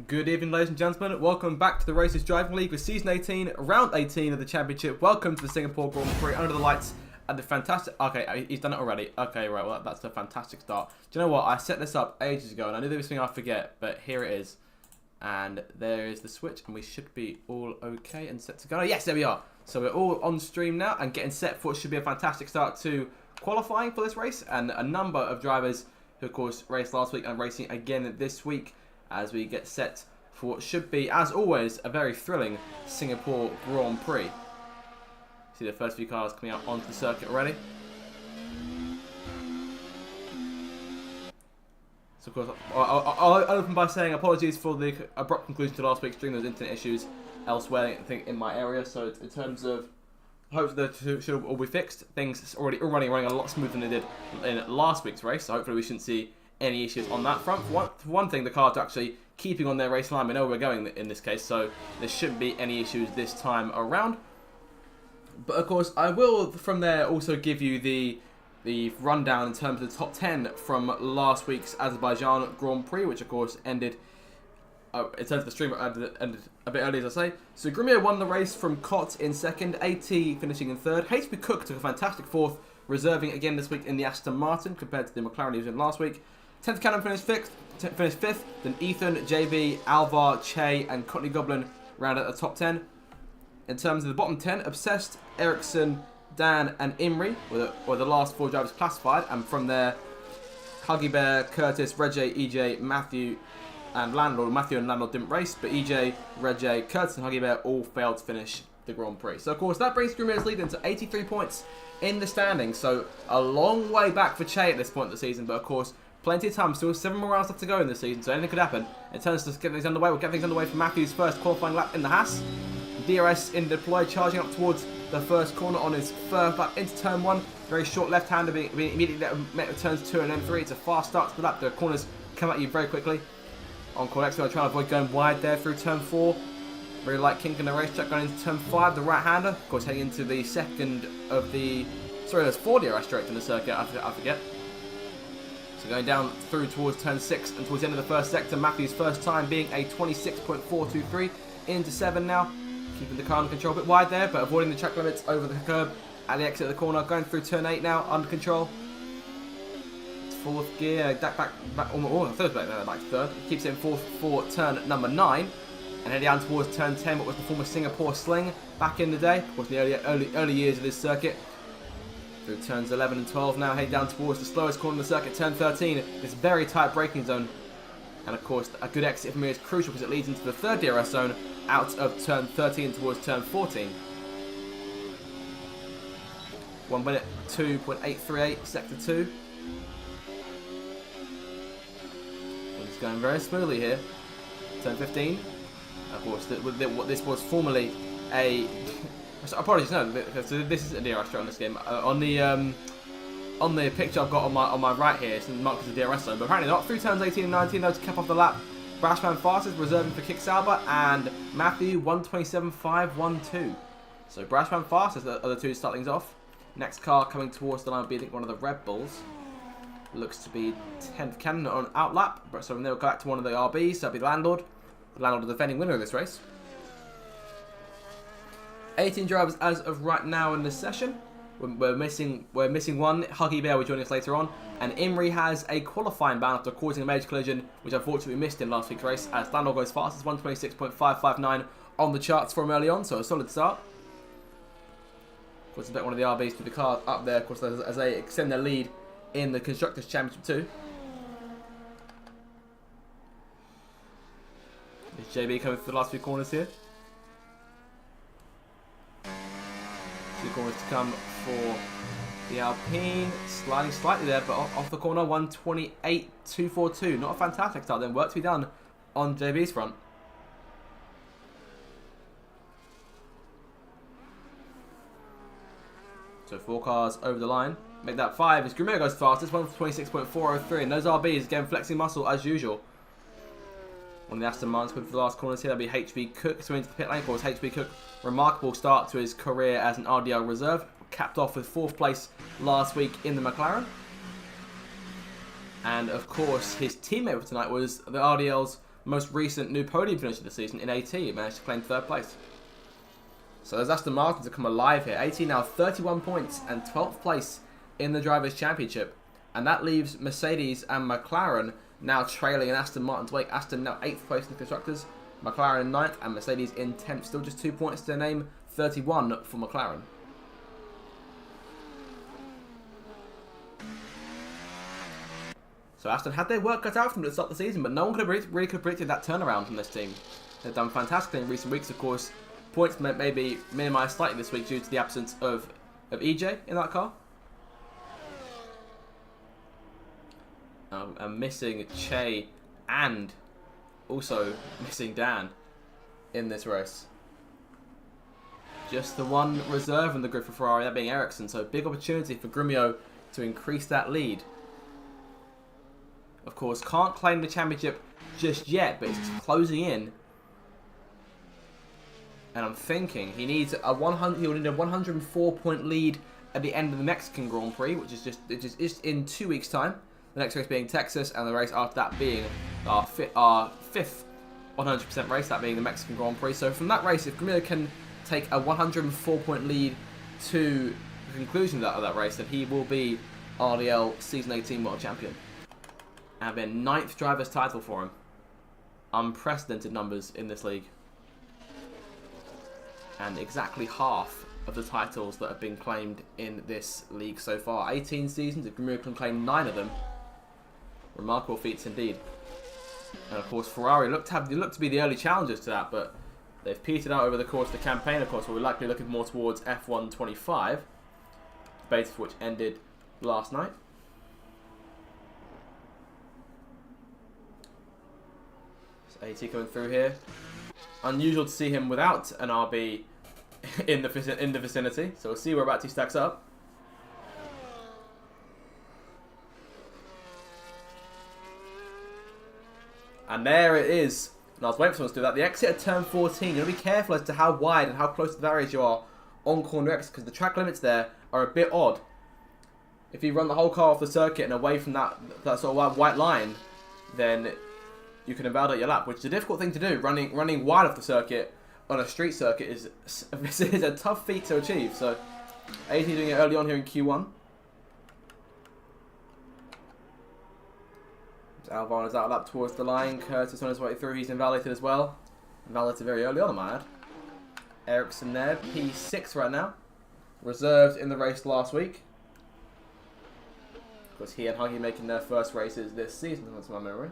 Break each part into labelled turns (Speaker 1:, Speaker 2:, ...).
Speaker 1: Good evening, ladies and gentlemen. Welcome back to the Racers Driving League with Season 18, Round 18 of the Championship. Welcome to the Singapore Grand Prix under the lights at the fantastic... Okay, he's done it already. Okay, right, well, that's a fantastic start. Do you know what? I set this up ages ago, and I knew there was something I'd forget, but here it is. And there is the switch, and we should be all okay and set to go. Yes, there we are. So we're all on stream now and getting set for what should be a fantastic start to qualifying for this race. And a number of drivers who, of course, raced last week and racing again this week, as we get set for what should be, as always, a very thrilling Singapore Grand Prix. See the first few cars coming out onto the circuit already. So of course, I'll open by saying apologies for the abrupt conclusion to last week's stream. There's internet issues elsewhere, I think, in my area. So in terms of, hopefully they should all be fixed. Things already running a lot smoother than they did in last week's race. So hopefully we shouldn't see any issues on that front. For one thing, the cars are actually keeping on their race line. We know where we're going in this case, so there shouldn't be any issues this time around. But of course, I will from there also give you the rundown in terms of the top 10 from last week's Azerbaijan Grand Prix, which of course ended, in terms of the stream, ended a bit early, as I say. So Grimio won the race from Cott in second, AT finishing in third. HB Cook took a fantastic fourth, reserving again this week in the Aston Martin compared to the McLaren he was in last week. 10th Cannon finished fifth, then Ethan, JB, Alvar, Che and Courtney Goblin round out the top 10. In terms of the bottom 10, Obsessed, Ericsson, Dan and Imri were the last four drivers classified, and from there, Huggy Bear, Curtis, Reggie, EJ, Matthew and Landlord. Matthew and Landlord didn't race, but EJ, Reggie, Curtis and Huggy Bear all failed to finish the Grand Prix. So of course that brings Grimio's lead into 83 points in the standings, so a long way back for Che at this point of the season, but of course plenty of time, still 7 more rounds left to go in this season, so anything could happen. In terms of getting things underway, we'll get things underway for Matthew's first qualifying lap in the Haas. DRS in deploy, charging up towards the first corner on his first lap into turn 1. Very short left-hander being immediately met with turns 2 and then 3. It's a fast start to the lap. The corners come at you very quickly. On corner X, we're trying to avoid going wide there through turn 4. Very light kink in the racetrack going into turn 5. The right-hander, of course, heading into the second of the... Sorry, there's 4 DRS straight in the circuit, I forget. So going down through towards turn 6 and towards the end of the first sector, Matthew's first time being a 26.423 into 7 now. Keeping the car under control, a bit wide there, but avoiding the track limits over the curb at the exit of the corner. Going through turn 8 now, under control. Fourth gear, back third back to third. Keeps it in fourth for turn number 9. And heading down towards turn 10, what was the former Singapore Sling back in the day. Of course, in the early years of this circuit. Through turns 11 and 12 now, heading down towards the slowest corner of the circuit, turn 13. This very tight braking zone. And of course, a good exit for me is crucial because it leads into the third DRS zone out of turn 13 towards turn 14. 1 minute 2.838, sector 2. And it's going very smoothly here. Turn 15. Of course, what this was formerly a... Apologies, no, this isn't a DRS straight on this game. On the picture I've got on my right here, it's marked as a DRS zone, but apparently not. Through turns 18 and 19, though, to cap off the lap. Brashman fastest, reserving for Kick Sauber, and Matthew 127.512. So Brashman fastest are the two to start things off. Next car coming towards the line will be, I think, one of the Red Bulls. Looks to be 10th Cannon on outlap. So then they'll go back to one of the RBs, so that'll be the Landlord. The Landlord, the defending winner of this race. 18 drivers as of right now in this session. We're missing one. Huggy Bear will join us later on. And Imri has a qualifying ban after causing a major collision, which unfortunately we missed in last week's race, as Landor goes fastest, 126.559 on the charts for him early on, so a solid start. Of course, I bet one of the RBs to the car up there, of course, as they extend their lead in the Constructors' Championship too. Is JB coming for the last few corners here? 2 corners to come for the Alpine, sliding slightly there, but off the corner, 128.242. Not a fantastic start then, work to be done on JB's front. So 4 cars over the line, make that 5 as Grimio goes fastest, 126.403, and those RBs again flexing muscle as usual. On the Aston Martin for the last corners here, that'll be HB Cook. So into the pit lane, of course, HB Cook, remarkable start to his career as an RDL reserve. Capped off with 4th place last week in the McLaren. And of course, his teammate for tonight was the RDL's most recent new podium finish of the season in AT. He managed to claim 3rd place. So there's Aston Martin to come alive here. AT now 31 points and 12th place in the Drivers' Championship. And that leaves Mercedes and McLaren now trailing in Aston Martin's wake. Aston now 8th place in the Constructors, McLaren in 9th, and Mercedes in 10th. Still just 2 points to their name, 31 for McLaren. So Aston had their work cut out from them at the start of the season, but no one could have really predicted that turnaround from this team. They've done fantastically in recent weeks, of course. Points may be minimised slightly this week due to the absence of EJ in that car. And missing Che and also missing Dan in this race. Just the one reserve in the grid for Ferrari, that being Ericsson. So big opportunity for Grumio to increase that lead. Of course, can't claim the championship just yet, but it's closing in. And I'm thinking he needs a 104-point lead at the end of the Mexican Grand Prix, which is just in 2 weeks' time. The next race being Texas, and the race after that being our fifth 100% race, that being the Mexican Grand Prix. So from that race, if Grumio can take a 104-point lead to the conclusion of that race, then he will be RDL Season 18 World Champion. And then 9th driver's title for him. Unprecedented numbers in this league. And exactly half of the titles that have been claimed in this league so far. 18 seasons, if Grumio can claim 9 of them. Remarkable feats indeed. And of course Ferrari looked to be the early challengers to that, but they've petered out over the course of the campaign. Of course, we're likely looking more towards F1 25, debate for which ended last night. So AT coming through here. Unusual to see him without an RB in the vicinity, so we'll see where he stacks up. And there it is. And I was waiting for someone to do that. The exit at turn 14. You've got to be careful as to how wide and how close to the barriers you are on corner exits, because the track limits there are a bit odd. If you run the whole car off the circuit and away from that sort of white line, then you can invalidate your lap, which is a difficult thing to do. Running wide off the circuit on a street circuit is a tough feat to achieve. So AT doing it early on here in Q1. Albon is out lap towards the line. Curtis on his way through. He's invalidated as well. Invalidated very early on, I might add. Ericsson there, P6 right now. Reserved in the race last week. Of course, he and Huggy making their first races this season, that's my memory.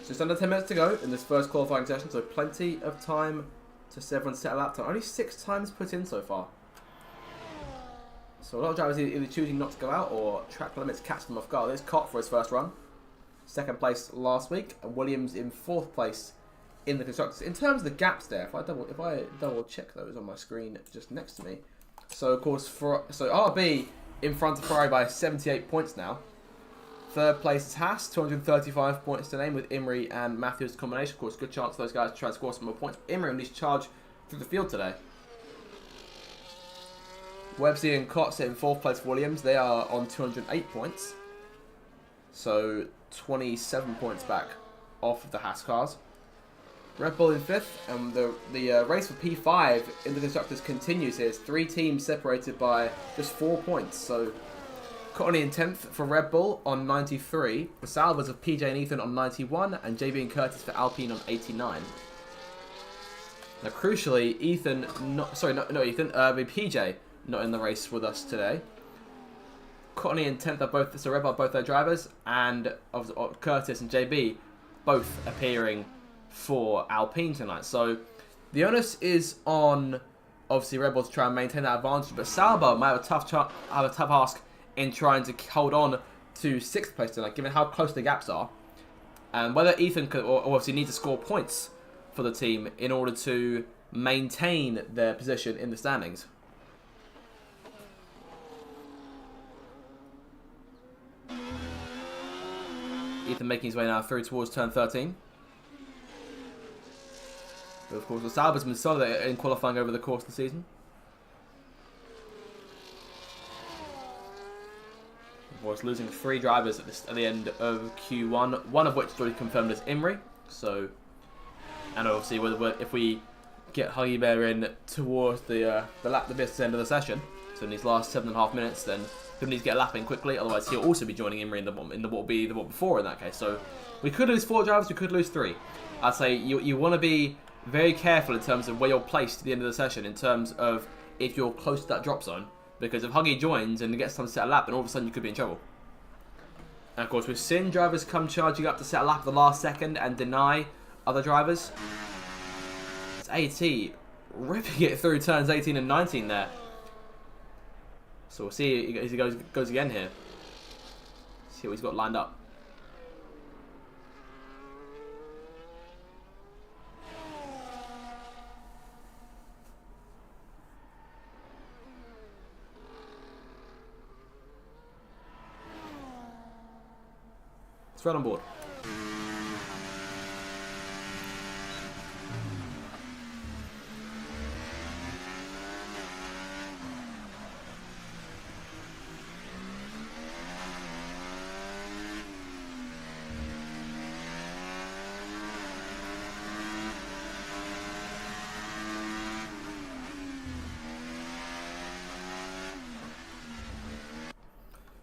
Speaker 1: Just under 10 minutes to go in this first qualifying session, so plenty of time to everyone set a lap time. Only 6 times put in so far. So a lot of drivers either choosing not to go out or track limits catch them off guard. There's Cott for his first run. 2nd place last week, and Williams in 4th place in the Constructors. In terms of the gaps there, if I double check those on my screen just next to me. So of course, so RB in front of Ferrari by 78 points now. 3rd place is Haas, 235 points to name with Imrie and Matthews combination. Of course, good chance for those guys to try and score some more points. Imrie on his charge through the field today. Websey and Cott sit in 4th place for Williams. They are on 208 points. So 27 points back off of the Haas cars. Red Bull in 5th, and the race for P5 in the Constructors continues here. It's 3 teams separated by just 4 points. So Courtney in 10th for Red Bull on 93. The Salvers of PJ and Ethan on 91, and JB and Curtis for Alpine on 89. Now crucially, PJ not in the race with us today. Courtney and 10th are both, so Red Bull are both their drivers, and Curtis and JB both appearing for Alpine tonight. So the onus is on obviously Red Bull to try and maintain that advantage, but Sauber might have a tough ask in trying to hold on to 6th place tonight, given how close the gaps are, and whether Ethan could obviously need to score points for the team in order to maintain their position in the standings. Ethan making his way now through towards turn 13. But of course, the Sauber's been solid in qualifying over the course of the season. was losing 3 drivers at the end of Q1, one of which is already confirmed as Imri. So, and obviously, if we get Huggy Bear in towards the business end of the session, so in these last 7.5 minutes, then he'll need to get a lap in quickly. Otherwise, he'll also be joining Imri in what will be the what before in that case. So, we could lose 4 drivers, we could lose 3. I'd say you want to be very careful in terms of where you're placed at the end of the session, in terms of if you're close to that drop zone. Because if Huggy joins and gets time to set a lap, then all of a sudden you could be in trouble. And of course, we've seen drivers come charging up to set a lap at the last second and deny other drivers. It's AT ripping it through turns 18 and 19 there. So we'll see as he goes again here. See what he's got lined up. Right on board.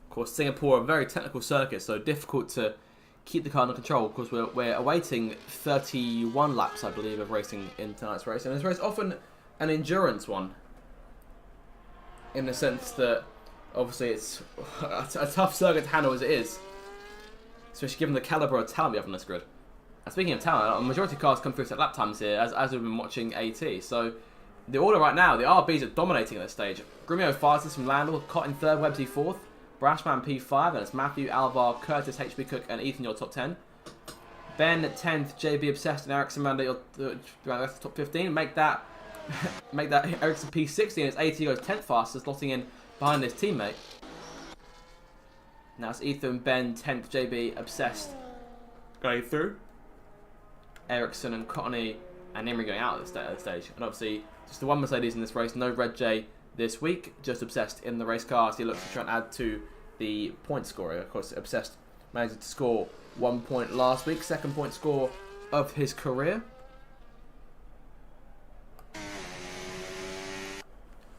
Speaker 1: Of course, Singapore, a very technical circuit, so difficult to keep the car under control. Of course, we're awaiting 31 laps, I believe, of racing in tonight's race. And this race is often an endurance one, in the sense that, obviously, it's a tough circuit to handle as it is, especially given the calibre of talent we have on this grid. And speaking of talent, a majority of cars come through set lap times here, as we've been watching AT. So, the order right now, the RBs are dominating at this stage. Grumio fastest from Landau, Cott in 3rd, Websy 4th. Brashman P5, and it's Matthew, Alvar, Curtis, HB Cook, and Ethan your top 10. Ben 10th, JB Obsessed, and Ericsson around your top 15. Make that Ericsson P60, and it's AT goes 10th fastest, slotting in behind his teammate. Now it's Ethan, Ben 10th, JB Obsessed going through. Ericsson and Cottony and Imri going out at this stage. And obviously, just the one Mercedes in this race, no Red J this week, just Obsessed in the race car, so he looks to try and add to the point scoring. Of course, Obsessed managed to score 1 point last week, 2nd point score of his career.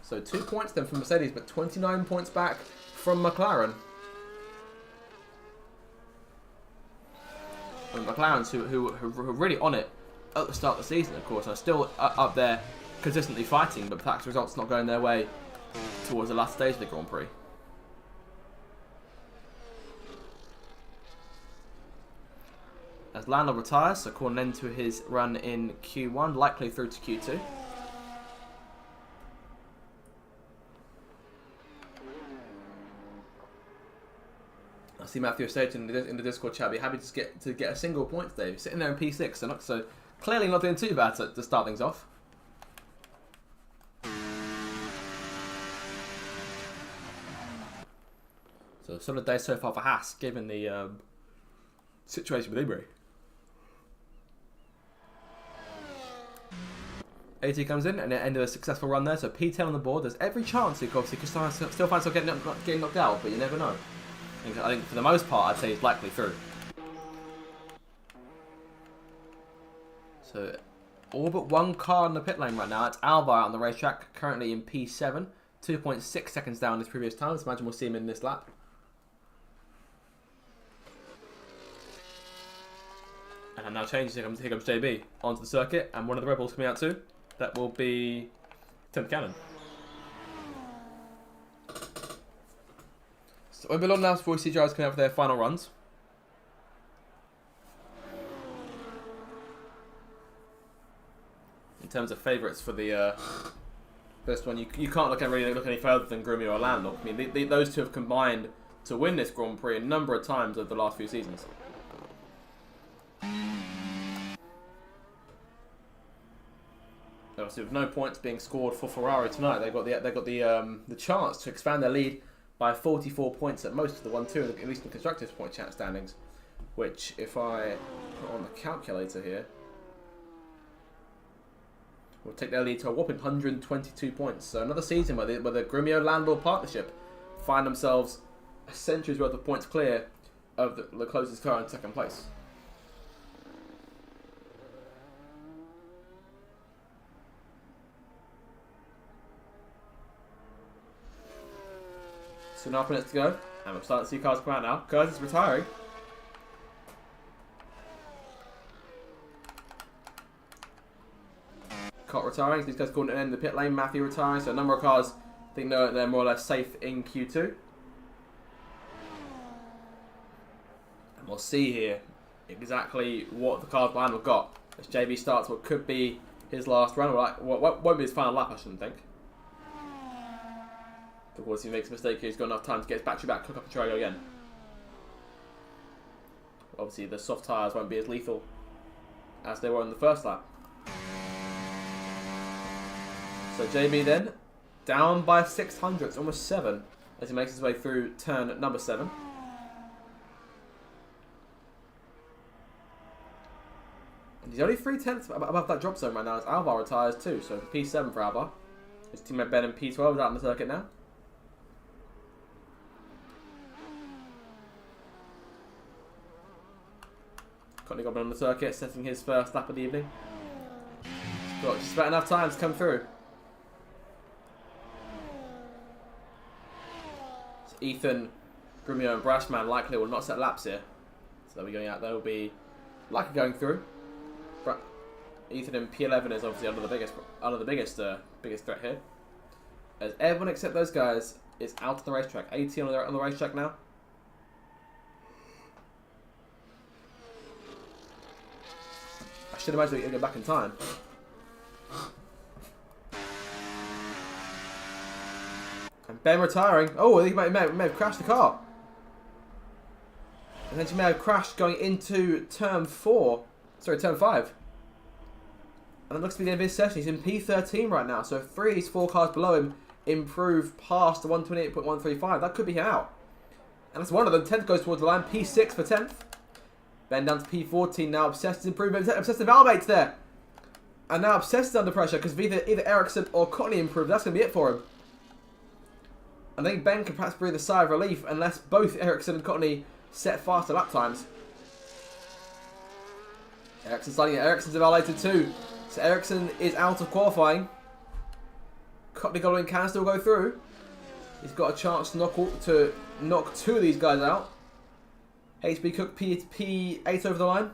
Speaker 1: So 2 points then from Mercedes, but 29 points back from McLaren. And McLaren's who are really on it at the start of the season, of course, are still up there consistently fighting, but perhaps the results not going their way towards the last stage of the Grand Prix. As Landau retires, so calling an end to his run in Q1, likely through to Q2. I see Matthew stating in the Discord chat, be happy to get a single point today. Sitting there in P6, so clearly not doing too bad to start things off. So solid day so far for Haas, given the situation with Imri. AT comes in and it ended a successful run there, so P10 on the board. There's every chance he could still find himself getting knocked out, but you never know. I think for the most part, I'd say he's likely through. So all but one car in the pit lane right now. It's Alvar on the racetrack, currently in P7, 2.6 seconds down his previous time. So imagine we'll see him in this lap. And now changes, here comes JB onto the circuit, and one of the Red Bulls coming out too. That will be Tim Cannon. So we'll be long now before we see drivers coming out for their final runs. In terms of favourites for the first one, you can't really look any further than Grumio or Landau. I mean, those two have combined to win this Grand Prix a number of times over the last few seasons. Obviously, with no points being scored for Ferrari tonight, they've got the chance to expand their lead by 44 points at most to the 1-2, at least in the constructors' point chat standings. Which, if I put on the calculator here, will take their lead to a whopping 122 points. So another season where the Grumio Landau partnership find themselves a century's worth of points clear of the closest car in second place. So 2.5 minutes to go, and we're starting to see cars come out now. Curtis retiring. Cott retiring, these guys calling it an end of the pit lane. Matthew retiring, so a number of cars think they're more or less safe in Q2. And we'll see here exactly what the cars behind have got as JB starts what could be his last run, or like what won't be his final lap, I shouldn't think. Of course, if he makes a mistake here, he's got enough time to get his battery back, cook up and try again. Obviously, the soft tyres won't be as lethal as they were in the first lap. So JB then, down by 600, it's almost 7, as he makes his way through turn number 7. And he's only 3/10 above that drop zone right now as Alvar retires too, so P7 for Alvar. His teammate Ben in P12 is out on the circuit now. Courtney Goblin on the circuit, setting his first lap of the evening. Got just about enough time to come through. So Ethan, Grumio and Brashman likely will not set laps here. So they'll be going out, they'll be likely going through. Ethan in P11 is obviously under the biggest threat here. As everyone except those guys is out of the racetrack. 80 on the racetrack now. I should imagine he'll get back in time. And Ben retiring. Oh, I think he may have crashed the car. And then she may have crashed going into turn 4. Sorry, turn 5. And it looks to be the end of his session. He's in P13 right now. So if 3 of these 4 cars below him improve past the 128.135, that could be him out. And that's one of them. 10th goes towards the line. P6 for 10th. Ben down to P14 now. Obsessed improvement. Obsessed validates there. And now Obsessed is under pressure because if either Ericsson or Courtney improve, that's going to be it for him. I think Ben can perhaps breathe a sigh of relief unless both Ericsson and Courtney set faster lap times. Ericsson's starting it. Ericsson's evaluated too. So Ericsson is out of qualifying. Courtney Goblin can still go through. He's got a chance to knock 2 of these guys out. HB Cook P8 over the line.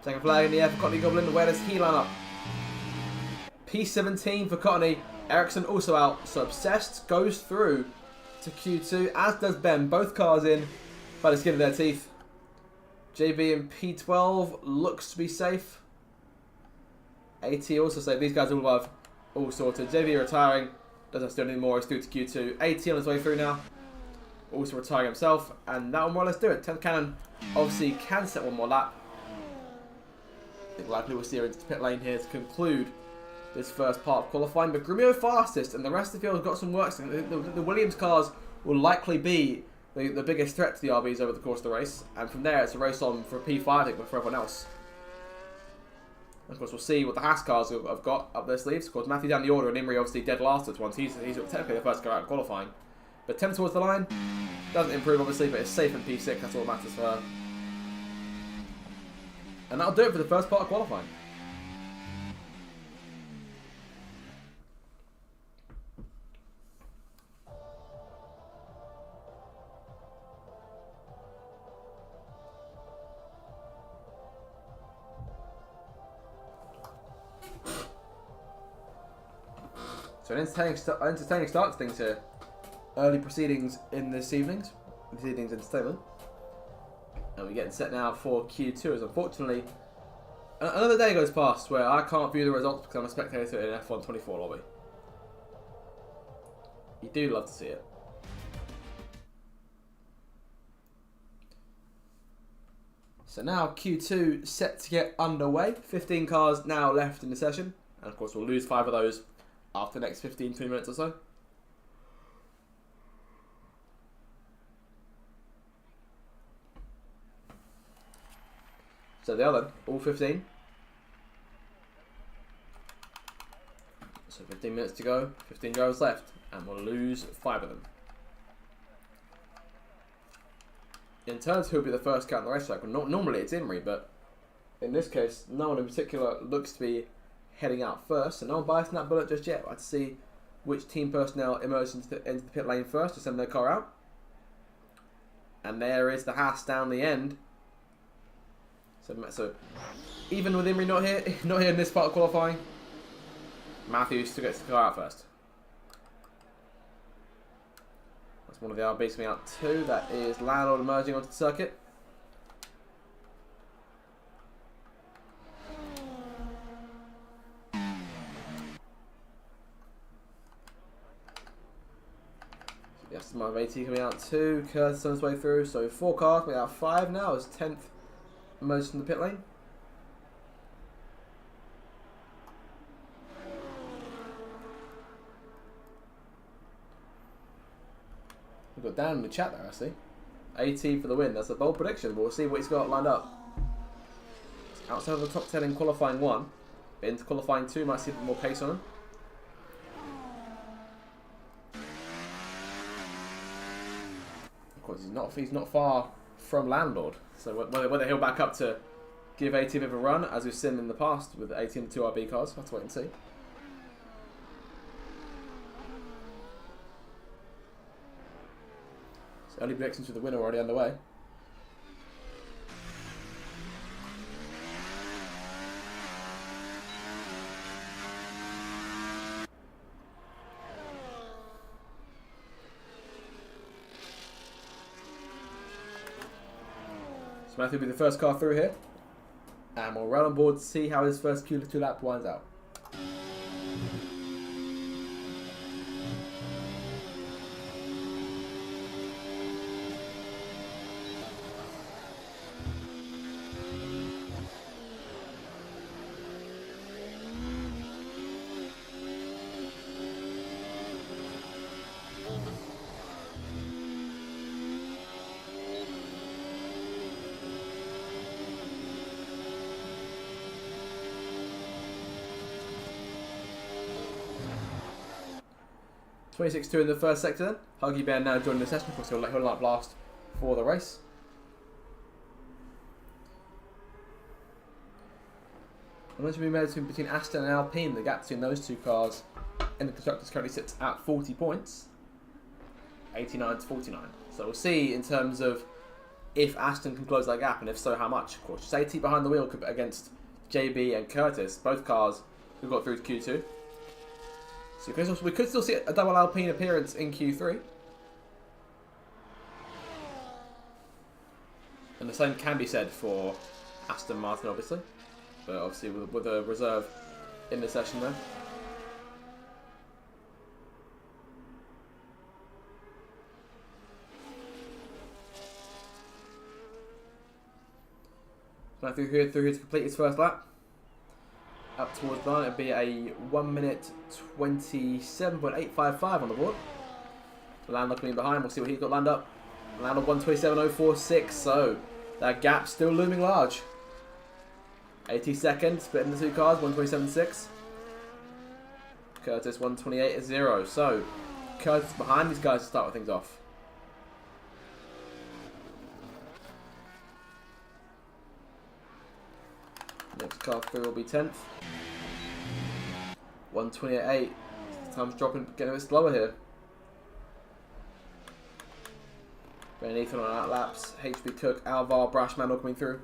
Speaker 1: Taking a flag in the air for Courtney Goblin. Where does he line up? P17 for Courtney. Ericsson also out. So Obsessed goes through to Q2, as does Ben. Both cars in by the skin of their teeth. JB in P12 looks to be safe. AT also safe. These guys all sorted. JB retiring. Doesn't have to do anything more. He's through to Q2. AT on his way through now. Also retiring himself. And that will more or less do it. 10th Cannon obviously can set one more lap. I think likely we'll see her into the pit lane here to conclude this first part of qualifying. But Grumio fastest, and the rest of the field has got some work. The Williams cars will likely be the biggest threat to the RBs over the course of the race. And from there, it's a race on for P5, I think, but for everyone else. And of course, we'll see what the Haas cars have got up their sleeves. Of course, Matthew down the order, and Imri obviously dead last at once. He's technically the first to go out in qualifying. But 10th towards the line. Doesn't improve, obviously, but it's safe in P6. That's all that matters for her. And that'll do it for the first part of qualifying. So an entertaining start to things here. Early proceedings in this evening's entertainment. And we're getting set now for Q2 as unfortunately another day goes past where I can't view the results because I'm a spectator in F1 24 lobby. You do love to see it. So now Q2 set to get underway. 15 cars now left in the session. And of course we'll lose 5 of those after the next 15-20 minutes or so. So they are then, all 15. So 15 minutes to go, 15 drivers left, and we'll lose 5 of them. in terms of who'll be the first car in the race cycle, normally it's Imri, but in this case, no one in particular looks to be heading out first, so no one biasing that bullet just yet. Let's see which team personnel emerge into the pit lane first to send their car out. And there is the Haas down the end. So even with Imri not here in this part of qualifying, Matthews still gets the car out first. That's one of the RBs coming out too. That is Landlord emerging onto the circuit. Yes, my AT coming out too. Curtis on his way through. So 4 cars coming out 5 now as 10th emerged from the pit lane. We've got Dan in the chat there, I see. AT for the win. That's a bold prediction. We'll see what he's got lined up. Outside of the top 10 in qualifying 1, but into qualifying 2, might see a bit more pace on him. Of course, he's not far from Landlord. So whether he'll back up to give AT a bit of a run, as we've seen in the past with AT and the 2 RB cars, we'll have to wait and see. Early predictions for the winner already underway. So Matthew will be the first car through here. And we'll run on board to see how his first Q2 lap winds out. 26-2 in the first sector then. Huggy Bear now joining the session. Of course, he'll light blast for the race. I'm going to be made between Aston and Alpine. The gap between those 2 cars in the constructors currently sits at 40 points. 89 to 49. So we'll see in terms of if Aston can close that gap, and if so, how much. Of course, just AT behind the wheel against JB and Curtis, both cars who got through to Q2. So we could still see a double Alpine appearance in Q3. And the same can be said for Aston Martin, obviously. But obviously with a reserve in the session there. Now through here to complete his first lap. Up towards the line, it'll be a 1 minute 27.855 on the board. Landlock coming behind, we'll see what he's got lined up. Landlock 127.046, so that gap still looming large. 80 seconds, splitting the 2 cars, 127.6. Curtis 128.0, so Curtis behind these guys to start with things off. Next car through will be 10th. 128.8. Time's dropping, getting a bit slower here. Brennan Ethan on out laps. HB Cook, Alvar, Brashman all coming through.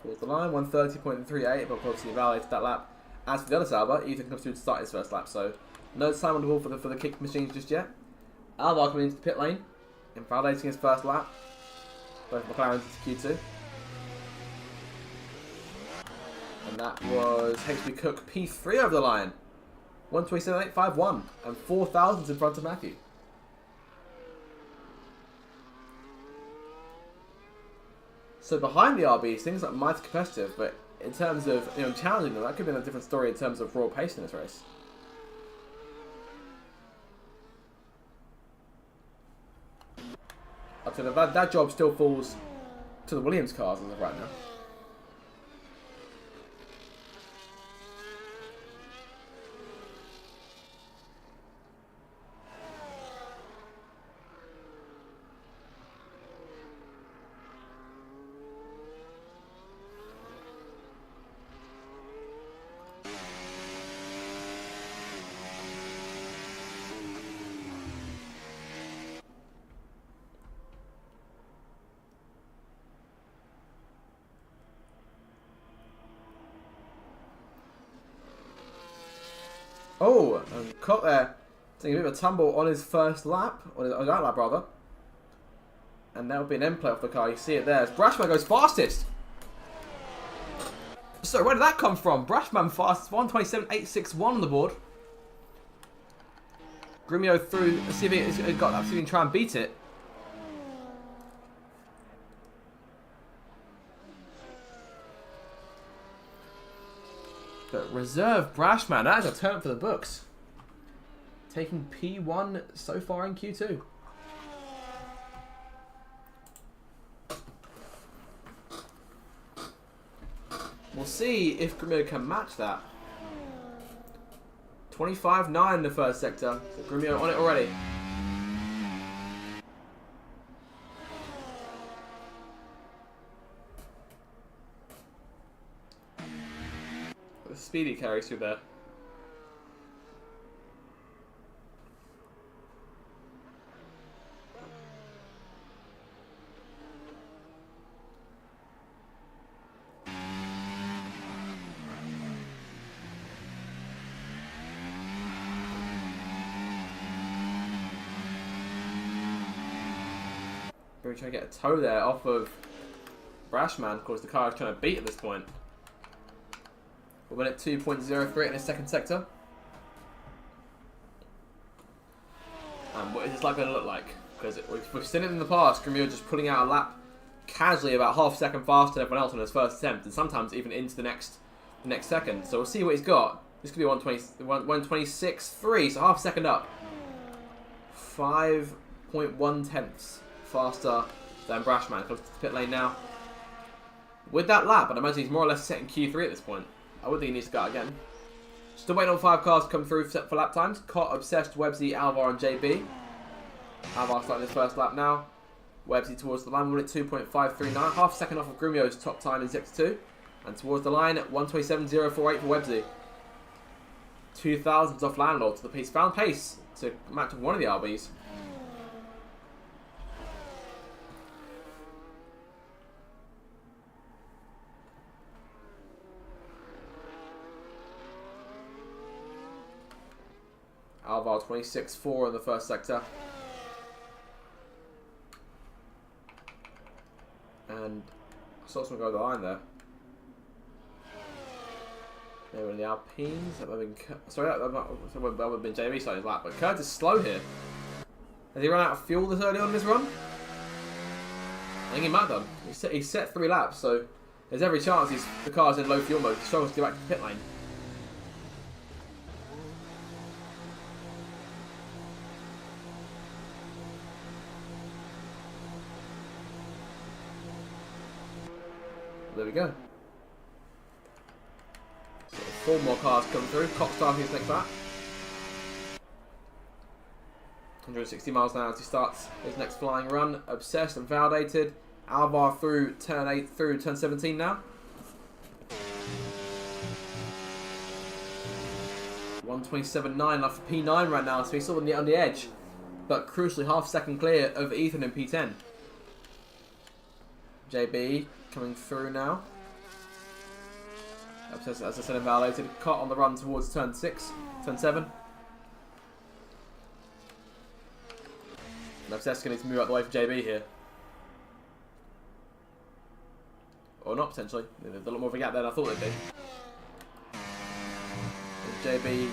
Speaker 1: Towards the line, 130.38, but obviously validated that lap. As for the other Sauber, Ethan comes through to start his first lap, so no time on the ball for the kick machines just yet. Alvar coming into the pit lane, invalidating his first lap. Both McLarens into Q2. And that was HB Cook P3 over the line. 127.851 and 4 thousandths in front of Matthew. So behind the RBs, things like mighty competitive, but in terms of challenging them, that could have been a different story in terms of raw pace in this race. Up to that job still falls to the Williams cars as of right now. Oh, and caught there. Taking a bit of a tumble on his first lap, on his out lap rather. And that would be an end play off the car. You see it there. As Brashman goes fastest. So where did that come from? Brashman fastest, 1:27.861 on the board. Grumio through. Let's see if he's got that. See if he can try and beat it. But reserve Brashman. That is a turn for the books. Taking P1 so far in Q2. We'll see if Grumio can match that. 25.9 in the first sector. So Grumio on it already. The speedy carries through there. We're trying to get a toe there off of Brashman. Of course, the car is trying to beat at this point. We'll win at 2.03 in the second sector. And what is this like going to look like? Because we've seen it in the past, Grumio just pulling out a lap casually about half a second faster than everyone else on his first attempt, and sometimes even into the next second. So we'll see what he's got. This could be 1:26.3, so half a second up. 5.1 tenths faster than Brashman. Comes to the pit lane now. With that lap, I'd imagine he's more or less set in Q3 at this point. I would think he needs to go out again. Still waiting on 5 cars to come through set for lap times. Cot, Obsessed, Websy, Alvar and JB. Alvar starting his first lap now. Websy towards the line, we're at 2.539. Half a second off of Grumio's top time in Sector 2. And towards the line at 1:27.048 for Websy. 2,000s off Landlord to the pace. Found pace to match with one of the RBs. Alvar 26.4 in the first sector. And I saw someone go the line there. Maybe one of the Alpines. That would have been, sorry, that would have been JB starting his lap. But Curtis is slow here. Has he run out of fuel this early on in his run? I think he might have done. He set 3 laps, so there's every chance the car's in low fuel mode. He struggles to get back to the pit lane. There we go. So 4 more cars coming through. Cox starting his next lap. 160 miles an hour as he starts his next flying run. Obsessed and validated. Alvar through turn 8 through turn 17 now. 1:27.9 left for P9 right now, so he's still on the edge. But crucially, half a second clear of Ethan in P10. JB coming through now. As I said, invalidated. Caught on the run towards turn 6, turn 7. And Obsessed going to need to move out the way for JB here. Or not, potentially. There's a lot more of a gap there than I thought there'd be. And JB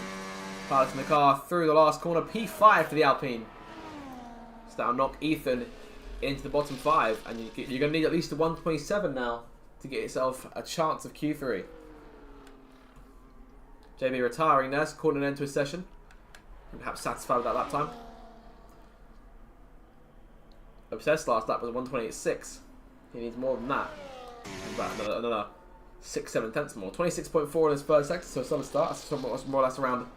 Speaker 1: piloting the car through the last corner. P5 for the Alpine. So that'll knock Ethan into the bottom 5. And you're going to need at least a 1:27 now to get yourself a chance of Q3. JB retiring there, so calling an end to his session. Perhaps satisfied with that lap time. Obsessed last lap was a 1:28.6. He needs more than that. About another 6-7 tenths more. 26.4 in his first sector, so a solid start. That's more or less around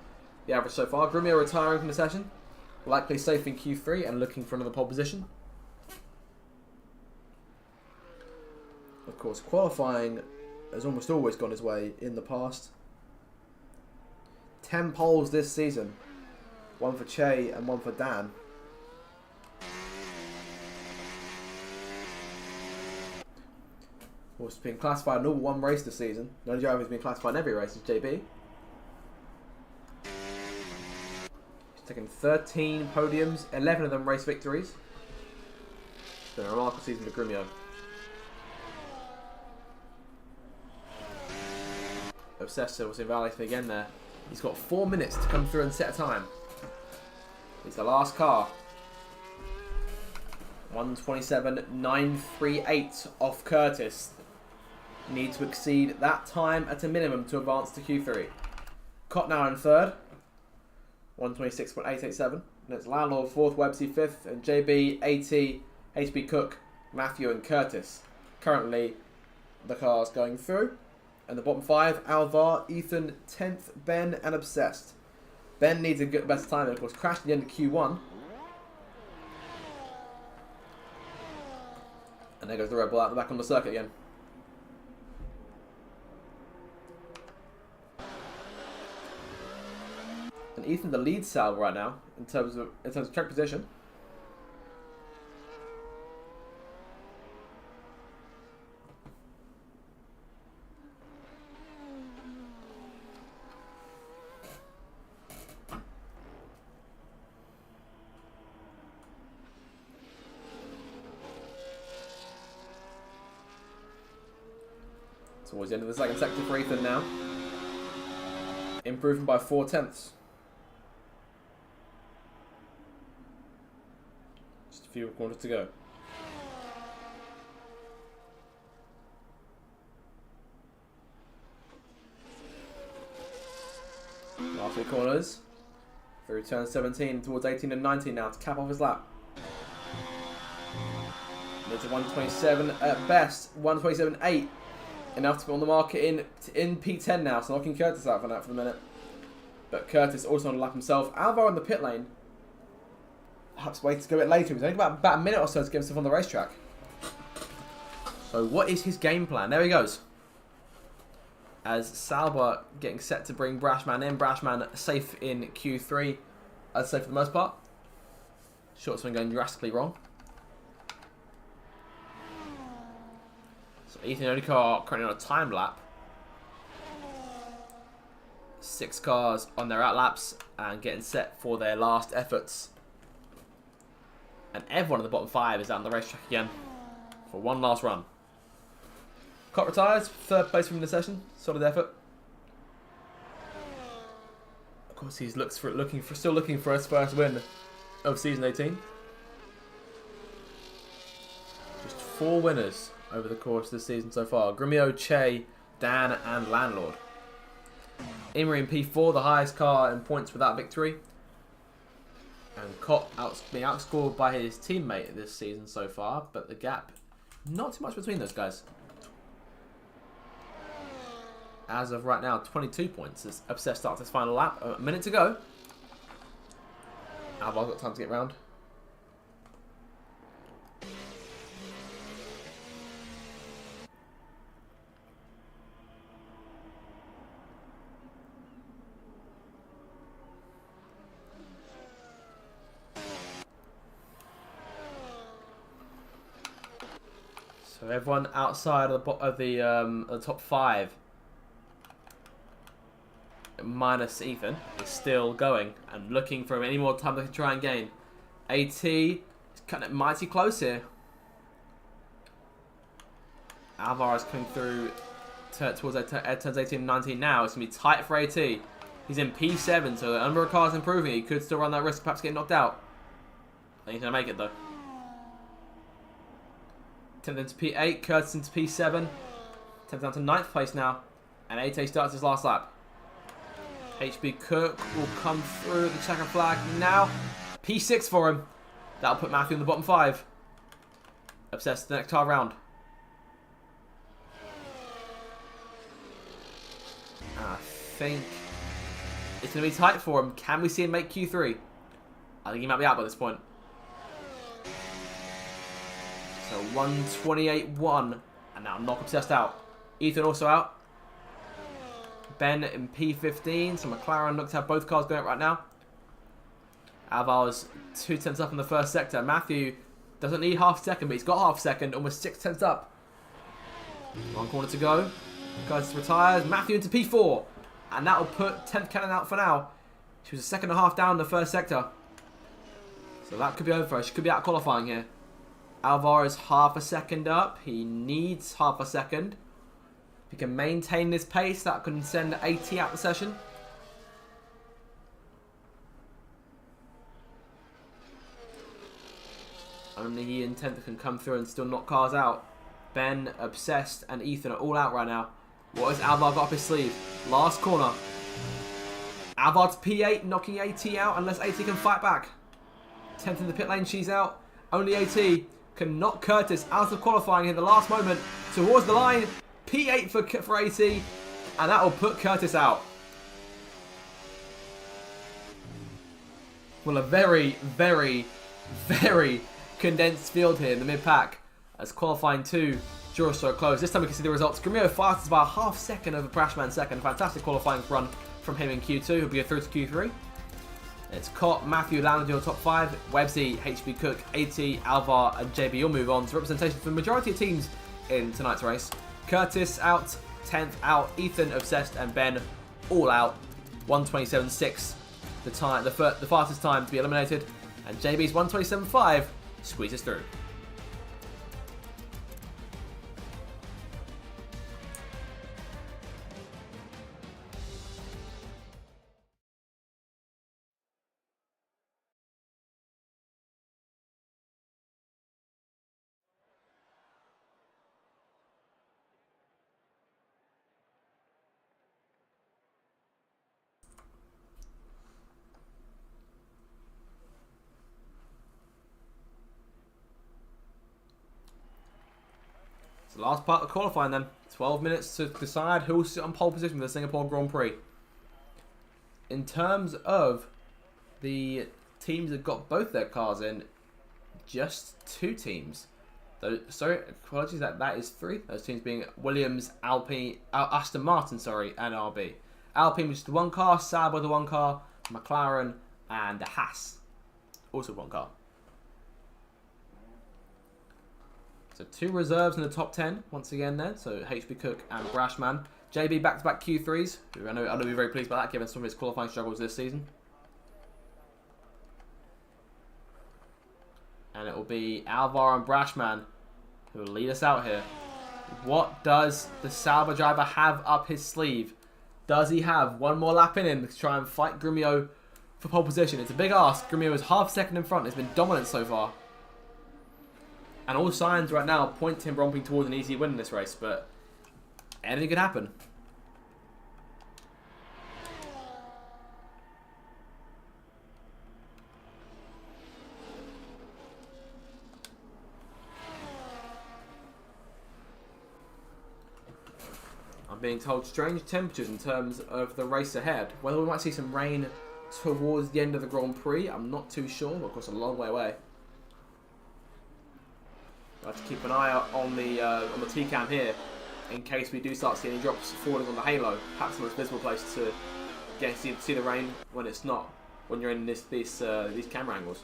Speaker 1: the average so far. Grumio retiring from the session. Likely safe in Q3 and looking for another pole position. Of course, qualifying has almost always gone his way in the past. 10 poles this season. 1 for Che and 1 for Dan. Of course, been classified in all 1 race this season. The only driver who's been classified in every race is JB. taking 13 podiums, 11 of them race victories. It's been a remarkable season for Grumio. Obsessor was invalid again there. He's got 4 minutes to come through and set a time. He's the last car. 1:27.938 off Curtis. Need to exceed that time at a minimum to advance to Q3. Cotnow in third. 1:26.887. And it's Landlord fourth, Websey fifth, and JB, AT, HB Cook, Matthew, and Curtis. Currently, the cars going through. And the bottom 5, Alvar, Ethan, 10th, Ben, and Obsessed. Ben needs a good, better time, and of course crashed at the end of Q1. And there goes the Red Bull out the back on the circuit again. And Ethan the lead Sal right now in terms of track position. Towards the end of the second sector for Ethan now. Improving by 0.4. Just a few corners to go. Last 3 corners. Through turn 17 towards 18 and 19 now to cap off his lap. Needs a 1:27 at best, 1:27.8. Enough to be on the market in P10 now, so knocking Curtis out for that for the minute. But Curtis also on the lap himself. Alvaro in the pit lane. Perhaps waiting to go a bit later. He's only about a minute or so to get himself on the racetrack. So what is his game plan? There he goes. As Sauber getting set to bring Brashman in. Brashman safe in Q3. I'd say for the most part. Short swing going drastically wrong. So Ethan only car currently on a time lap. 6 cars on their outlaps and getting set for their last efforts. And everyone in the bottom 5 is out on the racetrack again for one last run. Cott retires, 3rd place from the session. Solid effort. Of course, he's still looking for his first win of season 18. Just 4 winners over the course of the season so far. Grumio, Che, Dan, and Landlord. Imri in P4, the highest car in points without victory. And Cott being outscored by his teammate this season so far, but the gap, not too much between those guys. As of right now, 22 points as Obsessed starts his final lap. A minute to go. Alvar's got time to get round. So everyone outside of the top 5, minus Ethan, is still going and looking for any more time they can try and gain. AT is cutting it mighty close here. Alvarez coming through towards turns 18 and 19 now. It's going to be tight for AT. He's in P7, so the number of cars improving. He could still run that risk of perhaps getting knocked out. I think he's going to make it though. 10th into P8, Curtis into P7. 10th down to 9th place now. And AT starts his last lap. HB Cook will come through the checker flag now. P6 for him. That'll put Matthew in the bottom 5. Obsessed the next car round. I think it's going to be tight for him. Can we see him make Q3? I think he might be out by this point. So 1:28.1, and now knock Obsessed out. Ethan also out. Ben in P15, so McLaren looks to have both cars going up right now. Alvarez 2 tenths up in the first sector. Matthew doesn't need half second, but he's got half second, almost 6 tenths up. 1 corner to go. Curtis retires. Matthew into P4, and that will put 10th cannon out for now. She was a second and a half down in the first sector. So that could be over for her. She could be out qualifying here. Alvaro half a second up. He needs half a second. If he can maintain this pace, that can send AT out the session. Only he and Tenth can come through and still knock cars out. Ben, Obsessed, and Ethan are all out right now. What has Alvar got up his sleeve? Last corner. Alvar's P8 knocking AT out unless AT can fight back. 10th in the pit lane, she's out. Only AT can knock Curtis out of qualifying in the last moment. Towards the line. P8 for AT. And that will put Curtis out. Well, a very, very, very condensed field here in the mid-pack. As qualifying 2 draws so close. This time we can see the results. Grumio fastest by a half second over Brashman second. Fantastic qualifying run from him in Q2. He'll be through to Q3. It's Cott, Matthew, Landon, your top 5. Websy, HB Cook, AT, Alvar, and JB. You'll move on to representation for the majority of teams in tonight's race. Curtis out, 10th out, Ethan, Obsessed, and Ben all out. 1:27.6, the fastest time to be eliminated, and JB's 1:27.5 squeezes through. The last part of qualifying then. 12 minutes to decide who will sit on pole position for the Singapore Grand Prix. In terms of the teams that got both their cars in, just 2 teams. Sorry, apologies, that is 3. Those teams being Williams, Alpine, Aston Martin, and RB. Alpine was just the 1 car, Sauber the 1 car, McLaren, and the Haas, also 1 car. So 2 reserves in the top 10 once again there. So HB Cook and Brashman. JB back-to-back Q3s. Who I know we're very pleased by that given some of his qualifying struggles this season. And it will be Alvar and Brashman who will lead us out here. What does the Sauber driver have up his sleeve? Does he have 1 more lap in him to try and fight Grumio for pole position? It's a big ask. Grumio is half second in front. He's been dominant so far. And all signs right now point to him romping towards an easy win in this race, but anything could happen. I'm being told strange temperatures in terms of the race ahead. Whether we might see some rain towards the end of the Grand Prix, I'm not too sure. Of course, a long way away. I have to keep an eye out on the T-cam here in case we do start seeing any drops falling on the halo. Perhaps the most visible place to see the rain when it's not, when you're in these camera angles.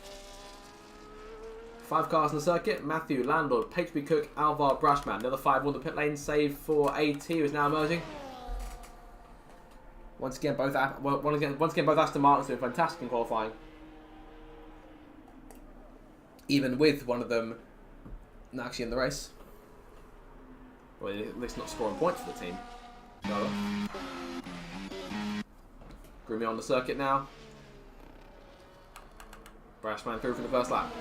Speaker 1: 5 cars in the circuit. Matthew, Landlord, HB Cook, Alvar, Brashman. The other 5 on the pit lane, save for AT, who is now emerging. Once again, both Aston Martins doing fantastic in qualifying. Even with one of them actually in the race. Well, at least not scoring points for the team. No. Grumio on the circuit now. Brashman through for the first lap.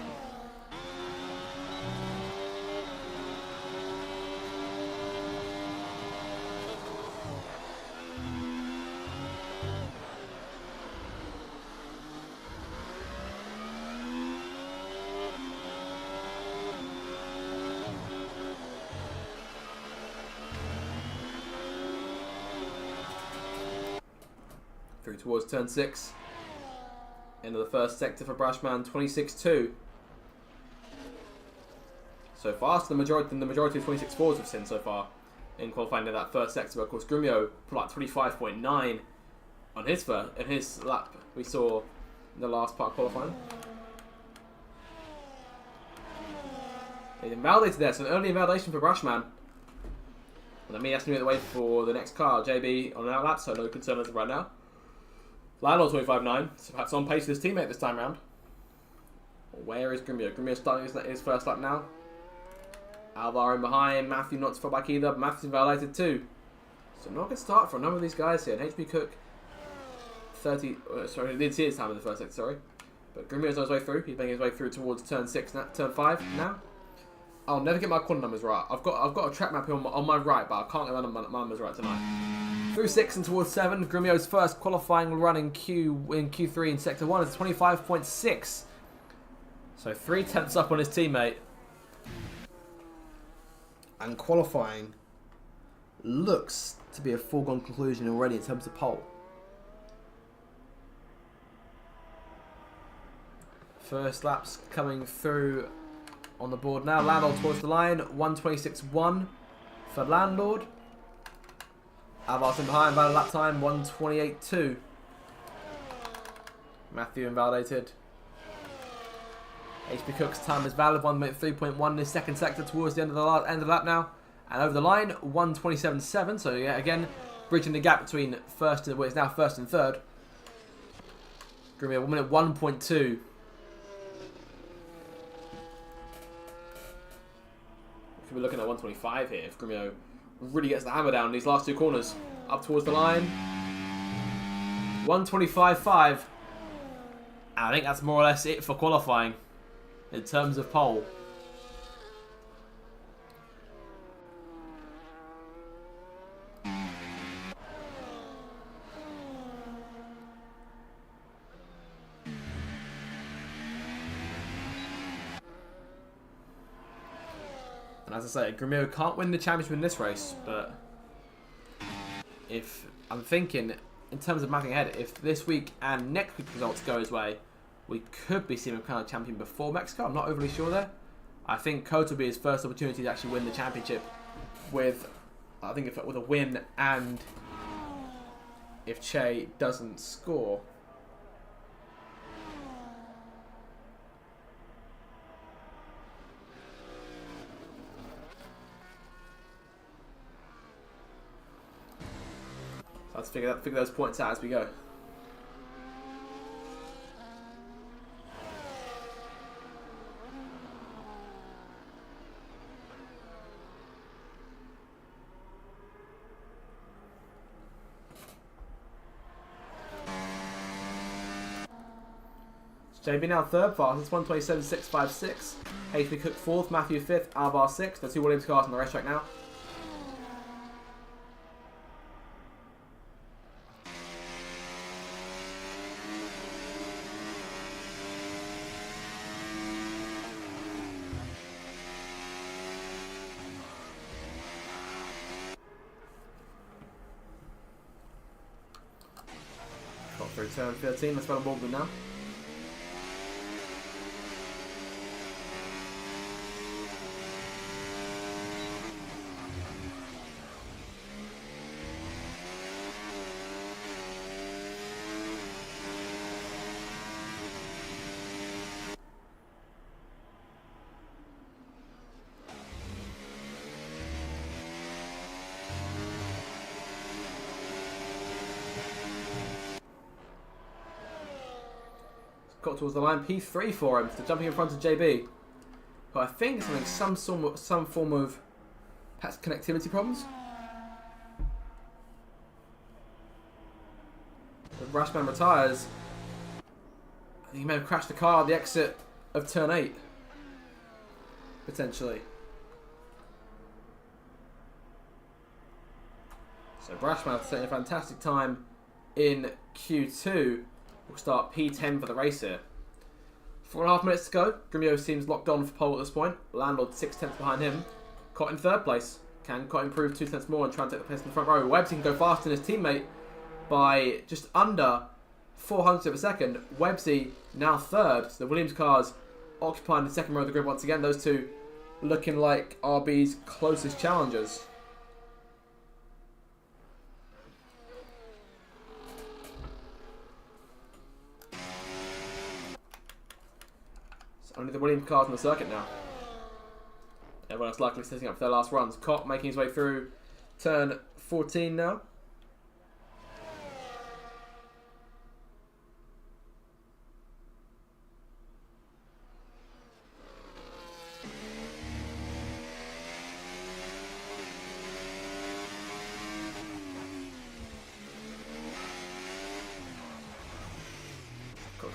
Speaker 1: Through towards turn 6. Into the first sector for Brashman, 26.2. So fast than the majority of 26.4s we've seen so far in qualifying in that first sector. But of course, Grumio put like 25.9 on his lap we saw in the last part of qualifying. He's invalidated there, so an early invalidation for Brashman. And that may have to be the way for the next car. JB on an outlap, so no concern as of right now. Landlord 25.9, so perhaps on pace with his teammate this time round. Where is Grimio? Grimio starting his first lap now. Alvar in behind. Matthew not to fall back either, but Matthew's invalidated too. So not a good start for a number of these guys here. And HP Cook, 30. Sorry, he didn't see his time in the first sector, sorry. But Grimio's on his way through. He's making his way through towards turn 6, turn 5 now. I'll never get my corner numbers right. I've got a track map here on my right, but I can't get my numbers right tonight. Through 6 and towards 7. Grimio's first qualifying run in Q3 in Sector 1 is 25.6. So 3 tenths up on his teammate. And qualifying looks to be a foregone conclusion already in terms of pole. First laps coming through on the board now. Landlord towards the line. 1:26.1 for Landlord. Alvar's in behind, about a lap time. 1:28.2. Matthew invalidated. HP Cook's time is valid. 1:3.1 in his second sector towards the end of the lap now. And over the line, 1:27.7. So yeah, again, bridging the gap between first and it's now first and third. Grimio 1 minute 1.2. Could be looking at 1:25 here if Grimio really gets the hammer down in these last 2 corners. Up towards the line. 1:25.5. And I think that's more or less it for qualifying in terms of pole. And as I say, Grimio can't win the championship in this race, but if I'm thinking in terms of mapping ahead, if this week and next week's results go his way, we could be seeing him crowned champion before Mexico. I'm not overly sure there. I think Cote will be his first opportunity to actually win the championship with, I think, with a win, and if Che doesn't score. So let's figure those points out as we go. JB now third fastest, 1:27.656. HP Cook fourth, Matthew fifth, Alvar sixth. The 2 Williams cars on the racetrack now. Got through turn 13, let's run on board with now. Got towards the line, P3 for him, so jumping in front of JB. But I think it's having some form of perhaps connectivity problems. The Rashman retires. I think he may have crashed the car at the exit of turn 8. Potentially. So Brashman taking a fantastic time in Q2. We'll start P10 for the race here. 4.5 minutes to go. Grimio seems locked on for pole at this point. Landlord 6 tenths behind him. Caught in third place. Can Cott improve 2 tenths more and try and take the place in the front row? Webbsy can go faster than his teammate by just under 400 of a second. Webbsy now third. So the Williams cars occupying the second row of the grid once again. Those two looking like RB's closest challengers. Only the Williams cars on the circuit now. Everyone else likely setting up for their last runs. Cott making his way through turn 14 now.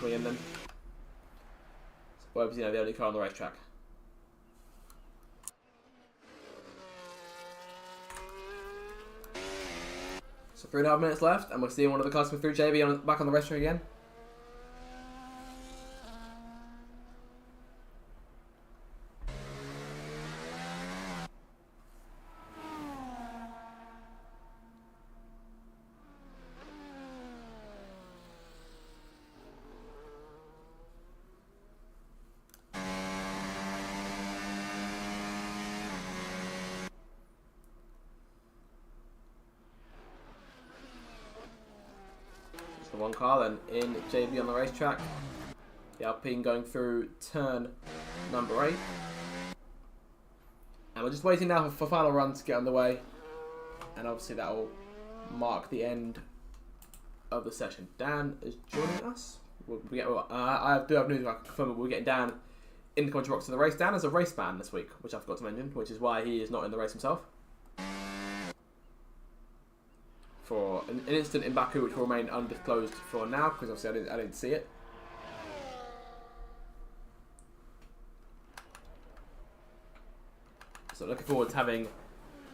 Speaker 1: coming in then. So Webb's, the only car on the racetrack. So 3.5 minutes left, and we're seeing one of the cars come through. JB back on the racetrack again. One car then in JB on the racetrack. The Alpine going through turn number 8. And we're just waiting now for final run to get underway. And obviously that will mark the end of the session. Dan is joining us. I do have news I can confirm. We're getting Dan in the commentary box of the race. Dan is a race ban this week, which I forgot to mention, which is why he is not in the race himself. For an incident in Baku, which will remain undisclosed for now, because obviously I didn't see it. So looking forward to having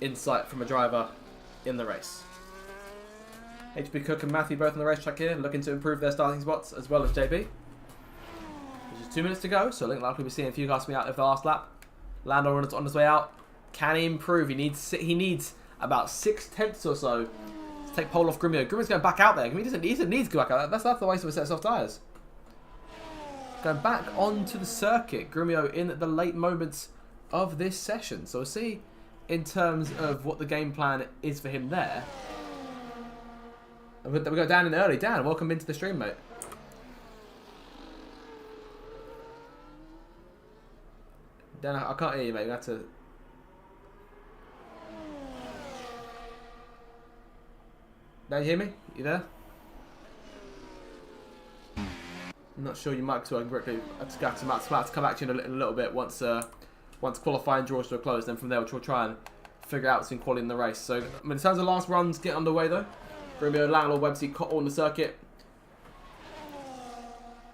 Speaker 1: insight from a driver in the race. HB Cook and Matthew both on the racetrack here, looking to improve their starting spots, as well as JB. There's just 2 minutes to go, so I think likely we'll be seeing a few cars coming out of the last lap. Lando on his way out. Can he improve? He needs about 6/10 or so to take pole off Grimio. Grimio's going back out there. He doesn't need to go back out. That's the waste of a set of soft tyres. Going back onto the circuit. Grimio in the late moments of this session. So we'll see in terms of what the game plan is for him there. And we got Dan in early. Dan, welcome into the stream, mate. Dan, I can't hear you, mate. You have to... Dan, you hear me? You there? I'm not sure your mic's working correctly. I just got to come back to you in a little bit once qualifying draws to a close. Then from there we'll try and figure out between quality and the race. So in terms of last runs get underway though. Grimio, Landlord, Websy, Cottle on the circuit.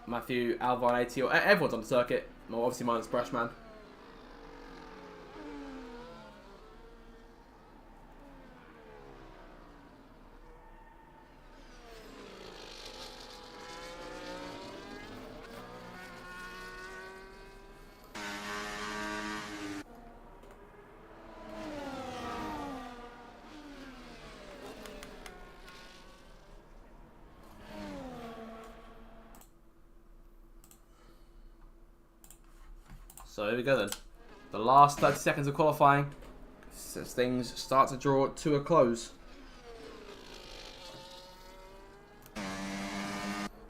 Speaker 1: Matthew, Alvar, AT, everyone's on the circuit. Well, obviously minus Brushman. So here we go then. The last 30 seconds of qualifying. As things start to draw to a close.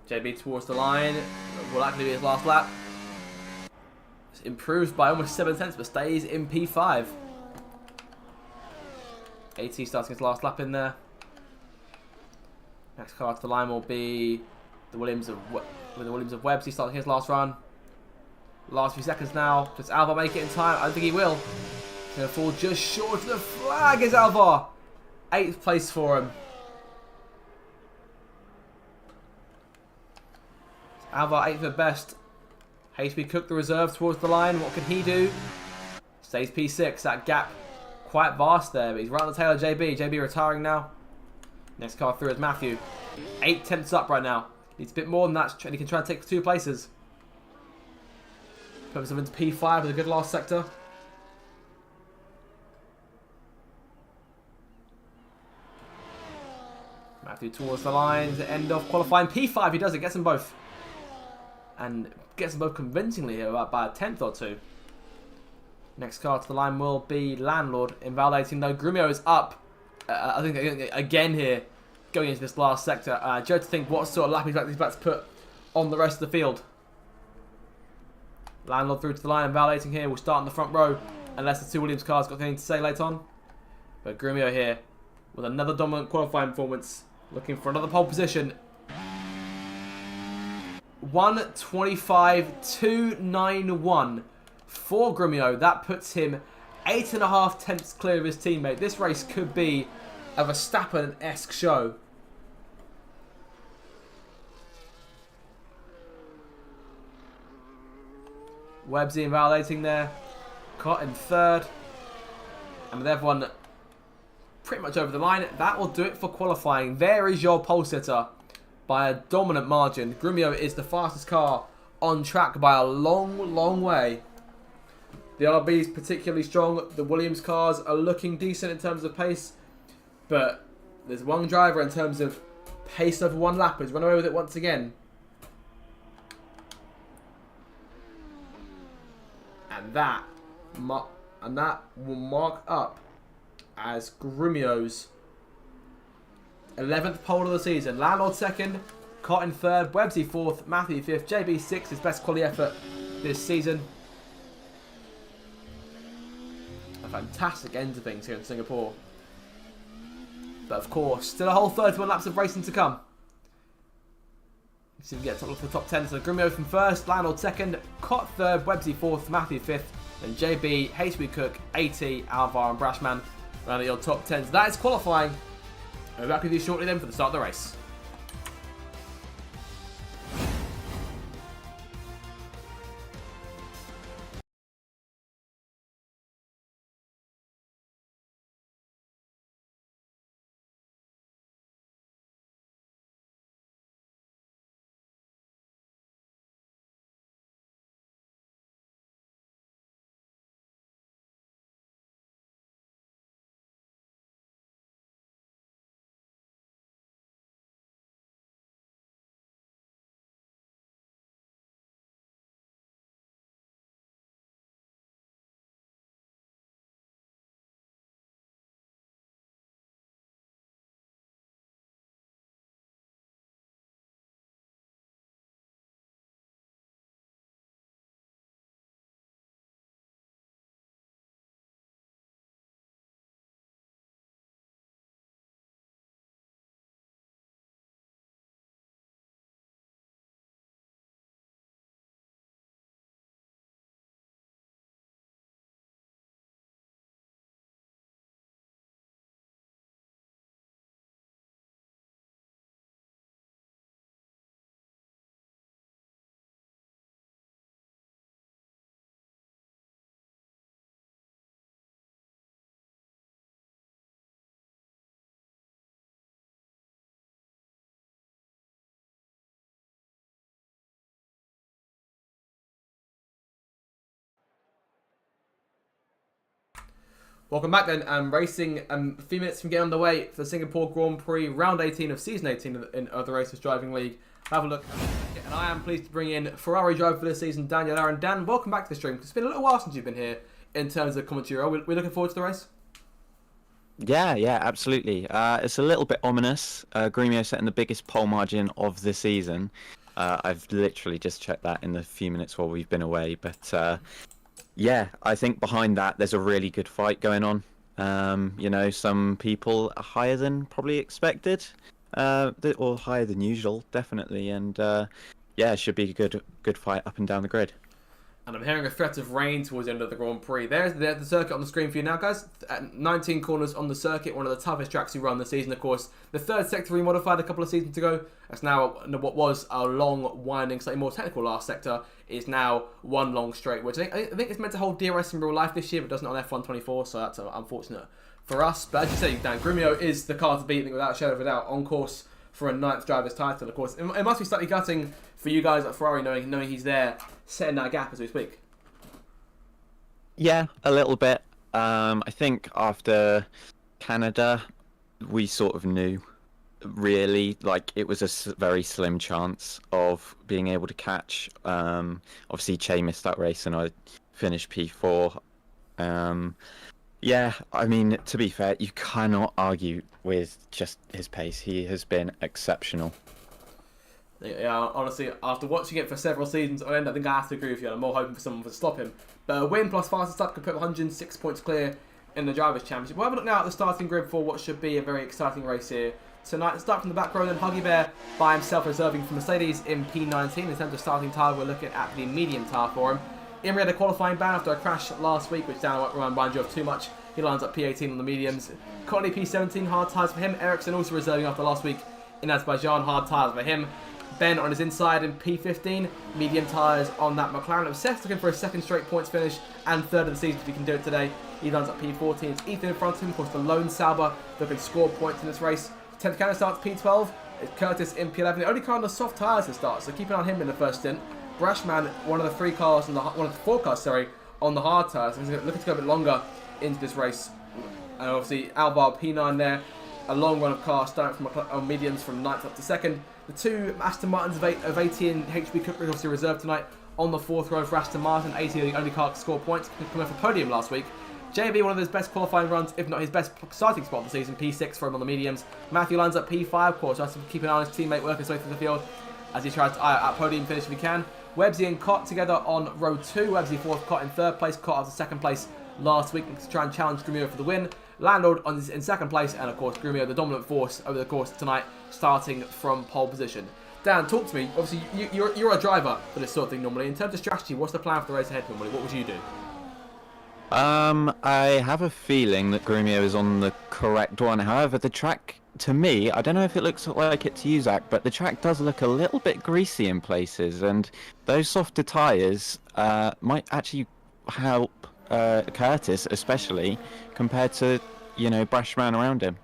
Speaker 1: JB towards the line. Will likely be his last lap. Improves by almost 7/10 but stays in P5. AT starting his last lap in there. Next car to the line will be the Williams of Webbs. He's starting his last run. Last few seconds now. Does Alvar make it in time? I don't think he will. He's going to fall just short of the flag is Alvar. 8th place for him. Alvar 8th at best. HB Cook the reserve towards the line. What can he do? Stays P6. That gap quite vast there. But he's right on the tail of JB. JB retiring now. Next car through is Matthew. 8/10 up right now. Needs a bit more than that. And he can try and take 2 places. Puts him into P5 with a good last sector. Matthew towards the line to end off qualifying. P5, he does it, gets them both. And gets them both convincingly here by a 10th or 2. Next car to the line will be Landlord. Invalidating though. Grimio is up. I think again here, going into this last sector. Joe to think what sort of lap he's about to put on the rest of the field. Landlord through to the line, validating here. We'll start in the front row, unless the 2 Williams cars got anything to say later on. But Grimio here, with another dominant qualifying performance, looking for another pole position. 1:25.291 for Grimio. That puts him 8.5 clear of his teammate. This race could be a Verstappen-esque show. Websy invalidating there. Caught in third. And with everyone pretty much over the line, that will do it for qualifying. There is your pole sitter by a dominant margin. Grumio is the fastest car on track by a long, long way. The RB is particularly strong. The Williams cars are looking decent in terms of pace. But there's one driver in terms of pace over one lap who's run away with it once again. And that will mark up as Grumio's 11th pole of the season. Landlord second, Cott in third, Websy fourth, Matthew fifth, JB sixth, his best quality effort this season. A fantastic end to things here in Singapore. But of course, still a whole 31 laps of racing to come. See if we get to the top 10. So Grumio from first, Landlord second, Cott third, Websy fourth, Matthew fifth, and JB, HB Cook, AT, Alvar and Brashman around at your top 10. So that is qualifying. I'll be back with you shortly then for the start of the race. Welcome back then, racing a few minutes from getting underway for the Singapore Grand Prix, round 18 of season 18 of the Racers Driving League. Have a look. And I am pleased to bring in Ferrari driver for this season, Daniel Aaron. Dan, welcome back to the stream. It's been a little while since you've been here in terms of commentary. We're looking forward to the race?
Speaker 2: Yeah, absolutely. It's a little bit ominous. Grumio setting the biggest pole margin of the season. I've literally just checked that in the few minutes while we've been away, but yeah, I think behind that there's a really good fight going on. You know, some people are higher than probably expected, or higher than usual, definitely. And yeah, it should be a good fight up and down the grid.
Speaker 1: And I'm hearing a threat of rain towards the end of the Grand Prix. There's the circuit on the screen for you now, guys. 19 corners on the circuit, one of the toughest tracks you run this season, of course. The third sector remodified a couple of seasons ago. That's now what was a long, winding, slightly more technical last sector. Is now one long straight, which I think it's meant to hold DRS in real life this year, but doesn't on F124, so that's unfortunate for us. But as you say, Dan, Grumio is the car to beat, I think, without a shadow of a doubt, on course for a 9th driver's title, of course. It must be slightly gutting for you guys at Ferrari, knowing he's there, setting that gap as we speak.
Speaker 2: Yeah, a little bit. I think after Canada, we sort of knew, really, like it was a very slim chance of being able to catch. Obviously, Che missed that race and I finished P4. Yeah, I mean, to be fair, you cannot argue with just his pace. He has been exceptional.
Speaker 1: Yeah, honestly, after watching it for several seasons on end, I think I have to agree with you. I'm more hoping for someone to stop him. But a win plus fastest lap could put 106 points clear in the Drivers' Championship. We'll have a look now at the starting grid for what should be a very exciting race here tonight. Start from the back row, then Huggy Bear by himself reserving for Mercedes in P19. In terms of starting tyre, we're looking at the medium tyre for him. Imri had a qualifying ban after a crash last week, which Dan won't remind you of too much. He lines up P18 on the mediums. Cotney P17, hard tyres for him. Ericsson also reserving after last week in Azerbaijan, hard tyres for him. Ben on his inside in P15, medium tyres on that McLaren. Seth's looking for a second straight points finish and third of the season if he can do it today. He runs up P14. It's Ethan in front of him, of course, the lone Sauber that can score points in this race. 10th Cannon starts P12. It's Curtis in P11. The only car on the soft tyres to start, so keep an eye on him in the first stint. Brashman, one of the four cars on the hard tyres. He's looking to go a bit longer into this race. And obviously, Alvar P9 there. A long run of cars starting from mediums from 9th up to 2nd. The two Aston Martins of 80 and HB Cooper obviously reserved tonight on the 4th row for Aston Martin. 80 the only car to score points, coming off a podium last week. JB, one of his best qualifying runs, if not his best starting spot of the season, P6 for him on the mediums. Matthew lines up P5, of course, just to keep an eye on his teammate working his way through the field as he tries to eye out podium finish if he can. Websy and Cott together on row 2. Websy 4th, Cott in 3rd place, Cott after 2nd place last week to try and challenge Grumio for the win. Landlord in 2nd place, and of course Grumio the dominant force over the course tonight, starting from pole position. Dan, talk to me. Obviously, you're a driver for this sort of thing normally. In terms of strategy, what's the plan for the race ahead normally? What would you do?
Speaker 2: I have a feeling that Grumio is on the correct one. However, the track, to me, I don't know if it looks like it to you, Zach, but the track does look a little bit greasy in places, and those softer tyres might actually help Curtis, especially, compared to, Brashman around him.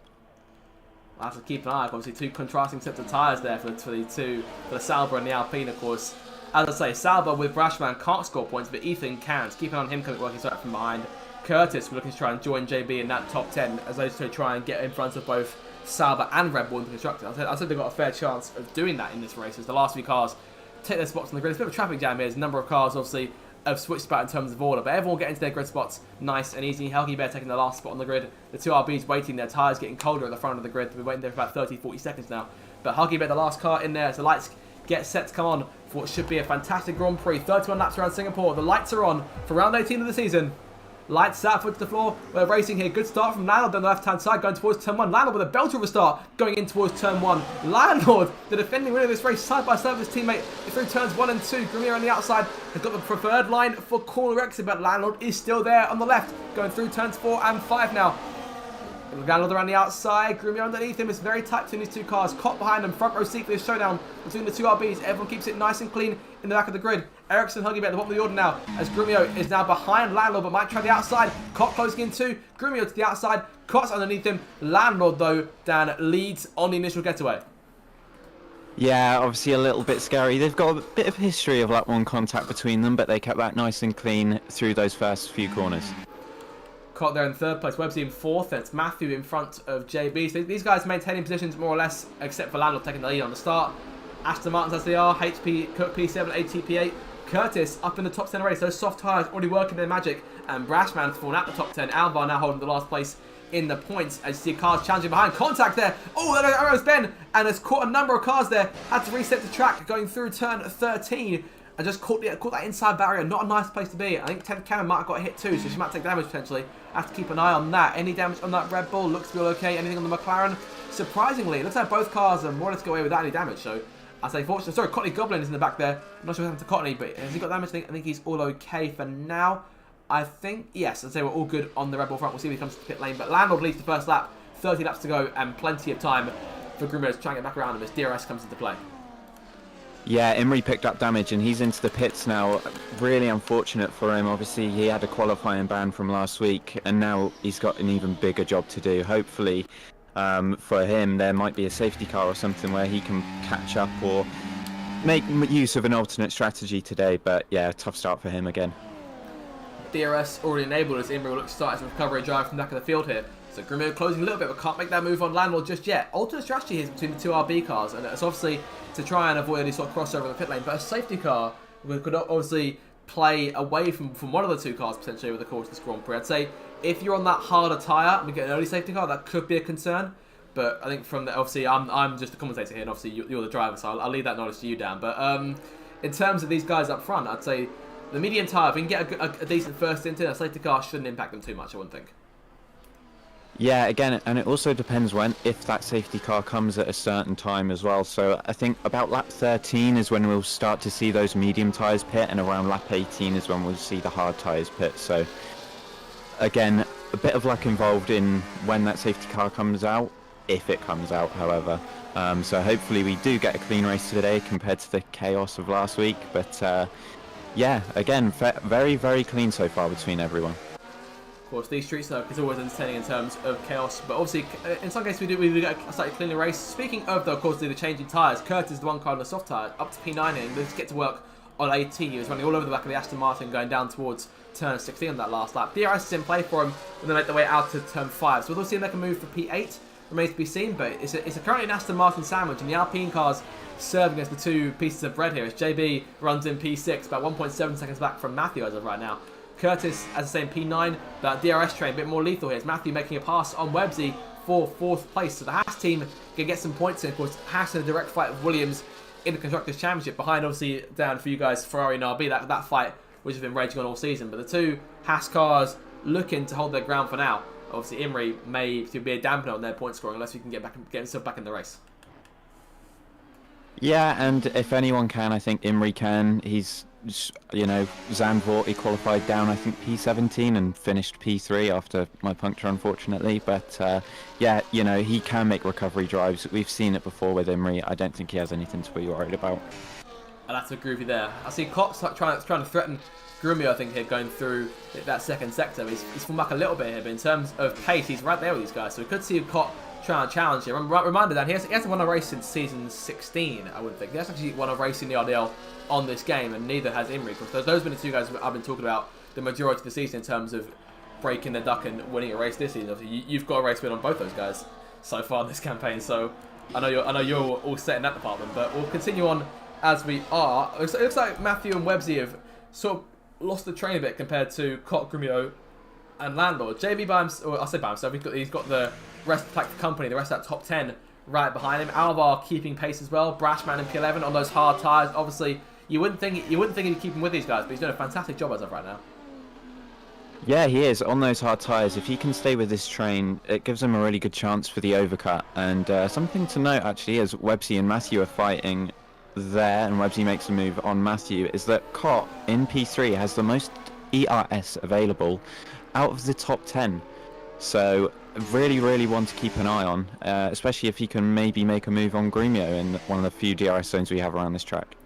Speaker 1: I have to keep an eye. Obviously, two contrasting sets of tyres there for the Sauber and the Alpine, of course. As I say, Sauber with Brashman can't score points, but Ethan can. So keep an eye on him working straight from behind. Curtis, we're looking to try and join JB in that top 10 as those two try and get in front of both Sauber and Red Bull in the constructors. I said they've got a fair chance of doing that in this race as the last few cars take their spots on the grid. It's a bit of a traffic jam here. There's a number of cars, obviously, have switched about in terms of order, but everyone will get into their grid spots nice and easy. Helgi Bear taking the last spot on the grid. The two RBs waiting, their tyres getting colder at the front of the grid. They've been waiting there for about 30-40 seconds now. But Helgi Bear, the last car in there, as the lights get set to come on for what should be a fantastic Grand Prix. 31 laps around Singapore. The lights are on for round 18 of the season. Lights out, foot to the floor. We're racing here. Good start from Landlord on the left-hand side, going towards turn 1. Landlord with a belter of a start, going in towards turn 1. Landlord, the defending winner of this race, side by side with his teammate through turns 1 and 2. Grumio on the outside has got the preferred line for corner exit, but Landlord is still there on the left, going through turns 4 and 5 now. Landlord around the outside, Grumio underneath him. It's very tight between these two cars. Caught behind them, front row seat for this showdown between the two RBs. Everyone keeps it nice and clean in the back of the grid. Ericsson hugging at the bottom of the order now, as Grumio is now behind Landlord, but might try the outside. Cott closing in too. Grumio to the outside. Cott's underneath him. Landlord, though, Dan, leads on the initial getaway.
Speaker 2: Yeah, obviously a little bit scary. They've got a bit of history of that one contact between them, but they kept that nice and clean through those first few corners.
Speaker 1: Cott there in 3rd place, Websy in 4th, then it's Matthew in front of JB. So these guys maintaining positions more or less, except for Landlord taking the lead on the start. Aston Martins as they are, HP, Cook P7, ATP8. Curtis up in the top 10 race, those soft tyres already working their magic. And Brashman's fallen out the top 10. Alvar now holding the last place in the points as you see cars challenging behind. Contact there. Oh, there goes Ben. And has caught a number of cars there. Had to reset the track going through turn 13. And just caught that inside barrier. Not a nice place to be. I think 10th Cannon might have got hit too, so she might take damage potentially. Have to keep an eye on that. Any damage on that Red Bull? Looks to be all okay. Anything on the McLaren? Surprisingly, it looks like both cars are more or less get away without any damage. So, I say fortunately. Sorry, Cotney Goblin is in the back there. I'm not sure what happened to Cotney, but has he got damage? I think he's all okay for now. I think, yes, I'd say we're all good on the Red Bull front. We'll see when he comes to the pit lane. But Landlord leads the first lap. 30 laps to go and plenty of time for Grumio to try and get back around him as DRS comes into play.
Speaker 2: Yeah, Imri picked up damage and he's into the pits now. Really unfortunate for him. Obviously, he had a qualifying ban from last week and now he's got an even bigger job to do. Hopefully, for him, there might be a safety car or something where he can catch up or make use of an alternate strategy today. But yeah, tough start for him again.
Speaker 1: DRS already enabled as Imri looks to start his recovery drive from the back of the field here. So Grumio closing a little bit, but can't make that move on Landlord just yet. Alternate strategy here between the two RB cars, and it's obviously to try and avoid any sort of crossover in the pit lane. But a safety car could obviously play away from one of the two cars potentially over the course of this Grand Prix. I'd say if you're on that harder tyre and we get an early safety car, that could be a concern. But I think from the, obviously I'm just a commentator here, and obviously you're the driver, so I'll leave that knowledge to you, Dan. But in terms of these guys up front, I'd say the medium tyre, if we can get a decent first stint in, a safety car shouldn't impact them too much, I wouldn't think.
Speaker 2: Yeah, again, and it also depends if that safety car comes at a certain time as well. So I think about lap 13 is when we'll start to see those medium tyres pit, and around lap 18 is when we'll see the hard tyres pit. So again, a bit of luck involved in when that safety car comes out, if it comes out, however. So hopefully we do get a clean race today compared to the chaos of last week. But yeah, again, very, very clean so far between everyone.
Speaker 1: Of course, these street circuits are always entertaining in terms of chaos, but obviously, in some cases, we get a slightly cleaner race. Speaking of, though, of course, the changing tyres, Curtis, the one car on the soft tyre, up to P9 here, let's get to work on AT. He was running all over the back of the Aston Martin, going down towards turn 16 on that last lap. DRS is in play for him when they make their way out to turn 5, so we'll see if they can move for P8. Remains to be seen, but it's currently an Aston Martin sandwich, and the Alpine cars serving as the two pieces of bread here. As JB runs in P6, about 1.7 seconds back from Matthew as of right now. Curtis, as I say, in P9, that DRS train a bit more lethal here. It's Matthew making a pass on Websy for 4th place. So the Haas team can get some points in. Of course, Haas in a direct fight with Williams in the Constructors' Championship. Behind, obviously, down for you guys, Ferrari and RB. That fight, which has been raging on all season. But the two Haas cars looking to hold their ground for now. Obviously, Imri may be a dampener on their point scoring unless we can get himself back in the race.
Speaker 2: Yeah, and if anyone can, I think Imri can. He's, you know, Zandvoort, he qualified down, I think, P17 and finished P3 after my puncture, unfortunately. But yeah, you know, he can make recovery drives. We've seen it before with Imri. I don't think he has anything to be worried about.
Speaker 1: And that's a groovy there. I see Cox trying to threaten Grumio, I think, here going through that second sector. He's fallen back a little bit here, but in terms of pace, he's right there with these guys. So we could see Cox trying to challenge here. Reminder that he hasn't won a race since season 16, I would think. He hasn't actually won a race in the RDL on this game, and neither has Imri. Because those have been the two guys I've been talking about the majority of the season in terms of breaking the duck and winning a race this season. Obviously, you've got a race win on both those guys so far in this campaign. So I know you're all set in that department, but we'll continue on as we are. It looks like Matthew and Websy have sort of lost the train a bit compared to Cock, Grumio, and Landlord. JB by himself, or I say by himself, he's got the rest of the company, the rest of that top 10 right behind him. Alvar keeping pace as well. Brashman in P11 on those hard tyres. Obviously, you wouldn't think he'd keep him with these guys, but he's doing a fantastic job as of right now.
Speaker 2: Yeah, he is on those hard tyres. If he can stay with this train, it gives him a really good chance for the overcut. And something to note actually is Websy and Matthew are fighting there, and Websy makes a move on Matthew, is that Cott in P3 has the most ERS available out of the top 10. So really, really want to keep an eye on, especially if he can maybe make a move on Grumio in one of the few DRS zones we have around this track.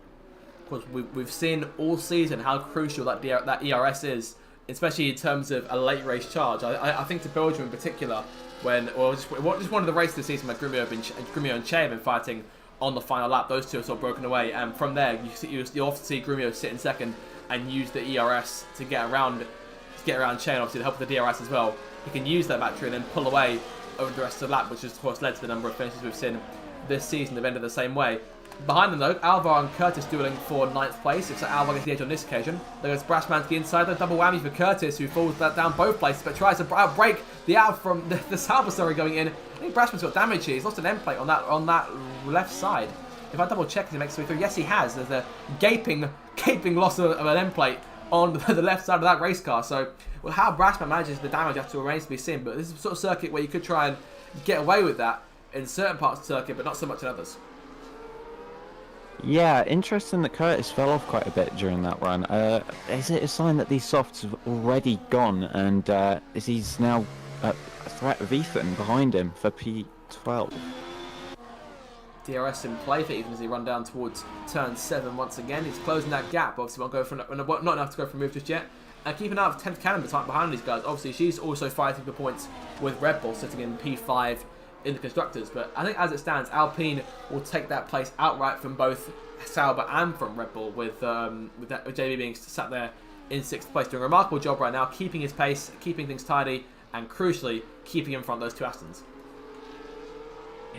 Speaker 1: Of course, we've seen all season how crucial that ERS is, especially in terms of a late race charge. I think to Belgium in particular, just one of the races this season where Grumio and Che have been fighting on the final lap. Those two are sort of broken away, and from there you often see Grumio sit in second and use the ERS to get around Che, and obviously to help with the DRS as well. He can use that battery and then pull away over the rest of the lap, which has of course led to the number of finishes we've seen this season. They've ended the same way. Behind them though, Alvar and Curtis dueling for 9th place. Looks like Alvar gets the edge on this occasion. There goes Brashman to the inside, the double whammy for Curtis, who falls down both places but tries to outbrake the out from the Salvatore going in. I think Brashman's got damage here. He's lost an end plate on that left side. If I double check, he makes his way through. Yes, he has. There's a gaping loss of an end plate on the left side of that race car. So how Brashman manages the damage after remains to be seen. But this is the sort of circuit where you could try and get away with that in certain parts of the circuit, but not so much in others.
Speaker 2: Yeah, interesting that Curtis fell off quite a bit during that run. Is it a sign that these softs have already gone, and is he's now a threat of Ethan behind him for P12?
Speaker 1: DRS in play for Ethan as he run down towards turn 7 once again. He's closing that gap. Obviously, won't go for not enough to go for a move just yet. Keep an eye out for 10th Cannon behind these guys. Obviously, she's also fighting for points with Red Bull sitting in P5 in the Constructors. But I think as it stands, Alpine will take that place outright from both Sauber and from Red Bull, with JB being sat there in 6th place, doing a remarkable job right now, keeping his pace, keeping things tidy, and crucially, keeping in front of those two Astons.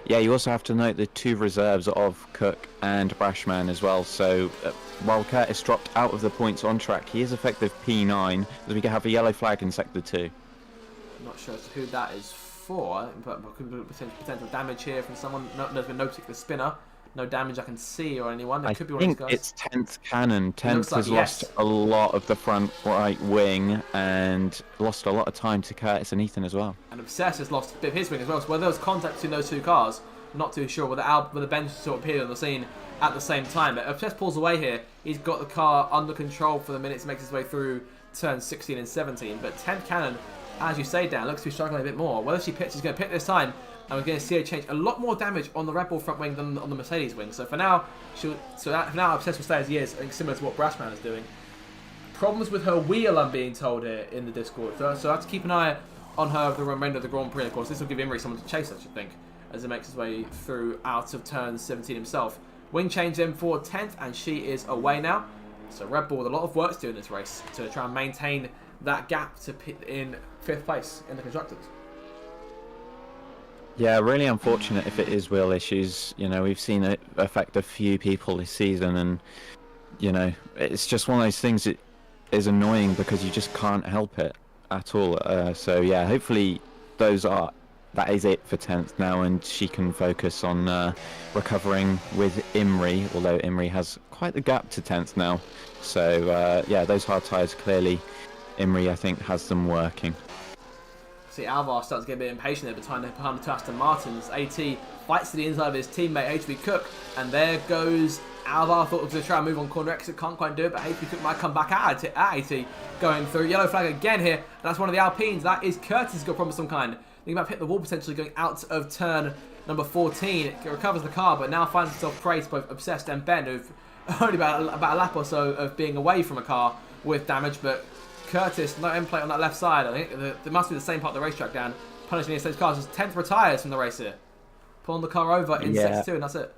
Speaker 2: Yeah, you also have to note the two reserves of Cook and Brashman as well. So while Curtis dropped out of the points on track, he is effective P9, as we can have a yellow flag in Sector 2.
Speaker 1: I'm not sure as to who that is for, but could be potential damage here from someone. There's been no particular spinner. No damage I can see or anyone. There could be one of these guys.
Speaker 2: It's 10th Cannon. 10th has lost a lot of the front right wing and lost a lot of time to Curtis and Ethan as well.
Speaker 1: And Obsess has lost a bit of his wing as well. So whether there was contact between those two cars, not too sure. Whether Ben sort of appeared on the scene at the same time. But Obsess pulls away here. He's got the car under control for the minutes, makes his way through turns 16 and 17. But 10th Cannon as you say, Dan, looks to be struggling a bit more. Whether she pits, she's going to pit this time, and we're going to see her change a lot more damage on the Red Bull front wing than on the Mercedes wing. So for now, for now, Obsessed will stay as he is, I think similar to what Brassman is doing. Problems with her wheel, I'm being told here in the Discord. So I have to keep an eye on her for the remainder of the Grand Prix. Of course, this will give Imri someone to chase, I should think, as he makes his way through out of turn 17 himself. Wing change in for 10th, and she is away now. So Red Bull with a lot of work to do in this race to try and maintain that gap to pit in 5th place in the Constructors.
Speaker 2: Yeah, really unfortunate if it is wheel issues. You know, we've seen it affect a few people this season, and, you know, it's just one of those things that is annoying because you just can't help it at all. So yeah, hopefully that is it for 10th now, and she can focus on recovering with Imri, although Imri has quite the gap to 10th now. So yeah, those hard tyres, clearly Imri, I think, has them working.
Speaker 1: See, Alvar starts to get a bit impatient there behind the two Aston Martins. AT fights to the inside of his teammate HB Cook, and there goes Alvar. Thought he was going to try and move on corner exit, can't quite do it, but HB Cook might come back at AT, going through. Yellow flag again here, and that's one of the Alpines. That is Curtis, who's got a problem of some kind. Thinking about hit the wall potentially, going out of turn number 14. It recovers the car, but now finds himself prey to both Obsessed and Ben, who've only about a lap or so of being away from a car with damage, but Curtis, no end plate on that left side. I think there must be the same part of the racetrack, Dan, punishing the same cars. His 10th retires from the race here. Pulling the car over in sector 2, and that's it.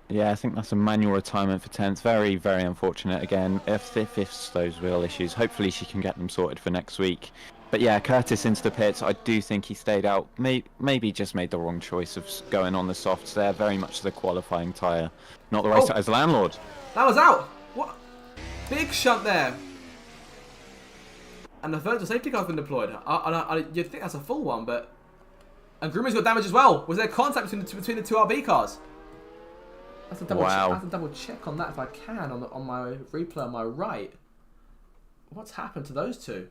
Speaker 2: Yeah, I think that's a manual retirement for 10th. Very, very unfortunate. Again, if those wheel issues, hopefully she can get them sorted for next week. But yeah, Curtis into the pits. I do think he stayed out. Maybe just made the wrong choice of going on the softs there. Very much the qualifying tyre, not the race tyre's landlord.
Speaker 1: That was out. What? Big shunt there. And the virtual safety car's been deployed. You'd think that's a full one, but... And Groomer's got damage as well. Was there contact between the two RB cars? That's a double check on that if I can on my replay on my right. What's happened to those two?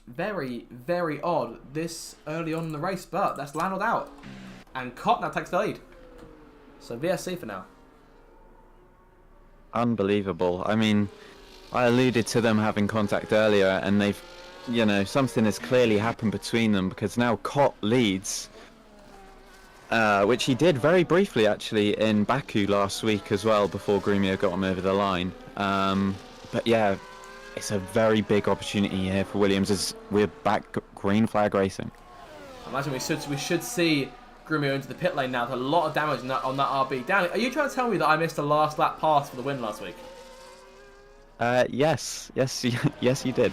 Speaker 1: Very, very odd this early on in the race, but that's landed out. And Cott now takes the lead. So VSC for now.
Speaker 2: Unbelievable. I mean, I alluded to them having contact earlier, and they've, you know, something has clearly happened between them, because now Cott leads, which he did very briefly actually in Baku last week as well, before Grumio got him over the line. But yeah, it's a very big opportunity here for Williams as we're back green flag racing.
Speaker 1: I imagine we should see Grumio into the pit lane now with a lot of damage on that RB. Dan, are you trying to tell me that I missed a last lap pass for the win last week?
Speaker 2: Yes, you did.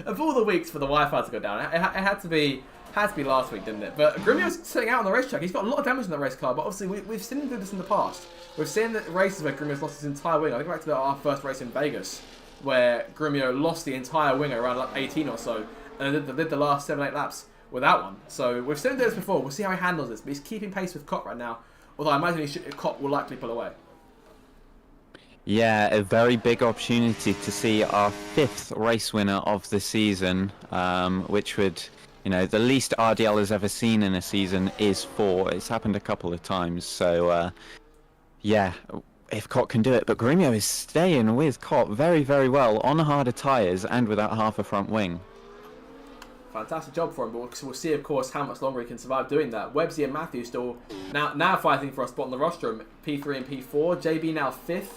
Speaker 1: Of all the weeks for the Wi-Fi to go down, it had to be last week, didn't it? But Grumio's sitting out on the racetrack. He's got a lot of damage on the race car, but obviously we've seen him do this in the past. We've seen the races where Grumio's lost his entire wing. I think back to our first race in Vegas, where Grumio lost the entire wing around lap 18 or so, and did the last 7-8 laps without one. So we've seen him do this before. We'll see how he handles this, but he's keeping pace with Cott right now. Although I imagine Cott will likely pull away.
Speaker 2: Yeah, a very big opportunity to see our 5th race winner of the season, which would, you know, the least RDL has ever seen in a season is 4. It's happened a couple of times, so yeah, if Cott can do it. But Grumio is staying with Cott very, very well on harder tyres and without half a front wing.
Speaker 1: Fantastic job for him, but we'll see, of course, how much longer he can survive doing that. Webbsy and Matthew still now fighting for a spot on the rostrum, P3 and P4. JB now 5th.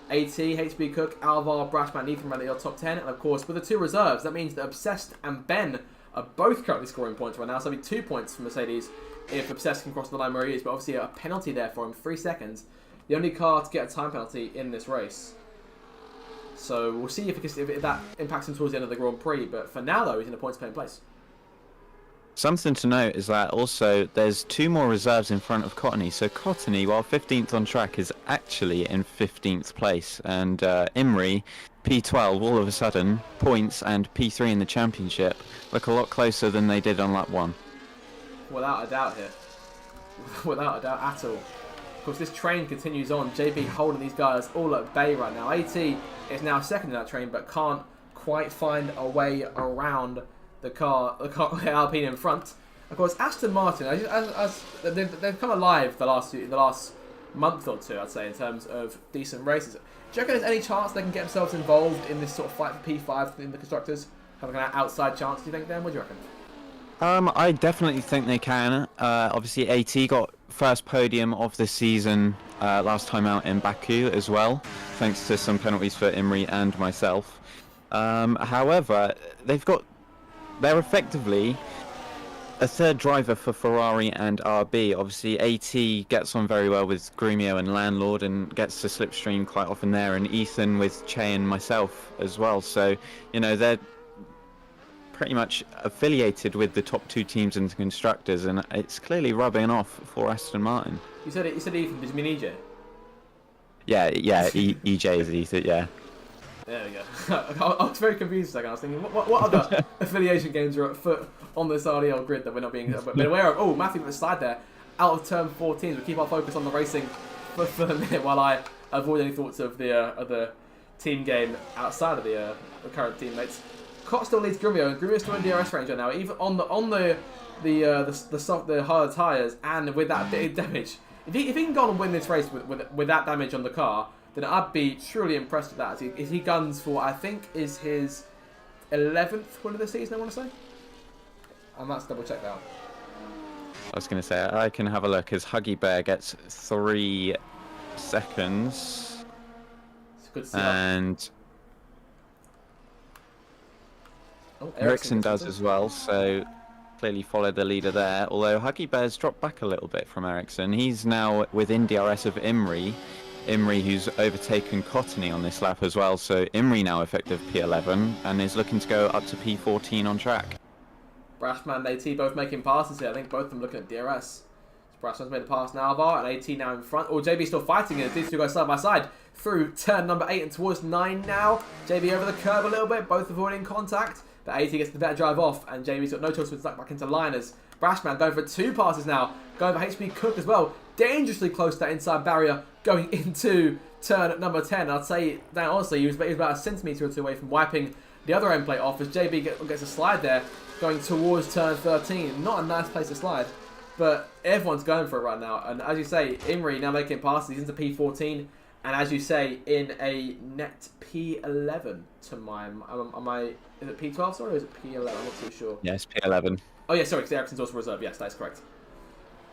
Speaker 1: AT, HB Cook, Alvar, Brashman, Needham around the top 10. And of course, with the 2 reserves, that means that Obsessed and Ben are both currently scoring points right now. So it'll be 2 points for Mercedes if Obsessed can cross the line where he is. But obviously a penalty there for him, 3 seconds. The only car to get a time penalty in this race. So we'll see if that impacts him towards the end of the Grand Prix. But for now, though, he's in a points paying place.
Speaker 2: Something to note is that also there's 2 more reserves in front of Cottony. So Cottony, while 15th on track, is actually in 15th place. And Imri, P12, all of a sudden, points and P3 in the championship look a lot closer than they did on lap 1.
Speaker 1: Without a doubt here. Without a doubt at all. Of course, this train continues on. JB holding these guys all at bay right now. AT is now 2nd in that train, but can't quite find a way around the Alpine in front. Of course, Aston Martin, as they've come alive the last month or two, I'd say, in terms of decent races. Do you reckon there's any chance they can get themselves involved in this sort of fight for P5 in the Constructors? have like an outside chance, do you think, then? What do you reckon?
Speaker 2: I definitely think they can. Obviously, AT got first podium of the season last time out in Baku as well, thanks to some penalties for Imri and myself. However, they're effectively a third driver for Ferrari and RB. Obviously, AT gets on very well with Grumio and Landlord and gets to slipstream quite often there, and Ethan with Che and myself as well. So, they're pretty much affiliated with the top 2 teams in the constructors, and it's clearly rubbing off for Aston Martin.
Speaker 1: You said Ethan, did you mean EJ?
Speaker 2: Yeah, EJ is Ethan, yeah.
Speaker 1: There we go. I was very confused for a second. I was thinking, what other affiliation games are afoot on this RDL grid that we're not being aware of? Oh, Matthew with the slide there. Out of turn 14, we'll keep our focus on the racing for a minute while I avoid any thoughts of the team game outside of the current teammates. Cott still leads Grumio, and Grumio's still in DRS range right now, even on the harder tyres, and with that bit of damage. If he can go on and win this race with that damage on the car, then I'd be truly impressed with that. As he guns for, I think, is his 11th win of the season, I want to say. And let's double check that out.
Speaker 2: I was going to say, I can have a look as Huggy Bear gets 3 seconds.
Speaker 1: It's good to see
Speaker 2: and Ericsson does as well, so clearly followed the leader there. Although Huggy Bear's dropped back a little bit from Ericsson. He's now within DRS of Imri. Imri, who's overtaken Cottony on this lap as well. So Imri now effective P11 and is looking to go up to P14 on track.
Speaker 1: Brashman and AT both making passes here. I think both of them looking at DRS. Brashman's made a pass now, Alvar, and AT now in front. Oh, JB still fighting it. These two go side by side through turn number 8 and towards 9 now. JB over the curb a little bit, both avoiding contact. But AT gets the better drive off, and JB's got no choice but to stuck back into liners. Brashman going for 2 passes now, going for HP Cook as well. Dangerously close to that inside barrier going into turn number 10. I'd say that honestly, he was about a centimetre or 2 away from wiping the other end plate off as JB gets a slide there, going towards turn 13. Not a nice place to slide, but everyone's going for it right now. And as you say, Imri now making passes. He's into P14. And as you say, in a net P11 to mine. Is it P12, sorry, or is it P11? I'm not too sure.
Speaker 2: Yes, P11.
Speaker 1: Oh, yeah, sorry, because Ericsson's also reserve. Yes, that's correct.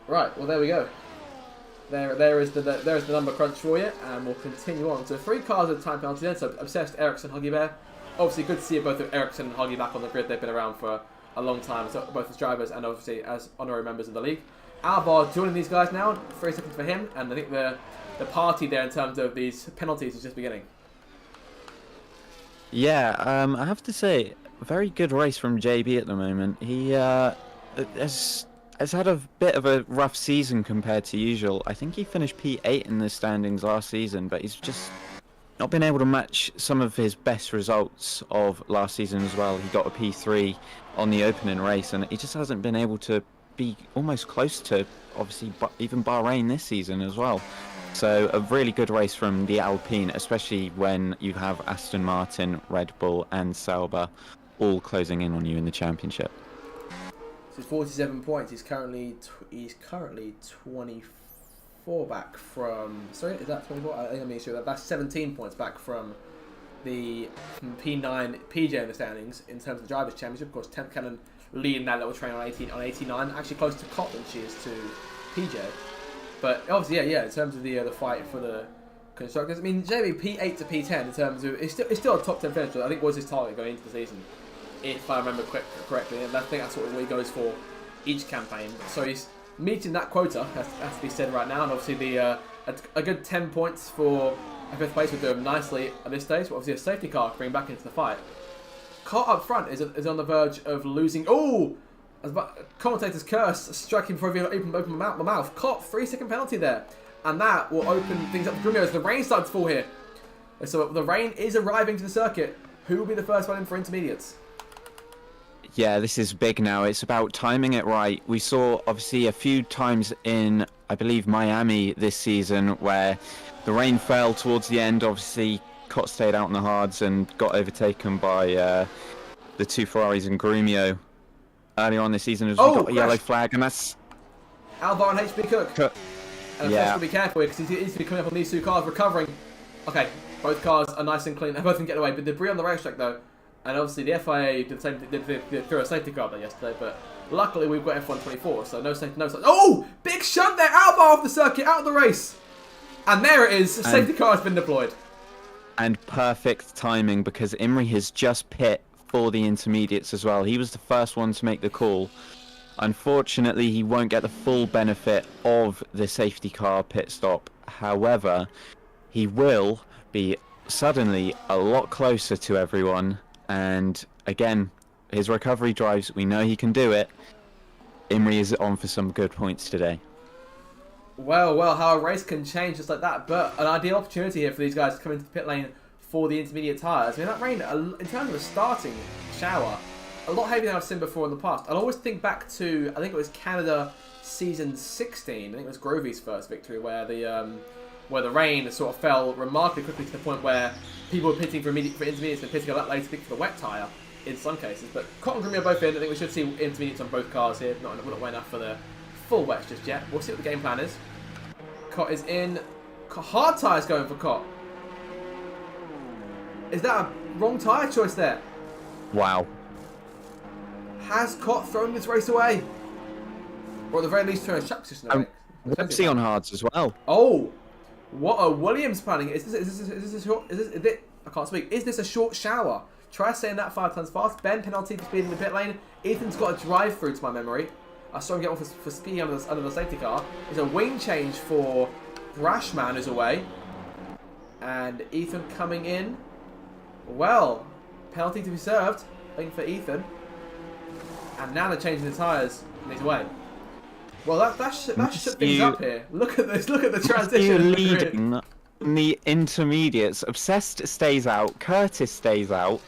Speaker 1: Right, well, there we go. There is the number crunch for you, and we'll continue on. So 3 cars at time penalty then, so Obsessed, Ericsson, Huggy Bear. Obviously, good to see both Ericsson and Huggy back on the grid. They've been around for a long time, so both as drivers and obviously as honorary members of the league. Alvar joining these guys now, 3 seconds for him, and I think the party there in terms of these penalties is just beginning.
Speaker 2: Yeah, I have to say, a very good race from JB at the moment. He has had a bit of a rough season compared to usual. I think he finished P8 in the standings last season, but he's just not been able to match some of his best results of last season as well. He got a P3 on the opening race, and he just hasn't been able to be almost close to, obviously, even Bahrain this season as well. So a really good race from the Alpine, especially when you have Aston Martin, Red Bull and Sauber all closing in on you in the championship.
Speaker 1: So 47 points. He's currently 24 back from. Sorry, is that 24? I think I'm sure that's 17 points back from the P9 PJ in the standings in terms of the drivers' championship. Of course, Temp Cannon leading that little train on 89, actually close to Cott than she is to PJ. But obviously, yeah. In terms of the fight for the constructors, I mean, JB P8 to P10 in terms of it's still a top 10 finish. I think was his target going into the season, if I remember correctly. And I think that's what he goes for each campaign. So he's meeting that quota, has to be said right now. And obviously, a good 10 points for a 5th place would do him nicely at this stage. But obviously, a safety car to bring back into the fight. Cott up front is on the verge of losing. Oh! Commentator's curse striking before he even opened my mouth. Cott, 3-second penalty there. And that will open things up for Grumio as the rain starts to fall here. So the rain is arriving to the circuit. Who will be the first one in for intermediates?
Speaker 2: Yeah, this is big now. It's about timing it right. We saw, obviously, a few times in, I believe, Miami this season where the rain fell towards the end. Obviously, Cott stayed out on the hards and got overtaken by the 2 Ferraris and Grumio. Earlier on this season, as we got a yellow flag, and that's
Speaker 1: Alvar and HP Cook. And of course, we'll be careful because he's easily to be coming up on these 2 cars, recovering. Okay, both cars are nice and clean. They both can get away, but debris on the racetrack though. And obviously the FIA did the same. Did throw a safety car there yesterday, but luckily we've got F124, so no safety, no. Oh, big shunt there, out of the circuit, out of the race, and there it is. A safety car has been deployed.
Speaker 2: And perfect timing because Imri has just pit for the intermediates as well. He was the first one to make the call. Unfortunately, he won't get the full benefit of the safety car pit stop. However, he will be suddenly a lot closer to everyone. And again, his recovery drives, we know he can do it. Imri is on for some good points today.
Speaker 1: Well, how a race can change just like that. But an ideal opportunity here for these guys to come into the pit lane for the intermediate tyres. I mean, that rain, in terms of a starting shower, a lot heavier than I've seen before in the past. I'll always think back to, I think it was Canada season 16. I think it was Grovey's first victory, where the rain sort of fell remarkably quickly to the point where people were pitting for intermediates and pitting a lot later for the wet tyre in some cases. But Cott and Grimmy are both in. I think we should see intermediates on both cars here. We're not wet enough for the full wets just yet. We'll see what the game plan is. Cott is in. Hard tyres going for Cott. Is that a wrong tyre choice there?
Speaker 2: Wow.
Speaker 1: Has Cott thrown this race away? Or at the very least thrown a track position away?
Speaker 2: Websy on hards as well.
Speaker 1: Oh! What are Williams planning? Is this a short... I can't speak. Is this a short shower? Try saying that 5 times fast. Ben, penalty for speeding in the pit lane. Ethan's got a drive through to my memory. I saw him get off for speeding under the safety car. There's a wing change for Brashman who's away. And Ethan coming in. Well, penalty to be served. Waiting for Ethan. And now they're changing the tyres and he's away. Well, that shook things up here. Look at this. Look at the transition.
Speaker 2: Leading the intermediates. Obsessed stays out. Curtis stays out.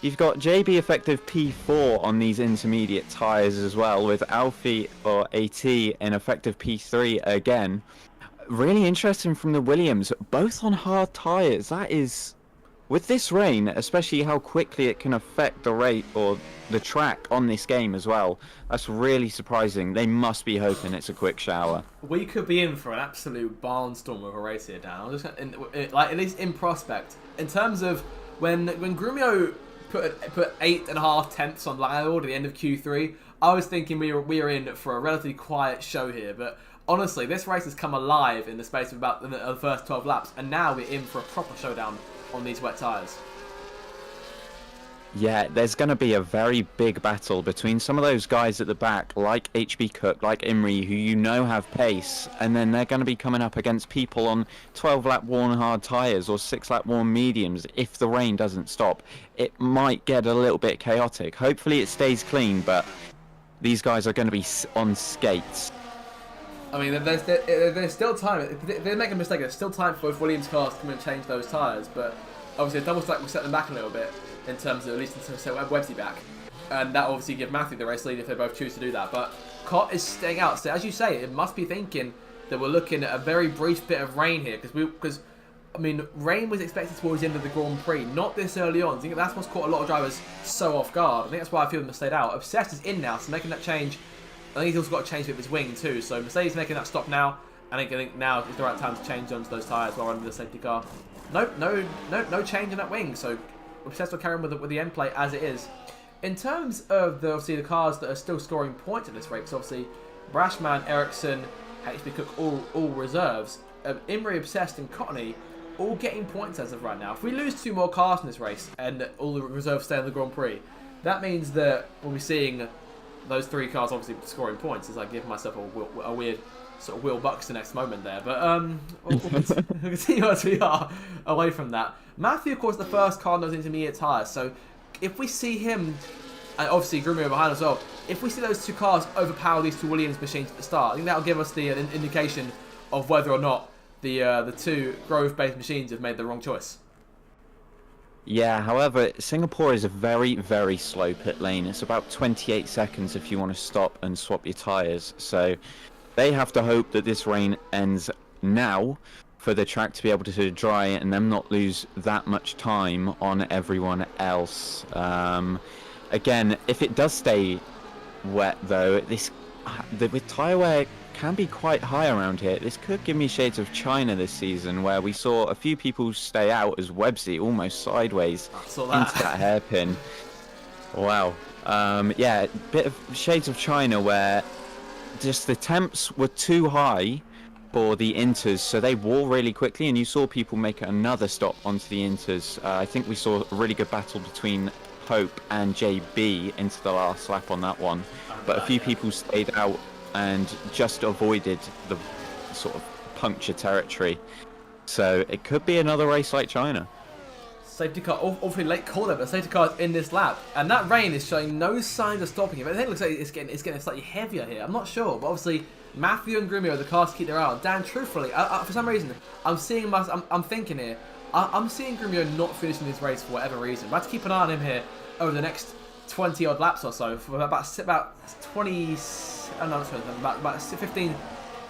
Speaker 2: You've got JB effective P4 on these intermediate tyres as well, with Alfie or AT in effective P3 again. Really interesting from the Williams, both on hard tyres. That is, with this rain, especially how quickly it can affect the rate or the track on this game as well. That's really surprising. They must be hoping it's a quick shower.
Speaker 1: We could be in for an absolute barnstorm of a race here, Dan. Like at least in prospect, in terms of when Grumio put 8.5 tenths on Lyle at the end of Q3, I was thinking we were in for a relatively quiet show here. But honestly, this race has come alive in the space of about the first 12 laps, and now we're in for a proper showdown on these wet tyres.
Speaker 2: Yeah, there's going to be a very big battle between some of those guys at the back, like HB Cook, like Imri, who you know have pace, and then they're going to be coming up against people on 12-lap worn hard tyres or 6-lap worn mediums. If the rain doesn't stop, it might get a little bit chaotic. Hopefully it stays clean, but these guys are going to be on skates.
Speaker 1: I mean, there's still time. If they make a mistake, there's still time for both Williams cars to come and change those tyres, but obviously a double stack will set them back a little bit, in terms of at least until set Websy back. And that will obviously give Matthew the race lead if they both choose to do that. But Cott is staying out. So as you say, it must be thinking that we're looking at a very brief bit of rain here. Because I mean, rain was expected towards the end of the Grand Prix, not this early on. I think that's what's caught a lot of drivers so off guard. I think that's why I feel them have stayed out. Obsessed is in now, so making that change. I think he's also got to change a bit of his wing too. So Mercedes making that stop now. I think now is the right time to change onto those tyres while under the safety car. No change in that wing. So Obsessed will carry on with the end play as it is. In terms of obviously the cars that are still scoring points in this race, obviously Brashman, Ericsson, HB Cook, all reserves. Imri, Obsessed, and Cottony all getting points as of right now. If we lose 2 more cars in this race and all the reserves stay in the Grand Prix, that means that we'll be seeing those 3 cars obviously scoring points. As I give myself a weird sort of Will Buxton next moment there, but we'll continue as we are away from that. Matthew, of course, the first car on those intermediate tyres, so if we see him, and obviously Grumio behind as well, if we see those 2 cars overpower these 2 Williams machines at the start, I think that'll give us the indication of whether or not the 2 Grove-based machines have made the wrong choice.
Speaker 2: Yeah, however, Singapore is a very, very slow pit lane. It's about 28 seconds if you want to stop and swap your tyres, so they have to hope that this rain ends now for the track to be able to dry and them not lose that much time on everyone else. Again, if it does stay wet though, with tyre wear can be quite high around here. This could give me shades of China this season, where we saw a few people stay out as Websy almost sideways
Speaker 1: I saw
Speaker 2: into that hairpin. Wow. Yeah, bit of shades of China where just the temps were too high for the inters, so they wore really quickly, and you saw people make another stop onto the inters. I think we saw a really good battle between Hope and JB into the last lap on that one, but a few people stayed out and just avoided the sort of puncture territory. So it could be another race like China.
Speaker 1: Safety car, awfully late call there, but safety car is in this lap, and that rain is showing no signs of stopping it. But I think it looks like it's getting slightly heavier here. I'm not sure, but obviously Matthew and Grumio, the cars keep their eye on. Dan, truthfully, for some reason, I'm thinking here, I'm seeing Grumio not finishing this race for whatever reason. But I have to keep an eye on him here over the next 20 odd laps or so, for about 20, oh no, sorry, about 15,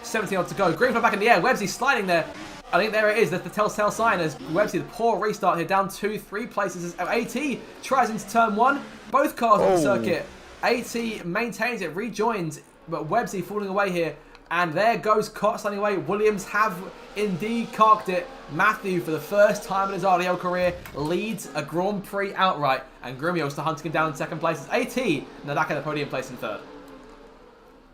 Speaker 1: 17 odd to go. Green flag back in the air. Websy sliding there. I think there it is. That's the telltale sign as Websy, the poor restart here, down 2-3 places as AT tries into turn 1. Both cars on the circuit. AT maintains it, rejoins, but Websy falling away here. And there goes Cott sliding away. Williams have indeed carked it. Matthew, for the first time in his RDL career, leads a Grand Prix outright. And Grumio still hunting him down in second place. It's AT now back at the podium place in third.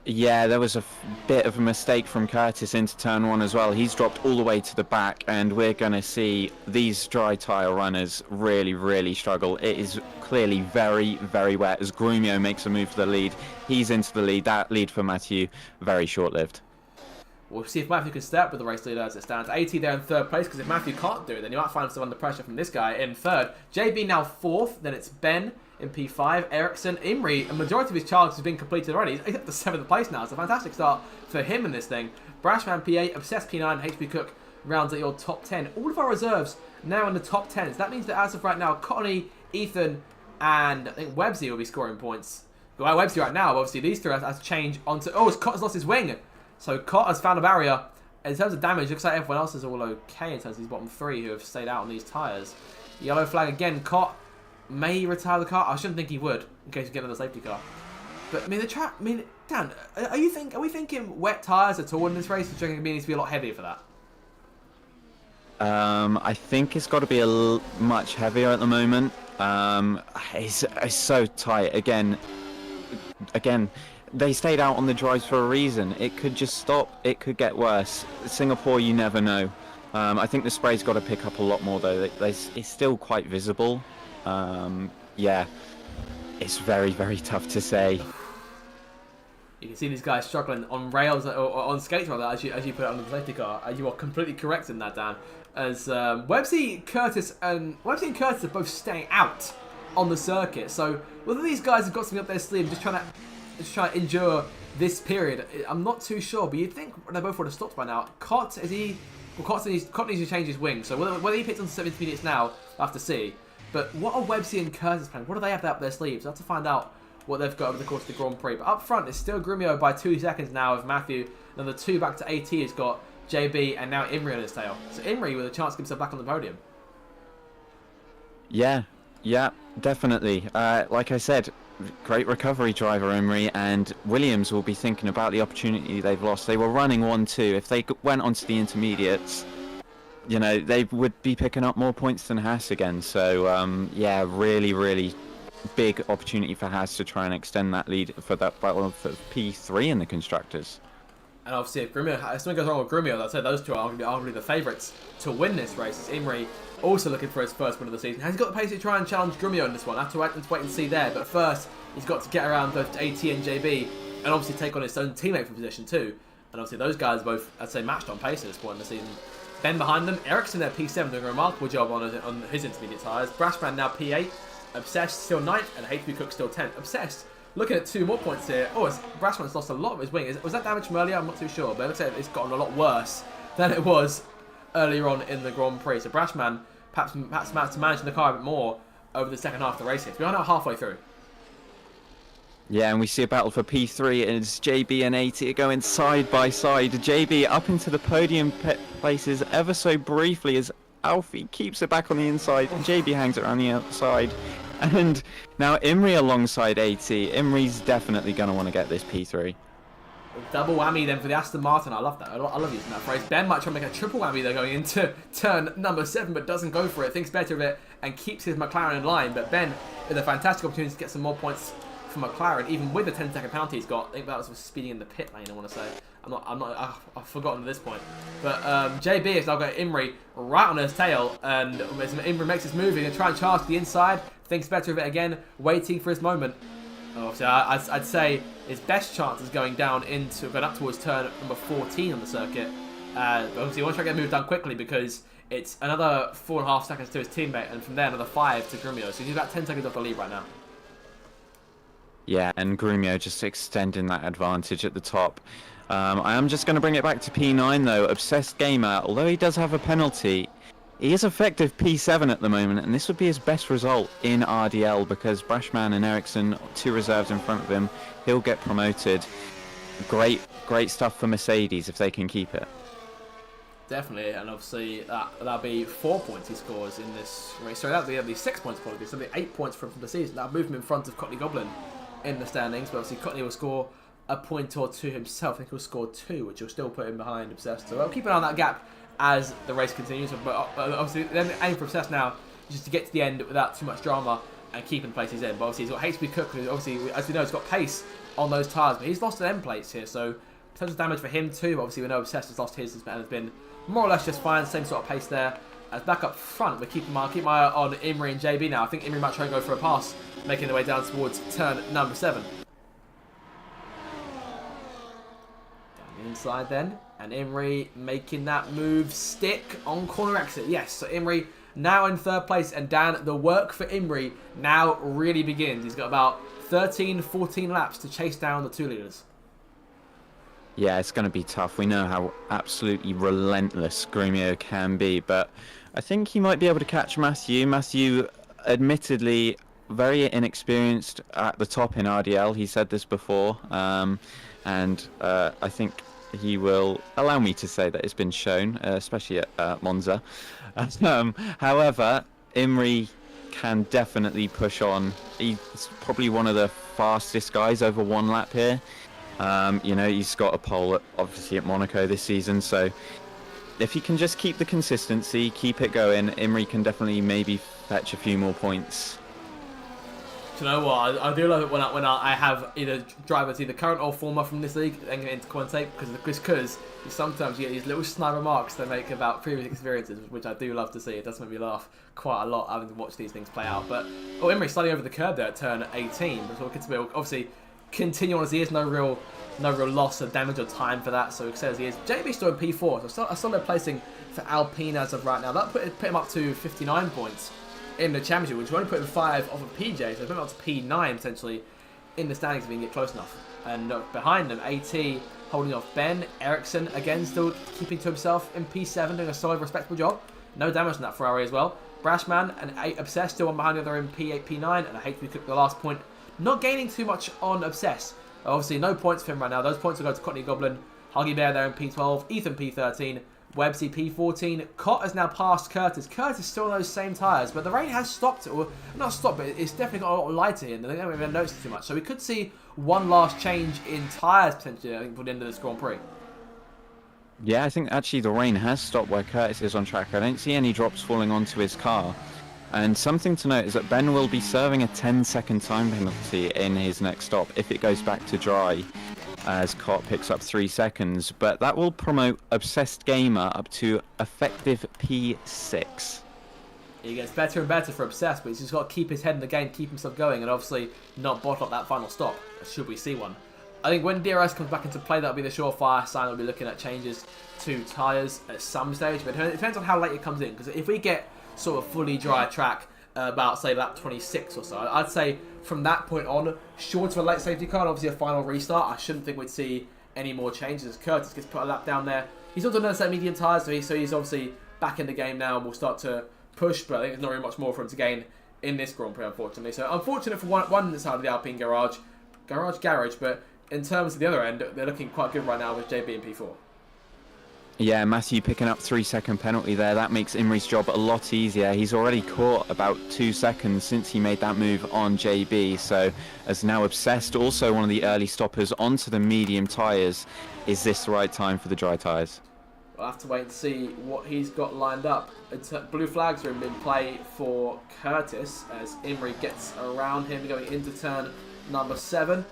Speaker 2: Yeah, there was a bit of a mistake from Curtis into turn 1 as well. He's dropped all the way to the back, and we're going to see these dry tyre runners really, really struggle. It is clearly very, very wet as Grumio makes a move to the lead. He's into the lead. That lead for Matthew, very short-lived.
Speaker 1: We'll see if Matthew can stay up with the race leader as it stands. AT there in third place, because if Matthew can't do it, then you might find himself under pressure from this guy in third. JB now fourth, then it's Ben in P5, Ericsson, Imri, a majority of his charges has been completed already. He's up to 7th place now. It's a fantastic start for him in this thing. Brashman P8, Obsessed P9, HP Cook rounds at your top 10. All of our reserves now in the top 10. So that means that as of right now, Cottony, Ethan, and I think Websy will be scoring points. Well, Websy right now, obviously these three has changed onto... Oh, Cotter's lost his wing. So Cott has found a barrier. In terms of damage, looks like everyone else is all okay in terms of these bottom three who have stayed out on these tyres. Yellow flag again. Cott may retire the car. I shouldn't think he would, in case we get another safety car. But I mean, the track. I mean, Dan, are we thinking wet tyres at all in this race? Or do you think it needs to be a lot heavier for that?
Speaker 2: I think it's got to be much heavier at the moment. It's so tight. Again, they stayed out on the drives for a reason. It could just stop. It could get worse. Singapore, you never know. I think the spray's got to pick up a lot more, though. It's still quite visible. Yeah, it's very, very tough to say.
Speaker 1: You can see these guys struggling on rails or on skates rather, as you put it on the safety car. You are completely correct in that, Dan. As Websy and Curtis are both staying out on the circuit. So whether these guys have got something up their sleeve, just trying to endure this period, I'm not too sure. But you'd think they both would have stopped by now. Cott needs to change his wing. So whether he picks on 7 minutes now, we'll have to see. But what are Websy and Curtis playing? What do they have up their sleeves? I'll have to find out what they've got over the course of the Grand Prix. But up front, it's still Grumio by 2 seconds now with Matthew. And the 2 back to AT has got JB and now Imri on his tail. So Imri with a chance to get himself back on the podium.
Speaker 2: Yeah, definitely. Like I said, great recovery driver Imri, and Williams will be thinking about the opportunity they've lost. They were running 1-2. If they went onto the intermediates, you know, they would be picking up more points than Haas again. So, yeah, really, really big opportunity for Haas to try and extend that lead for that battle for P3 in the Constructors.
Speaker 1: And obviously, if something goes wrong with Grumio, I'd say those two are arguably the favourites to win this race. It's Imri also looking for his first win of the season. Has he got the pace to try and challenge Grumio in this one? I have to wait and see there. But first, he's got to get around both AT and JB and obviously take on his own teammate for position too. And obviously, those guys are both, I'd say, matched on pace at this point in the season. Ben behind them, Ericsson there P7 doing a remarkable job on his intermediate tyres. Brashman now P8, Obsessed still 9th, and HP Cook still 10th. Obsessed looking at 2 more points here. Oh, Brashman's lost a lot of his wing. Was that damage from earlier? I'm not too sure, but it looks like it's gotten a lot worse than it was earlier on in the Grand Prix. So Brashman perhaps managing the car a bit more over the second half of the race here. We are now halfway through.
Speaker 2: Yeah, and we see a battle for P3 as JB and AT are going side by side. JB up into the podium places ever so briefly as Alfie keeps it back on the inside. JB hangs it around the outside. And now Imri alongside AT. Imri's definitely going to want to get this P3.
Speaker 1: Double whammy then for the Aston Martin. I love that. I love using that phrase. Ben might try and make a triple whammy there going into turn number 7, but doesn't go for it. Thinks better of it and keeps his McLaren in line. But Ben with a fantastic opportunity to get some more points for McLaren, even with the 10-second penalty he's got. I think that was speeding in the pit lane, I want to say. I've forgotten at this point. But JB has now got Imrie right on his tail, and as Imrie makes his move, he's going to try and charge to the inside. Thinks better of it again, waiting for his moment. Obviously, I'd say his best chance is going up towards turn number 14 on the circuit. Obviously, he wants to try to get a move done quickly because it's another 4.5 seconds to his teammate, and from there another 5 to Grumio. So he's about 10 seconds off the lead right now.
Speaker 2: Yeah, and Grumio just extending that advantage at the top. I am just going to bring it back to P9 though. Obsessed Gamer, although he does have a penalty, he is effective P7 at the moment, and this would be his best result in RDL because Brashman and Ericsson, 2 reserves in front of him, he'll get promoted. Great stuff for Mercedes if they can keep it.
Speaker 1: Definitely, and obviously that'll be 4 points he scores in this race. So that'll be 6 points probably, so that'll be 8 points from the season. That'll move him in front of Courtney Goblin in the standings, but obviously Courtney will score a point or 2 himself. I think he'll score 2, which will still put him behind Obsessed. So I'll keep an eye on that gap as the race continues. But obviously, then aim for Obsessed now just to get to the end without too much drama and keeping the place he's in. But obviously, he's got HB Cook, who obviously, as we know, he's got pace on those tyres, but he's lost an end plates here, so potential damage for him too. But obviously, we know Obsessed has lost his and has been more or less just fine. Same sort of pace there. As back up front, we're keep my eye on Imrie and JB now. I think Imrie might try and go for a pass, making their way down towards turn number 7. Inside then, and Imrie making that move stick on corner exit. Yes, so Imrie now in 3rd place, and Dan, the work for Imrie now really begins. He's got about 13-14 laps to chase down the 2 leaders.
Speaker 2: Yeah, it's going to be tough. We know how absolutely relentless Grumio can be, but I think he might be able to catch Matthew. Matthew, admittedly, very inexperienced at the top in RDL. He said this before, and I think he will allow me to say that it's been shown, especially at Monza. However, Imrie can definitely push on. He's probably one of the fastest guys over 1 lap here. You know, he's got a pole obviously at Monaco this season, so if he can just keep the consistency, keep it going, Imrie can definitely maybe fetch a few more points.
Speaker 1: Do you know what? I do love it when I have either drivers, either current or former from this league, and get into commentate because sometimes you get these little snide remarks they make about previous experiences, which I do love to see. It does make me laugh quite a lot having to watch these things play out. But Imrie sliding over the curb there at turn 18, but we'll obviously continue on as he is. No real loss of damage or time for that. So it says he is. JB still in P4, so a solid placing for Alpine as of right now. That put him up to 59 points in the championship, which will only put him 5 off of PJ, so put him up to P9 potentially in the standings if he can get close enough. And behind them, AT holding off Ben. Ericsson again still keeping to himself in P7, doing a solid, respectable job. No damage on that Ferrari as well. Brashman and Obsessed still one behind the other in P8, P9, and I hate to cook the last point. Not gaining too much on Obsessed. Obviously, no points for him right now. Those points will go to Courtney Goblin, Huggy Bear there in P12, Ethan P13, Websy P14. Cott has now passed Curtis. Curtis still on those same tyres, but the rain has stopped, or not stopped, but it's definitely got a lot lighter here, and I don't think we've noticed too much. So we could see one last change in tyres potentially, I think, for the end of this Grand Prix.
Speaker 2: Yeah, I think actually the rain has stopped where Curtis is on track. I don't see any drops falling onto his car. And something to note is that Ben will be serving a 10-second time penalty in his next stop if it goes back to dry, as Cott picks up 3 seconds. But that will promote Obsessed Gamer up to effective P6.
Speaker 1: He gets better and better for Obsessed, but he's just got to keep his head in the game, keep himself going, and obviously not bottle up that final stop, should we see one. I think when DRS comes back into play, that'll be the surefire sign. We'll be looking at changes to tyres at some stage, but it depends on how late it comes in, because if we get sort of fully dry track about, say, lap 26 or so, I'd say from that point on, short of a late safety car and obviously a final restart, I shouldn't think we'd see any more changes. Curtis gets put a lap down there. He's not done the same medium tyres, so he's obviously back in the game now and will start to push, but I think there's not really much more for him to gain in this Grand Prix, unfortunately. So unfortunate for one side of the Alpine garage, but in terms of the other end, they're looking quite good right now with JB and P4.
Speaker 2: Yeah, Matthew picking up 3-second penalty there. That makes Imri's job a lot easier. He's already caught about 2 seconds since he made that move on JB. So, as now Obsessed, also one of the early stoppers onto the medium tyres. Is this the right time for the dry tyres?
Speaker 1: We'll have to wait and see what he's got lined up. Blue flags are in play for Curtis as Imri gets around him going into turn number 7,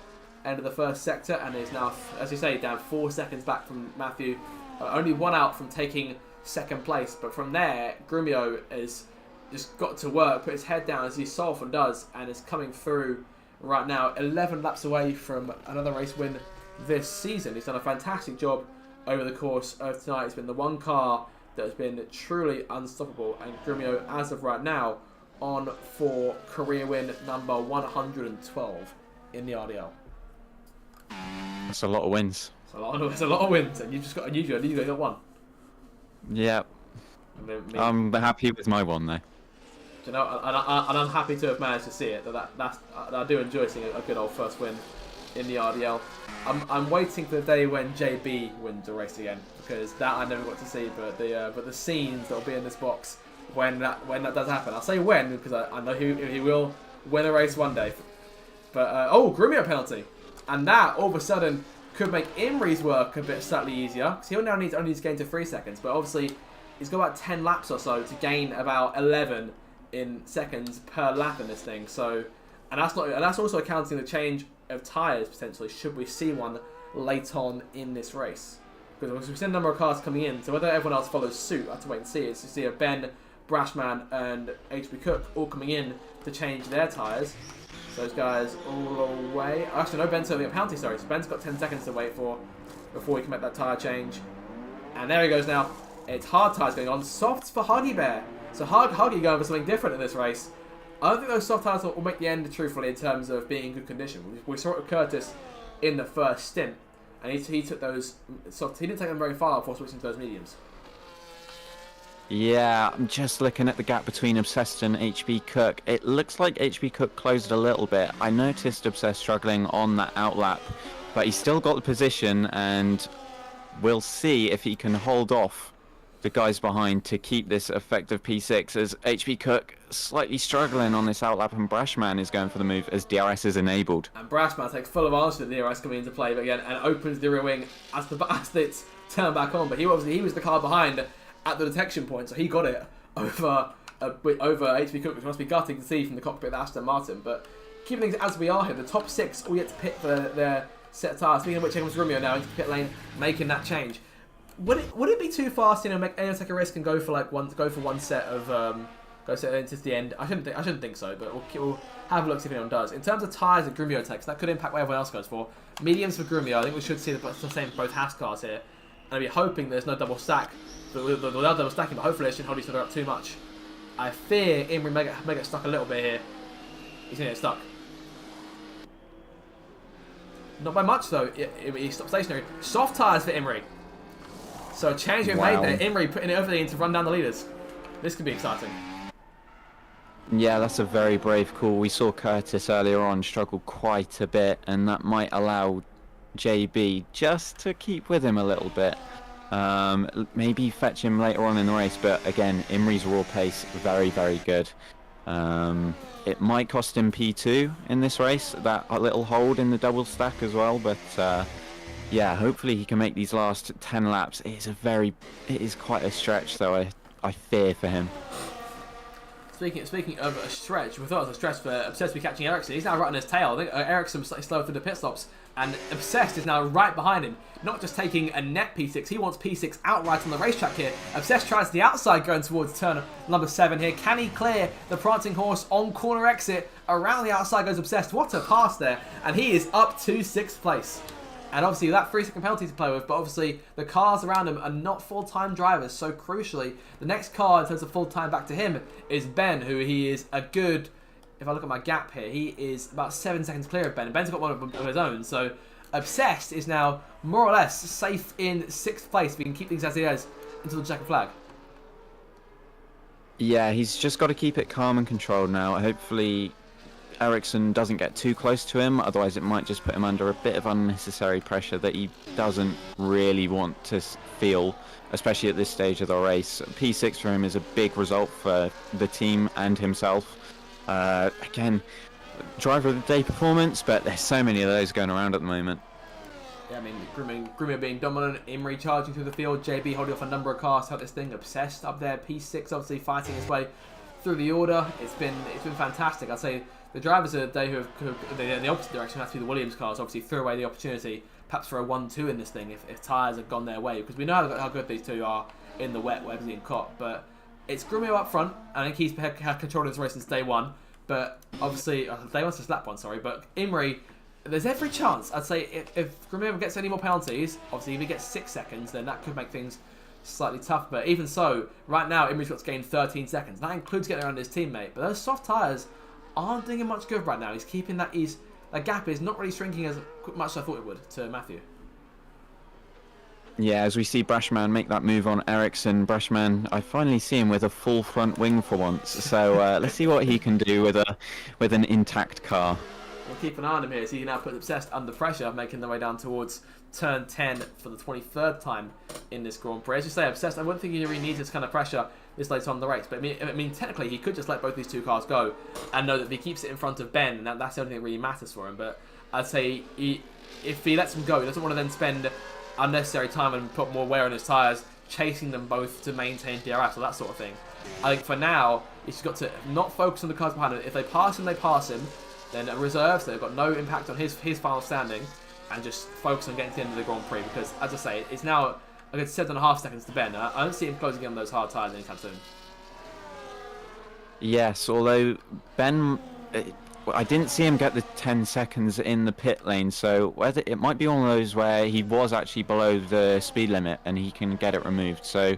Speaker 1: end of the first sector, and is now, as you say, down 4 seconds back from Matthew. Only 1 out from taking second place, but from there, Grumio has just got to work, put his head down as he so often does, and is coming through right now, 11 laps away from another race win this season. He's done a fantastic job over the course of tonight. It's been the one car that has been truly unstoppable, and Grumio, as of right now, on for career win number 112 in the RDL.
Speaker 2: That's a lot of wins.
Speaker 1: It's a lot of wins, and you usually got one.
Speaker 2: Yeah. I'm happy with my one, though.
Speaker 1: You know, and I'm happy to have managed to see it. I do enjoy seeing a good old first win in the RDL. I'm waiting for the day when JB wins a race again, because that I never got to see. But the scenes that will be in this box when that does happen. I'll say when, because I know he will win a race one day. But Grumio penalty, and that all of a sudden could make Imri's work a bit slightly easier, because he'll now only needs to gain to 3 seconds. But obviously, he's got about 10 laps or so to gain about 11 in seconds per lap in this thing. So, and that's also accounting the change of tyres potentially, should we see one late on in this race. Because we've seen a number of cars coming in, so whether everyone else follows suit, I have to wait and see. It's to see if Ben, Brashman, and HB Cook all coming in to change their tyres. Those guys all away. Actually, no, Ben's serving a penalty, sorry. So Ben's got 10 seconds to wait for before he can make that tyre change. And there he goes now. It's hard tyres going on. Softs for Huggy Bear. So Huggy going for something different in this race. I don't think those soft tyres will make the end, truthfully, in terms of being in good condition. We saw it with Curtis in the first stint. And he took those soft. He didn't take them very far before switching to those mediums.
Speaker 2: Yeah, I'm just looking at the gap between Obsessed and HB Cook. It looks like HB Cook closed a little bit. I noticed Obsessed struggling on that outlap, but he's still got the position, and we'll see if he can hold off the guys behind to keep this effective P6, as HB Cook slightly struggling on this outlap, and Brashman is going for the move as DRS is enabled.
Speaker 1: And Brashman takes full advantage of the DRS coming into play again and opens the rear wing as it's turned back on. But he was the car behind at the detection point, so he got it over HB Cook, which must be gutting to see from the cockpit of Aston Martin. But keeping things as we are here, the top 6 all yet to pit for their set of tyres. Speaking of which, here comes Romeo now into the pit lane, making that change. Would it be too fast, take a risk and go for one set of into the end? I shouldn't think so, but we'll have a look see if anyone does. In terms of tyres that Grumio takes, that could impact what everyone else goes for. Mediums for Grumio, I think we should see the same for both Haas cars here. And I'd be hoping there's no double stack, without double stacking, but hopefully it shouldn't hold each other up too much. I fear Imri may get stuck a little bit here. He's going to get stuck. Not by much though, he stopped stationary. Soft tyres for Imri. So a change being made there, Imri putting it over there to run down the leaders. This could be exciting.
Speaker 2: Yeah, that's a very brave call. We saw Curtis earlier on struggle quite a bit, and that might allow JB just to keep with him a little bit. Maybe fetch him later on in the race, but again, Imri's raw pace, very, very good. It might cost him P2 in this race, that little hold in the double stack as well, but yeah, hopefully he can make these last 10 laps. It is quite a stretch, though. I fear for him.
Speaker 1: Speaking of a stretch, we thought it was a stretch for Obsessed to be catching Ericsson. He's now right on his tail. I think Ericsson slightly slower through the pit stops, and Obsessed is now right behind him. Not just taking a net P6, he wants P6 outright on the racetrack here. Obsessed tries the outside going towards turn number 7 here. Can he clear the prancing horse on corner exit? Around the outside goes Obsessed. What a pass there. And he is up to 6th place. And obviously that 3-second penalty to play with, but obviously the cars around him are not full-time drivers, so crucially, the next car in terms of full-time back to him is Ben, who he is a good, if I look at my gap here, he is about 7 seconds clear of Ben, and Ben's got one of his own, so Obsessed is now more or less safe in 6th place. We can keep things as it is until the checkered flag.
Speaker 2: Yeah, he's just got to keep it calm and controlled now. Hopefully, Ericsson doesn't get too close to him, otherwise it might just put him under a bit of unnecessary pressure that he doesn't really want to feel, especially at this stage of the race. P6 for him is a big result for the team and himself. Again, driver of the day performance, but there's so many of those going around at the moment.
Speaker 1: Yeah, I mean, Grumio being dominant, Imrie charging through the field, JB holding off a number of cars to help this thing, Obsessed up there, P6 obviously fighting his way through the order. It's been fantastic. I'd say the drivers of the day who in the opposite direction, have to be the Williams cars, obviously threw away the opportunity, perhaps for a 1-2 in this thing if tyres had gone their way, because we know how good these two are in the wet, Websley and Cott, but it's Grumio up front. I think he's had control of this race since day one, but obviously, day one since lap one, sorry, but Imrie, there's every chance, I'd say, if Grumio gets any more penalties, obviously if he gets 6 seconds, then that could make things slightly tough, but even so, right now, Imrie's got to gain 13 seconds. That includes getting around his teammate, but those soft tyres aren't doing him much good right now. He's keeping that gap is not really shrinking as much as I thought it would to Matthew.
Speaker 2: Yeah, as we see Brashman make that move on Ericsson, Brashman, I finally see him with a full front wing for once. So let's see what he can do with an intact car.
Speaker 1: We'll keep an eye on him here. So he now puts Obsessed under pressure, making their way down towards turn 10 for the 23rd time in this Grand Prix. As you say, Obsessed, I wouldn't think he really needs this kind of pressure this late on in the race. But I mean, technically, he could just let both these two cars go and know that if he keeps it in front of Ben, that's the only thing that really matters for him. But I'd say if he lets them go, he doesn't want to then spend unnecessary time and put more wear on his tyres, chasing them both to maintain DRS or that sort of thing. I think for now, he's just got to not focus on the cars behind him. If they pass him, they pass him. Then a reserve, so they've got no impact on his final standing, and just focus on getting to the end of the Grand Prix, because, as I say, it's now a good 7.5 seconds to Ben. I don't see him closing in on those hard tyres anytime soon.
Speaker 2: Yes, although Ben, I didn't see him get the 10 seconds in the pit lane, so whether it might be one of those where he was actually below the speed limit and he can get it removed. So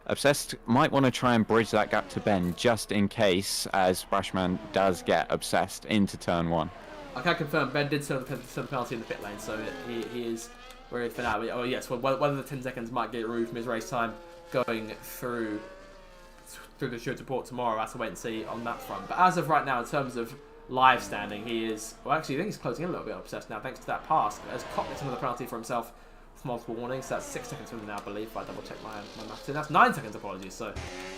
Speaker 2: Obsessed might want to try and bridge that gap to Ben just in case, as Brashman does get Obsessed into turn 1.
Speaker 1: I can confirm Ben did serve the penalty in the pit lane, so he is where he is for now. Oh yes, well, whether the 10 seconds might get removed from his race time going through the Stewart Port tomorrow, I have to wait and see on that front. But as of right now, in terms of live standing, he is, well, actually I think he's closing in a little bit Obsessed now thanks to that pass, as Cott gets another penalty for himself with multiple warnings. So that's 6 seconds from him now, I believe, if I double check my maths. That's 9 seconds, apologies. So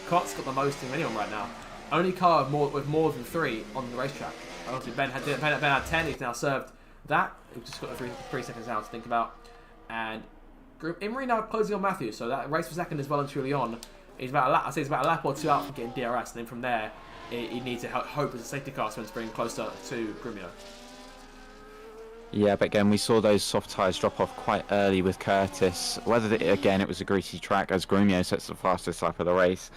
Speaker 1: Cott's got the most of anyone right now. Only car with more than 3 on the racetrack. Obviously Ben had 10, he's now served that. He's just got the 3 seconds now to think about. And Imrie now closing on Matthew, so that race for second is well and truly on. He's about a lap or 2 out from getting DRS, and then from there he needs to hope as a safety car to bring closer to Grumio.
Speaker 2: Yeah, but again, we saw those soft tyres drop off quite early with Curtis. Whether, again, it was a greasy track as Grumio sets the fastest lap of the race.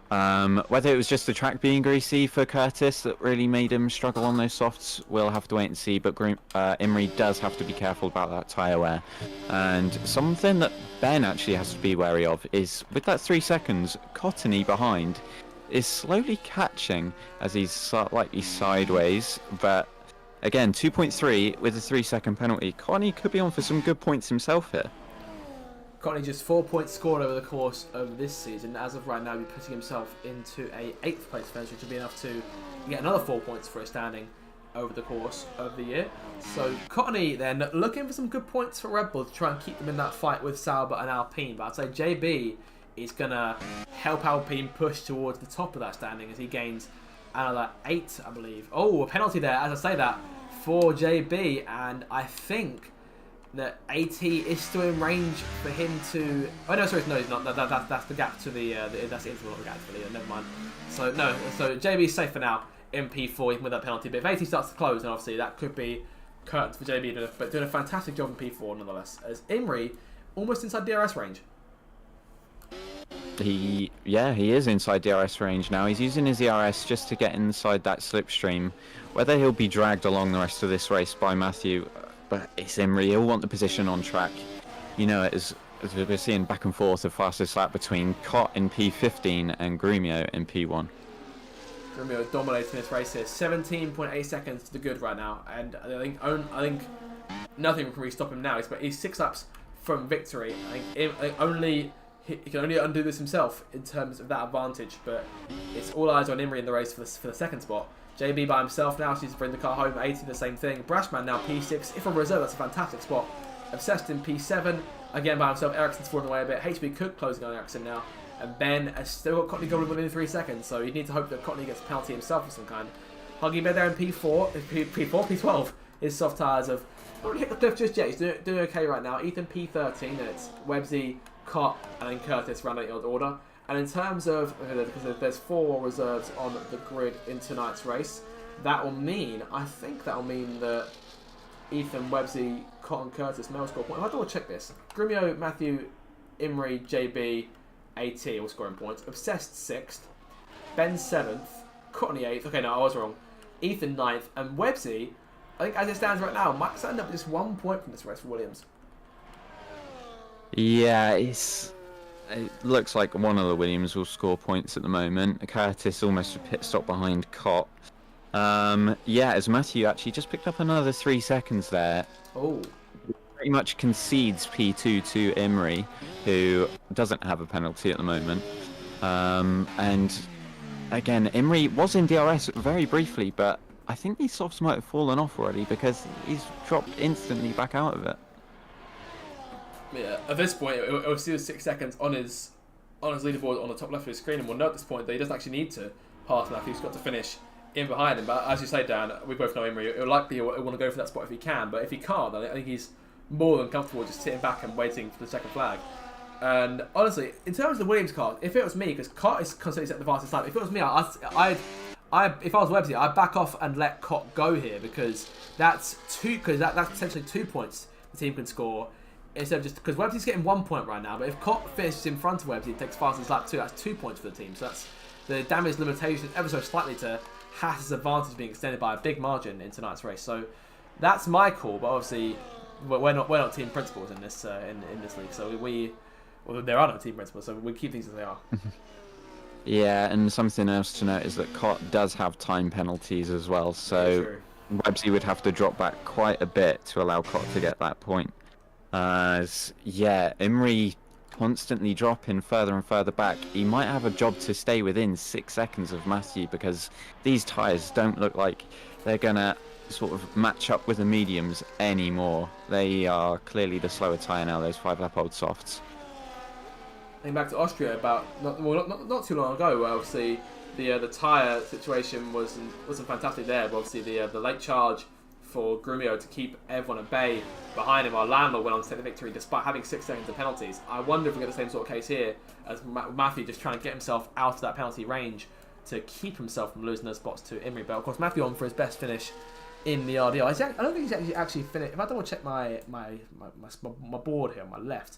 Speaker 2: Whether it was just the track being greasy for Curtis that really made him struggle on those softs, we'll have to wait and see. But Imrie does have to be careful about that tyre wear. And something that Ben actually has to be wary of is, with that 3 seconds, Cottony behind is slowly catching as he's slightly sideways. But again, 2.3 with a 3 second penalty. Cottony could be on for some good points himself here.
Speaker 1: Cottony just 4 points scored over the course of this season. As of right now, he's putting himself into a 8th place finish, which would be enough to get another 4 points for his standing over the course of the year. So Cottony then looking for some good points for Red Bull to try and keep them in that fight with Sauber and Alpine. But I'd say JB is going to help Alpine push towards the top of that standing as he gains another 8, I believe. Oh, a penalty there, as I say that, for JB, and I think that AT is still in range for him to... Oh, no, sorry, no, he's not. That's the gap to the that's the interval, not the gap to the... never mind. So, no, so JB's safe for now in P4, even with that penalty. But if AT starts to close, then obviously that could be curtains for JB, but doing a fantastic job in P4 nonetheless. As Imrie, almost inside DRS range.
Speaker 2: He is inside DRS range now. He's using his ERS just to get inside that slipstream. Whether he'll be dragged along the rest of this race by Matthew, but it's Imrie. He'll want the position on track. You know, as we're seeing back and forth the fastest lap between Cott in P15 and Grumio in P1.
Speaker 1: Grumio dominating this race here. 17.8 seconds to the good right now, and I think nothing can really stop him now. He's 6 laps from victory. I think he can only undo this himself in terms of that advantage, but it's all eyes on Imrie in the race for the second spot. JB by himself now, so he's to bring the car home. 18, the same thing. Brashman now P6. If on reserve, that's a fantastic spot. Obsessed in P7. Again by himself. Ericsson's falling away a bit. HB Cook closing on Ericsson now. And Ben has still got Courtney going within 3 seconds, so you need to hope that Courtney gets a penalty himself of some kind. Huggy Bear there in P4, P12. His soft tyres have not really hit the cliff just yet. He's doing okay right now. Ethan P13, and it's Websy, Cott, and then Curtis rounding out the order. And in terms of, because there's 4 reserves on the grid in tonight's race, that will mean, I think that will mean that Ethan, Websy, Cott, and Curtis may all score points. If I double check this, Grimio, Matthew, Imri, JB, AT all scoring points. Obsessed 6th, Ben 7th, Courtney 8th. Okay, no, I was wrong. Ethan 9th, and Websy, I think as it stands right now, might end up with just 1 point from this race for Williams.
Speaker 2: Yeah, it looks like one of the Williams will score points at the moment. Curtis almost a pit stop behind Cott. Yeah, as Matthew actually just picked up another 3 seconds there.
Speaker 1: Oh.
Speaker 2: Pretty much concedes P2 to Imri, who doesn't have a penalty at the moment. And again, Imri was in DRS very briefly, but I think these softs might have fallen off already because he's dropped instantly back out of it.
Speaker 1: Yeah, at this point, it'll see 6 seconds on his leaderboard on the top left of his screen, and we'll note at this point that he doesn't actually need to pass Matthew. He's got to finish in behind him. But as you say, Dan, we both know Imri. He'll likely want to go for that spot if he can, but if he can't, then I think he's more than comfortable just sitting back and waiting for the second flag. And honestly, in terms of the Williams car, if it was me, because Cott is constantly set the fastest lap, if it was me, if I was Websy, I'd back off and let Cott go here because that's potentially 2 points the team can score instead of just because Websy's getting 1 point right now. But if Cott finishes in front of Websy and takes fastest lap 2, that's 2 points for the team. So that's the damage limitation ever so slightly to Haas's advantage being extended by a big margin in tonight's race. So that's my call, but obviously we're not team principals in this in this league. So well, there are no team principals, so we keep things as they are.
Speaker 2: Yeah, and something else to note is that Cott does have time penalties as well, so Websy would have to drop back quite a bit to allow Cott to get that point. Yeah, Imri constantly dropping further and further back. He might have a job to stay within 6 seconds of Matthew because these tyres don't look like they're going to sort of match up with the mediums anymore. They are clearly the slower tyre now, those 5-lap-old softs.
Speaker 1: Going back to Austria about not too long ago, where obviously the tyre situation wasn't fantastic there, but obviously the late charge for Grumio to keep everyone at bay behind him, while Landler went on to take the victory despite having 6 seconds of penalties. I wonder if we get the same sort of case here as Matthew just trying to get himself out of that penalty range to keep himself from losing those spots to Imri. But of course, Matthew on for his best finish in the RDL. I don't think he's actually finished. If I double check my board here on my left,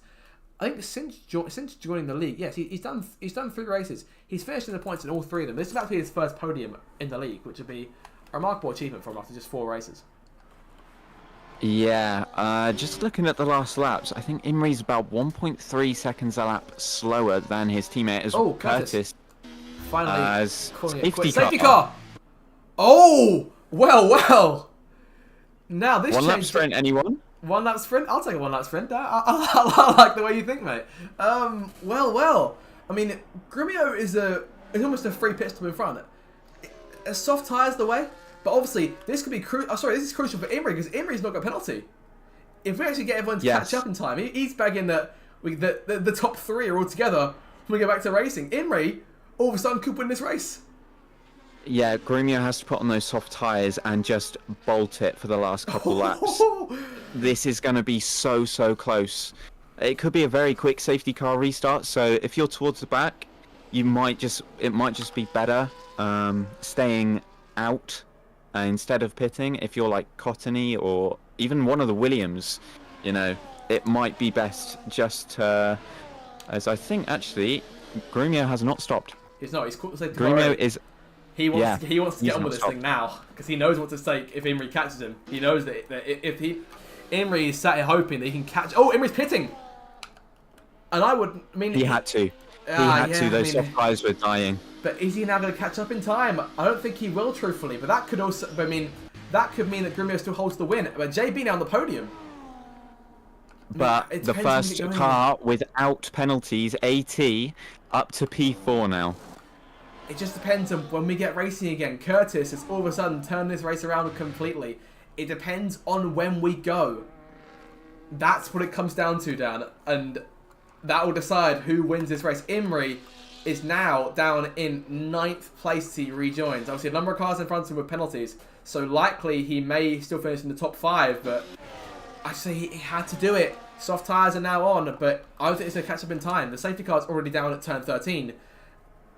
Speaker 1: I think since joining the league, yes, he's done 3 races. He's finished in the points in all 3 of them. This is about to be his first podium in the league, which would be a remarkable achievement for him after just 4 races.
Speaker 2: Yeah, just looking at the last laps, I think Imri's about 1.3 seconds a lap slower than his teammate as Curtis.
Speaker 1: Finally,
Speaker 2: safety
Speaker 1: car. Oh, well. Now this
Speaker 2: one lap sprint, anyone?
Speaker 1: 1 lap sprint? I'll take a 1 lap sprint. I like the way you think, mate. Well. I mean, Grumio is almost a free pit stop in front. A soft tyre's the way, but obviously this could be this is crucial for Imri because Imri's not got a penalty. If we actually get everyone to catch up in time, he's bagging that the top 3 are all together when we go back to racing. Imri all of a sudden could win this race.
Speaker 2: Yeah, Grumio has to put on those soft tyres and just bolt it for the last couple laps. This is going to be so close. It could be a very quick safety car restart, so if you're towards the back, it might just be better staying out instead of pitting. If you're like Cottony or even one of the Williams, it might be best just to, as I think actually, Grumio has not stopped.
Speaker 1: He's not. He's caught the safety car.
Speaker 2: Grumio is.
Speaker 1: He wants to get on with this thing now because he knows what's at stake if Imri catches him. He knows that if Imri is sat here hoping that he can catch. Oh, Imri's pitting, and he
Speaker 2: had to. He had to. Those soft tyres were dying.
Speaker 1: But is he now going to catch up in time? I don't think he will, truthfully. But that could also. That could mean that Grumio still holds the win. But JB now on the podium.
Speaker 2: But the first car without penalties, AT, up to P4 now.
Speaker 1: it just depends on when we get racing again. Curtis has all of a sudden turned this race around completely. It depends on when we go. That's what it comes down to, Dan. And that will decide who wins this race. Imrie is now down in 9th place as he rejoins. Obviously, a number of cars in front of him with penalties. So likely he may still finish in the top 5. But I say he had to do it. Soft tyres are now on. But I don't think it's going to catch up in time. The safety car's already down at turn 13.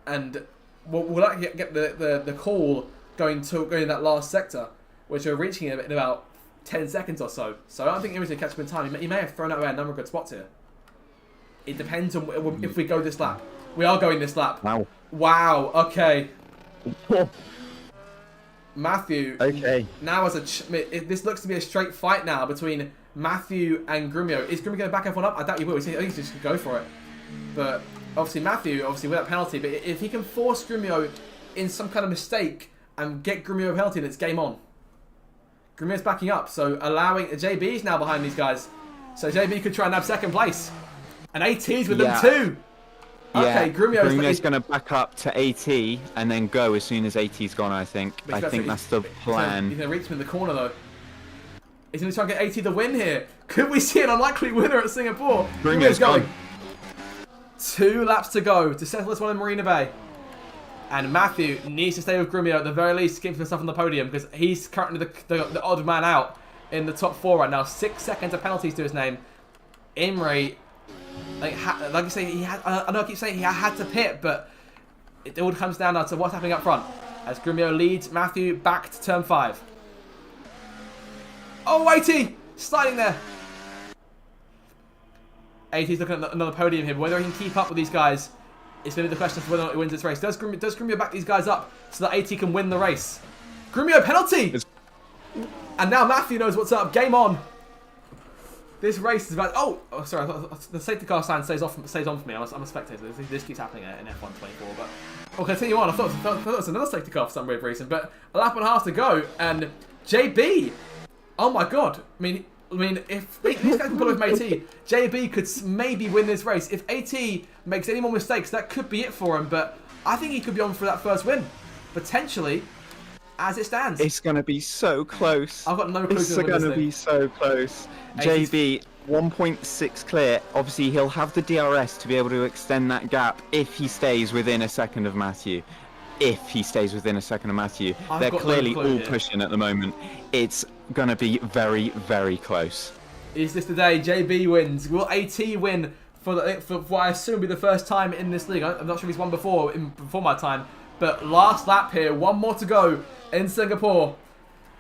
Speaker 1: And we'll likely get the call going in that last sector, which we're reaching in about 10 seconds or so. So I don't think Imrie's going to catch up in time. He may have thrown away a number of good spots here. It depends on if we go this lap. We are going this lap.
Speaker 2: Wow.
Speaker 1: Wow. Okay. Matthew.
Speaker 2: Okay.
Speaker 1: Now this looks to be a straight fight now between Matthew and Grumio. Is Grumio going to back everyone up? I doubt he will. I think he's just going to go for it. But obviously Matthew, with that penalty, but if he can force Grumio in some kind of mistake and get Grumio a penalty, then it's game on. Grumio's backing up, so allowing JB's now behind these guys. So JB could try and have second place. And AT's with them too. Okay,
Speaker 2: Grumio's going to back up to AT and then go as soon as AT's gone, I think. I think that's the plan.
Speaker 1: He's going to reach him in the corner, though. He's going to try and get AT the win here. Could we see an unlikely winner at Singapore?
Speaker 2: Grumio's going.
Speaker 1: 2 laps to go to settle this one in Marina Bay. And Matthew needs to stay with Grumio at the very least to keep himself on the podium because he's currently the odd man out in the top 4 right now. 6 seconds of penalties to his name. Imrie, like I say, I know I keep saying he had to pit, but it all comes down now to what's happening up front. As Grumio leads Matthew back to turn 5. Oh, AT! Sliding there. AT's looking at another podium here. Whether he can keep up with these guys is going to be the question of whether or not he wins this race. Does Grumio back these guys up so that AT can win the race? Grumio penalty! And now Matthew knows what's up. Game on. This race is about... Oh, sorry. The safety car stand stays on for me. I'm a spectator. This keeps happening in F1 24. But we'll continue on. I thought it was another safety car for some weird reason. But a lap and a half to go. And JB... Oh my god. I mean, if these guys can pull with AT, JB could maybe win this race. If AT makes any more mistakes, that could be it for him. But I think he could be on for that first win. Potentially, as it stands.
Speaker 2: It's going to be so close.
Speaker 1: I've got no clue.
Speaker 2: It's going to be so close. JB, 1.6 clear. Obviously, he'll have the DRS to be able to extend that gap if he stays within a second of Matthew. They're clearly all pushing at the moment. It's going to be very, very close.
Speaker 1: Is this the day JB wins? Will AT win for what I assume will be the first time in this league? I'm not sure if he's won before my time. But last lap here, 1 more to go in Singapore.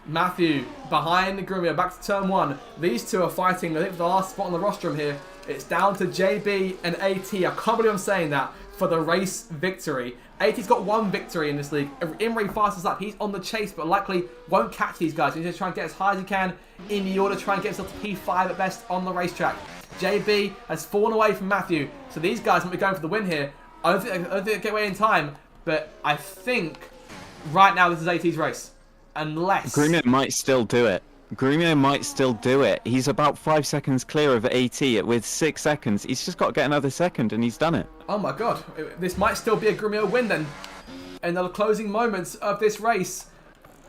Speaker 1: Matthew behind Grumio, back to turn 1. These two are fighting, I think, for the last spot on the rostrum here. It's down to JB and AT. I can't believe I'm saying that. For the race victory. AT's got 1 victory in this league. Imrie fastest lap. He's on the chase, but likely won't catch these guys. He's just trying to get as high as he can in the order, try and get himself to P5 at best on the racetrack. JB has fallen away from Matthew, so these guys might be going for the win here. I don't think they'll get away in time, but I think right now this is AT's race. Unless...
Speaker 2: Grumio might still do it. He's about 5 seconds clear of AT with 6 seconds. He's just got to get another second and he's done it.
Speaker 1: Oh my god. This might still be a Grumio win then. In the closing moments of this race.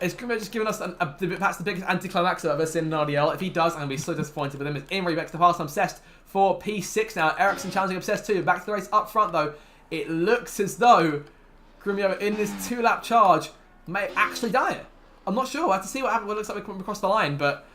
Speaker 1: Is Grumio just giving us perhaps the biggest anticlimax I've ever seen in an RDL? If he does, I'm going to be so disappointed with him. It's Imrie back to the pass. I'm Obsessed for P6 now. Ericsson challenging Obsessed too. Back to the race up front though. It looks as though Grumio in this 2-lap charge may actually die. I'm not sure. I have to see what happens. It looks like we come across the line, but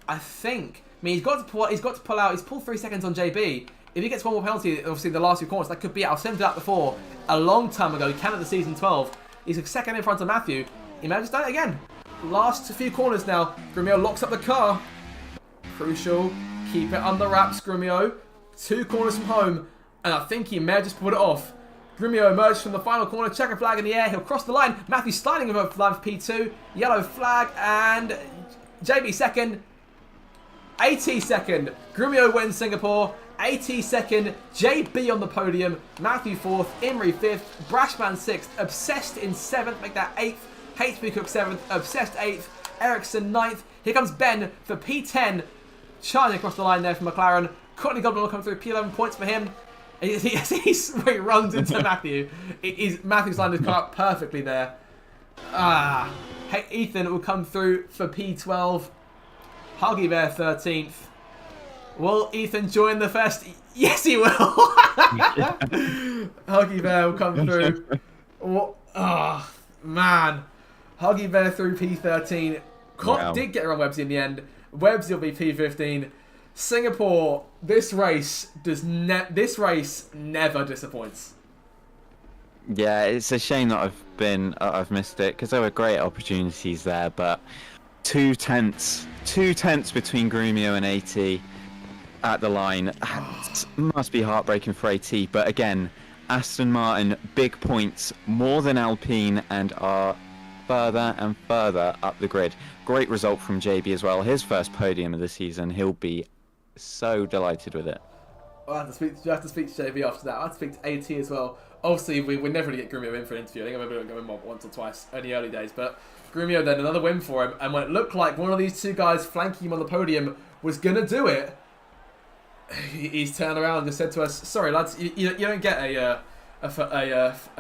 Speaker 1: I think. I mean, he's got to pull out. He's pulled 3 seconds on JB. If he gets 1 more penalty, obviously the last 2 corners, that could be it. I've seen him do that before a long time ago. Canada season 12. He's a second in front of Matthew. He may have just done it again. Last few corners now. Grumio locks up the car. Crucial. Keep it under wraps, Grumio. 2 corners from home, and I think he may have just put it off. Grumio emerged from the final corner, checker flag in the air, he'll cross the line. Matthew sliding over line for P2, yellow flag, and JB second, AT second. Grumio wins Singapore, AT second, JB on the podium, Matthew 4th, Imrie 5th, Brashman 6th, Obsessed in 7th, make that 8th, HB Cook 7th, Obsessed 8th, Ericsson 9th. Here comes Ben for P10, charging across the line there for McLaren. Courtney Goblin will come through, P11 points for him. He runs into Matthew. Matthew's lined his car up perfectly there. Hey, Ethan will come through for P12. Huggy Bear 13th. Will Ethan join the fest? Yes, he will. Huggy Bear will come through. Oh, man. Huggy Bear through P13.
Speaker 2: Wow.
Speaker 1: Did get around Websy in the end. Websy will be P15. Singapore, this race never disappoints.
Speaker 2: Yeah, it's a shame that I've missed it because there were great opportunities there, but 2/10 between Grumio and AT at the line. Must be heartbreaking for AT, but again, Aston Martin big points more than Alpine and are further and further up the grid. Great result from JB as well. His first podium of the season. He'll be so delighted with it.
Speaker 1: I have to speak to JB after that. I have to speak to AT as well. Obviously, we're never going to get Grumio in for an interview. I think I'm going to go in once or twice in the early days. But Grumio then, another win for him. And when it looked like one of these two guys flanking him on the podium was going to do it, he's turned around and just said to us, sorry, lads, you don't get a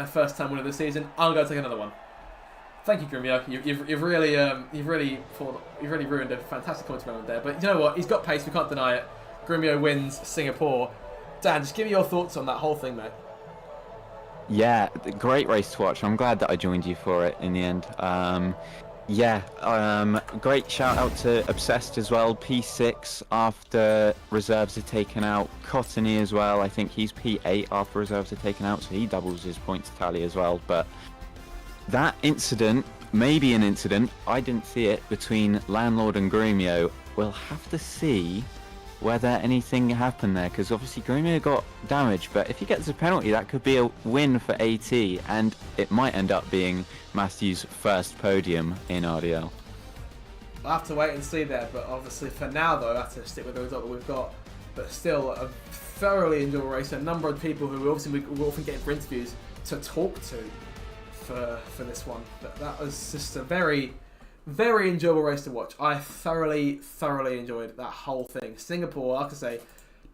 Speaker 1: first-time winner this season. I'm going to take another one. Thank you, Grumio. You've really ruined a fantastic point moment there. But you know what? He's got pace. We can't deny it. Grumio wins Singapore. Dan, just give me your thoughts on that whole thing, mate.
Speaker 2: Yeah, great race to watch. I'm glad that I joined you for it in the end. Great shout out to Obsessed as well. P6 after reserves are taken out. Cottony as well. I think he's P8 after reserves are taken out, so he doubles his points tally as well. But that incident, maybe an incident, I didn't see it, between Landlord and Grumio. We'll have to see whether anything happened there, because obviously Grumio got damaged, but if he gets a penalty, that could be a win for AT, and it might end up being Matthew's first podium in RDL.
Speaker 1: We'll have to wait and see there, but obviously for now, though, I have to stick with the result that we've got. But still, a thoroughly enjoyable race. A number of people who we often get for interviews to talk to for this one. But that was just a very, very enjoyable race to watch. I thoroughly enjoyed that whole thing. Singapore, like I say,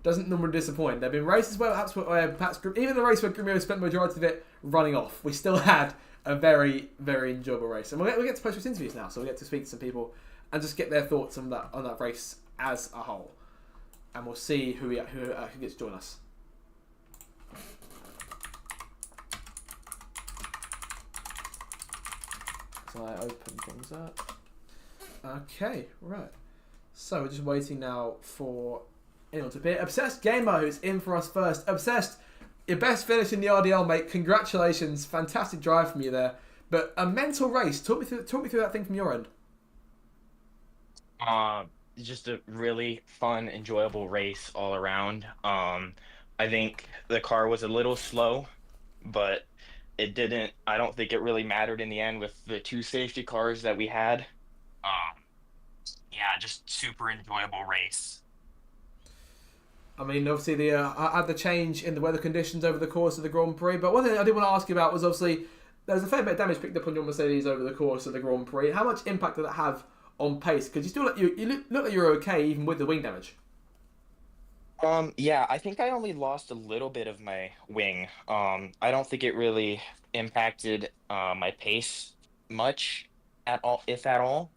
Speaker 1: doesn't normally disappoint. There have been races where perhaps even the race where Grumio spent the majority of it running off, we still had a very, very enjoyable race. And we'll get to post interviews now, so we'll get to speak to some people and just get their thoughts on that race as a whole. And we'll see who gets to join us. So I open things up. Okay, right. So we're just waiting now for anyone to appear. Obsessed Gamer, who's in for us first. Obsessed, your best finish in the RDL, mate. Congratulations. Fantastic drive from you there. But a mental race. Talk me through that thing from your end.
Speaker 3: Just a really fun, enjoyable race all around. I think the car was a little slow, but I don't think it really mattered in the end with the two safety cars that we had. Just super enjoyable race.
Speaker 1: I mean, obviously, I had the change in the weather conditions over the course of the Grand Prix. But one thing I did want to ask you about was obviously there was a fair bit of damage picked up on your Mercedes over the course of the Grand Prix. How much impact did that have on pace? Because you look like you're okay even with the wing damage.
Speaker 3: I think I only lost a little bit of my wing. I don't think it really impacted my pace much at all, if at all.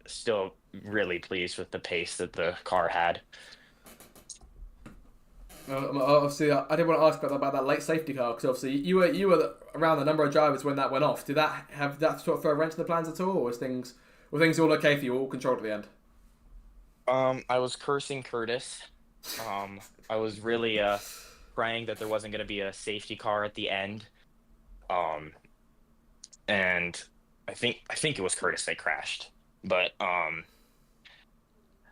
Speaker 3: Still really pleased with the pace that the car had.
Speaker 1: Obviously, I didn't want to ask about that late safety car because obviously you were around the number of drivers when that went off. Did that have that sort of throw a wrench in the plans at all, or were things all okay for you, all controlled at the end?
Speaker 3: I was cursing Curtis. I was really praying that there wasn't going to be a safety car at the end. And I think it was Curtis that crashed. But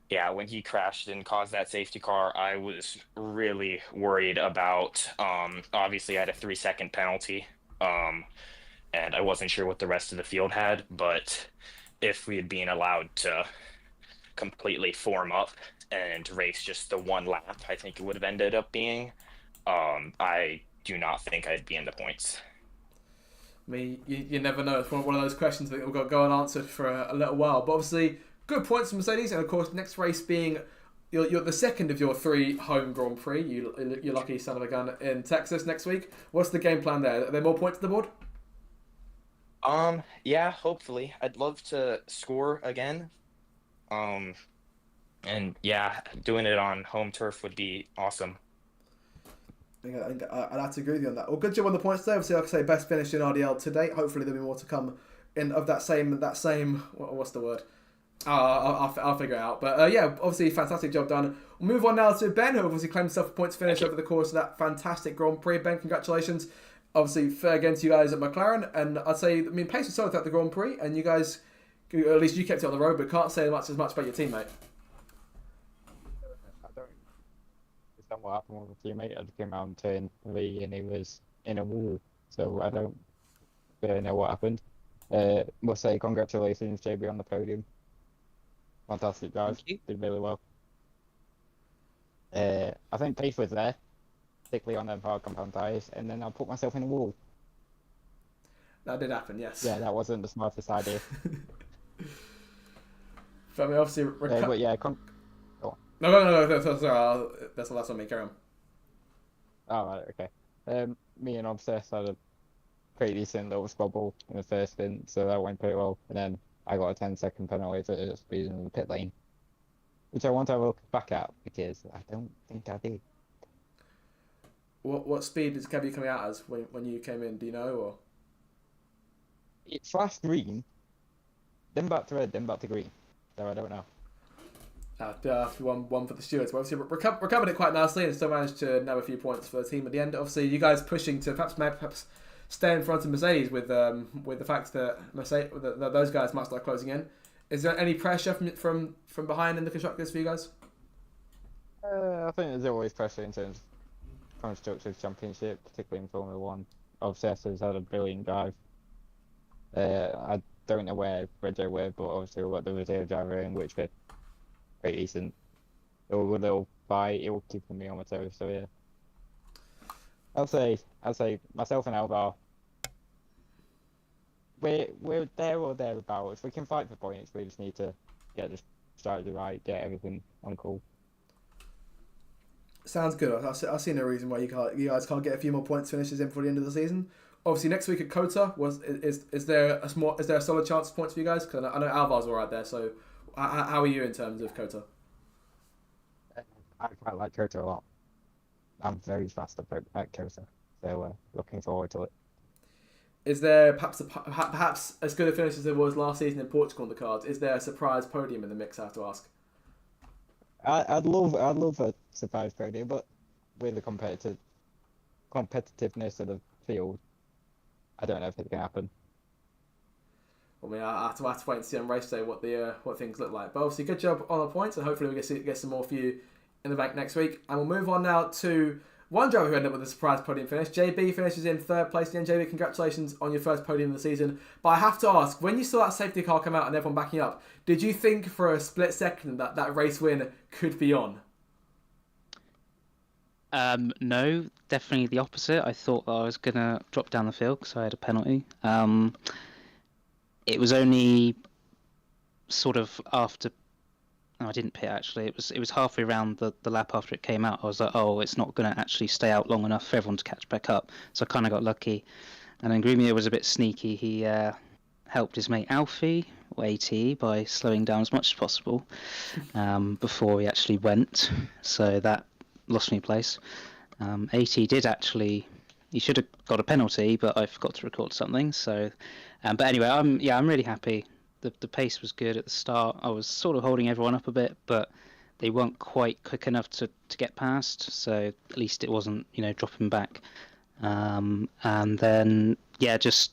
Speaker 3: when he crashed and caused that safety car, I was really worried about. Obviously, I had a 3-second penalty, and I wasn't sure what the rest of the field had. But if we had been allowed to completely form up and race just the one lap, I think it would have ended up being. I do not think I'd be in the points.
Speaker 1: I mean, you never know. It's one of those questions that will go unanswered for a little while. But obviously, good points from Mercedes. And of course, next race being you're the second of your 3 home Grand Prix. You're lucky son of a gun in Texas next week. What's the game plan there? Are there more points to the board?
Speaker 3: Yeah, hopefully. I'd love to score again. Um, and yeah, doing it on home turf would be awesome.
Speaker 1: I think I'd have to agree with you on that. Well, good job on the points there. Obviously, like I say, best finish in RDL to date. Hopefully, there'll be more to come in of that same. What's the word? I'll figure it out. But yeah, obviously, fantastic job done. We'll move on now to Ben, who obviously claimed himself a points finish over the course of that fantastic Grand Prix. Ben, congratulations. Obviously, fair against you guys at McLaren. And I'd say, pace was solid throughout the Grand Prix, and you guys, at least you kept it on the road, but can't say as much about your teammate.
Speaker 4: I don't understand what happened with the teammate. I came out and turn 3 and he was in a wall, so I don't really know what happened. Must say congratulations, JB, on the podium. Fantastic guys, did really well. I think pace was there, particularly on them hard compound tyres, and then I put myself in a wall.
Speaker 1: That did happen, yes.
Speaker 4: Yeah, that wasn't the smartest idea.
Speaker 1: But obviously,
Speaker 4: but yeah,
Speaker 1: No, sorry, that's the last one. Carry on.
Speaker 4: alright, okay. Me and Obsess had a pretty decent little squabble in the first stint, so that went pretty well. And then I got a 10-second penalty for speeding in the pit lane, which I want to have a look back at because I don't think I did.
Speaker 1: What speed is Kevy coming out as when you came in? Do you know? Or
Speaker 4: It flashed green, then back to red, then back to green. So I don't know.
Speaker 1: One for the stewards. But obviously, recovered it quite nicely and still managed to nab a few points for the team at the end. Obviously, you guys pushing to perhaps stay in front of Mercedes with the fact that that those guys might start closing in. Is there any pressure from behind in the constructors for you guys?
Speaker 4: I think there's always pressure in terms of constructors championship, particularly in Formula One. Obsess has had a brilliant drive. I don't know where Reggio were, but obviously we've got the reserve driver in, which we're pretty decent. They'll keep me on my toes. So yeah, I'll say myself and Alvar, we're there or thereabouts. We can fight for points. We just need to get the strategy right, get everything on call.
Speaker 1: Sounds good. I see no reason why you guys can't get a few more points finishes in before the end of the season. Obviously, next week at Kota, is there a solid chance of points for you guys? Because I know Alvar's all right there. So, how are you in terms of Kota?
Speaker 4: I quite like Kota a lot. I'm very fast at Kota, so looking forward to it.
Speaker 1: Is there perhaps as good a finish as there was last season in Portugal on the cards? Is there a surprise podium in the mix? I have to ask.
Speaker 4: I'd love a surprise podium, but with the competitiveness of the field, I don't know if it can happen.
Speaker 1: Well, I have to wait and see on race day what things look like. But obviously, good job on the points, and hopefully we get some more for you in the bank next week. And we'll move on now to one driver who ended up with a surprise podium finish. JB finishes in 3rd place again. JB, congratulations on your first podium of the season. But I have to ask, when you saw that safety car come out and everyone backing up, did you think for a split second that race win could be on?
Speaker 5: No, definitely the opposite. I thought that I was going to drop down the field because I had a penalty. It was only sort of after... No, I didn't pit actually. It was halfway around the lap after it came out. I was like, oh, it's not going to actually stay out long enough for everyone to catch back up. So I kind of got lucky. And then Grumio was a bit sneaky. He helped his mate Alfie, or AT, by slowing down as much as possible before he actually went. So that lost me place. AT did actually... He should have got a penalty, but I forgot to record something. So, but anyway, I'm really happy. The pace was good at the start. I was sort of holding everyone up a bit, but they weren't quite quick enough to get past. So at least it wasn't, dropping back. And then just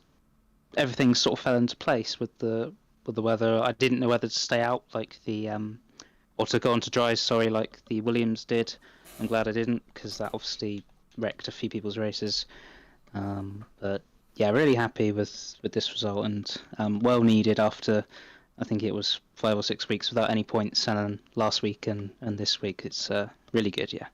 Speaker 5: everything sort of fell into place with the weather. I didn't know whether to stay out like or to go on to dry. Sorry, like the Williams did. I'm glad I didn't because that obviously wrecked a few people's races. But yeah, really happy with this result and well needed after I think it was 5 or 6 weeks without any points, and last week and this week it's really good. Yeah.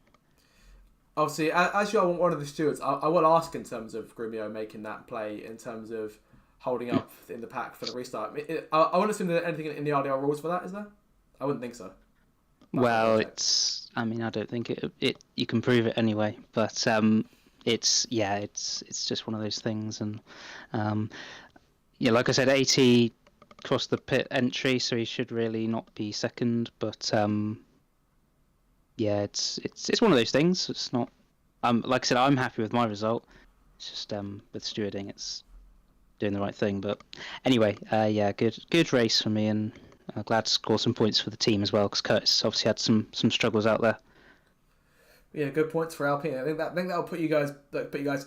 Speaker 1: Obviously, as you're one of the stewards, I will ask in terms of Grumio making that play in terms of holding up in the pack for the restart. I want to assume there's anything in the RDR rules for that, is there? I wouldn't think so.
Speaker 5: Well,
Speaker 1: Okay.
Speaker 5: it's. I mean, I don't think it. You can prove it anyway, but it's it's just one of those things, and um, yeah, like I said, 80 crossed the pit entry, so he should really not be second. But yeah, it's one of those things. It's not. Like I said, I'm happy with my result. It's just with stewarding, it's doing the right thing. But anyway, yeah, good race for me, and glad to score some points for the team as well, because Curtis obviously had some struggles out there.
Speaker 1: Yeah, good points for Alpine. I think that'll put you guys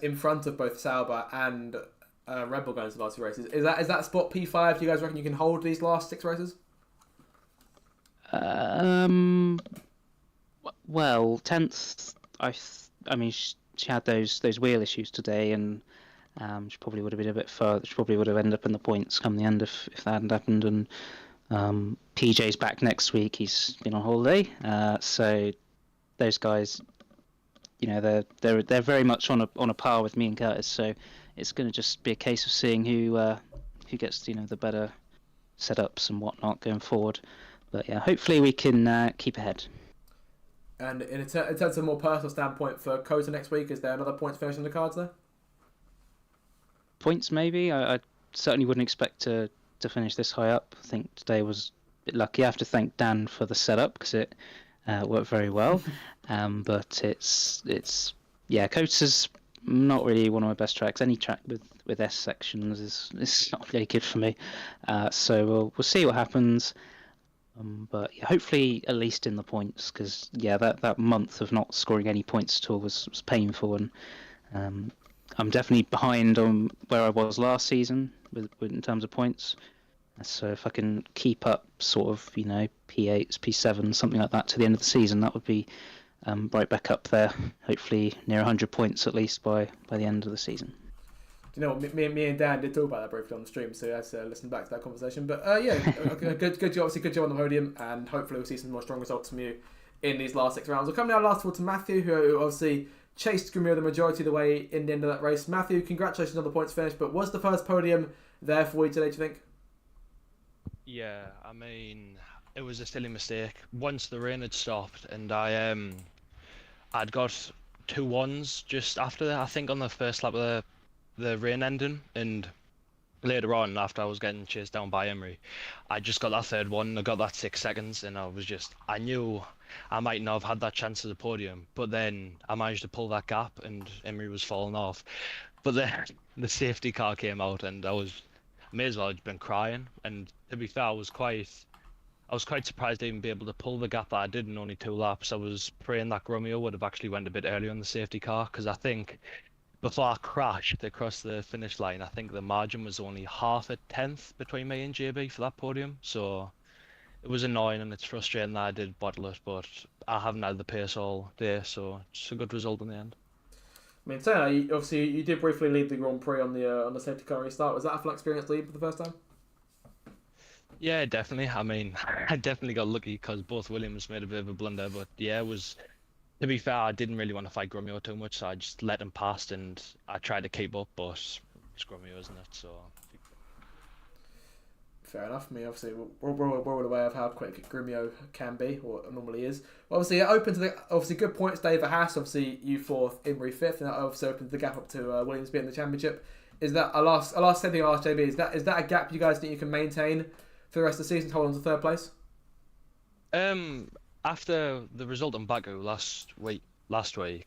Speaker 1: in front of both Sauber and Red Bull going into the last few races. Is that spot P5? Do you guys reckon you can hold these last 6 races?
Speaker 5: Well, 10th. I mean, she had those wheel issues today, and she probably would have been a bit further. She probably would have ended up in the points come the end if that hadn't happened. And PJ's back next week. He's been on holiday, so those guys, you know, they're very much on a par with me and Curtis. So it's going to just be a case of seeing who gets the better setups and whatnot going forward. But yeah, hopefully we can keep ahead.
Speaker 1: And in terms of a more personal standpoint for Kota next week, is there another points finish on the cards there?
Speaker 5: Points maybe. I certainly wouldn't expect to finish this high up. I think today was a bit lucky. I have to thank Dan for the setup because it worked very well. But it's Kota's not really one of my best tracks. Any track with S sections is not really good for me. So we'll see what happens. But yeah, hopefully at least in the points, because yeah, that month of not scoring any points at all was painful, and I'm definitely behind on where I was last season with in terms of points. So if I can keep up sort of P8s, P7, something like that to the end of the season, that would be right back up there. Hopefully near 100 points at least by the end of the season.
Speaker 1: Do you know what? Me and Dan did talk about that briefly on the stream, so let's listen back to that conversation. But yeah, good job, obviously good job on the podium, and hopefully we'll see some more strong results from you in these last 6 rounds. We'll come down last of all to Matthew, who obviously chased Grimio the majority of the way in the end of that race. Matthew, congratulations on the points finish, but was the first podium there for you today, do you think?
Speaker 6: Yeah, I mean, it was a silly mistake. Once the rain had stopped, and I'd got 2 ones just after that, I think on the first lap of the rain ending, and later on, after I was getting chased down by Emery, I just got that 3rd one. I got that 6 seconds, and I knew I might not have had that chance at the podium, but then I managed to pull that gap, and Emery was falling off. But then the safety car came out, and I may as well have been crying. And to be fair, I was quite surprised to even be able to pull the gap that I did in only 2 laps. I was praying that Grumio would have actually went a bit earlier on the safety car, because I think before I crashed across the finish line, I think the margin was only half a tenth between me and JB for that podium. So it was annoying, and it's frustrating that I did bottle it, but I haven't had the pace all day, so it's a good result in the end.
Speaker 1: I mean, so obviously you did briefly lead the Grand Prix on the safety car restart. Was that a full experience lead for the first time?
Speaker 6: Yeah, definitely. I mean, I definitely got lucky because both Williams made a bit of a blunder, but yeah, it was. To be fair, I didn't really want to fight Grumio too much, so I just let him pass, and I tried to keep up, but it's Grumio, isn't it? So.
Speaker 1: Fair enough. I mean, obviously, we're all aware of how quick Grumio can be, or normally is. Obviously, it opened to the good points day for Haas. Obviously, you 4th, Emery 5th, and that obviously opened the gap up to Williams being the championship. Is that a last thing I asked JB? Is that a gap you guys think you can maintain for the rest of the season to hold on to 3rd place?
Speaker 6: After the result in Baku last week,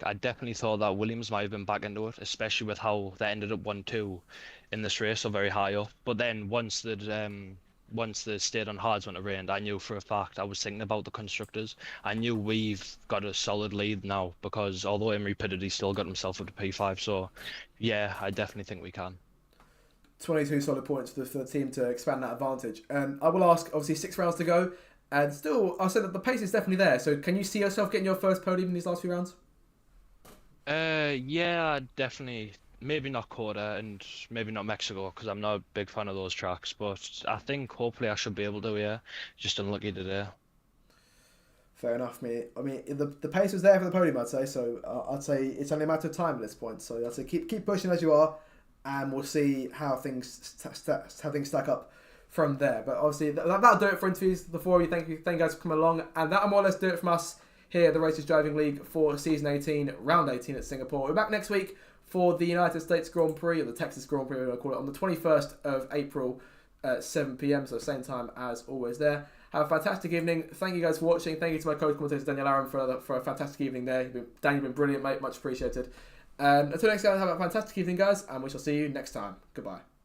Speaker 6: I definitely thought that Williams might have been back into it, especially with how they ended up 1-2 in this race, so very high up. But then once they stayed on hards when it rained, I knew for a fact, I was thinking about the constructors. I knew we've got a solid lead now, because although Emery pitted, he still got himself up to P5. So yeah, I definitely think we can.
Speaker 1: 22 solid points for the team to expand that advantage. I will ask, obviously 6 rounds to go, and still, I'll say that the pace is definitely there. So can you see yourself getting your first podium in these last few rounds?
Speaker 6: Yeah, definitely. Maybe not Kota and maybe not Mexico, because I'm not a big fan of those tracks. But I think hopefully I should be able to. Yeah, just unlucky today.
Speaker 1: Fair enough, mate. I mean, the pace was there for the podium, I'd say. So I'd say it's only a matter of time at this point. So I'd say keep pushing as you are, and we'll see how things stack up from there. But obviously, that'll do it for interviews. The four of you, thank you guys for coming along. And that'll more or less do it from us here at the Racers Driving League for Season 18, Round 18 at Singapore. We're back next week for the United States Grand Prix, or the Texas Grand Prix, we're going to call it, on the 21st of April at 7 p.m, so same time as always there. Have a fantastic evening. Thank you guys for watching. Thank you to my co-commentator Daniel Aaron for a fantastic evening there. Dan, you've been brilliant, mate. Much appreciated. Until next time, have a fantastic evening, guys, and we shall see you next time. Goodbye.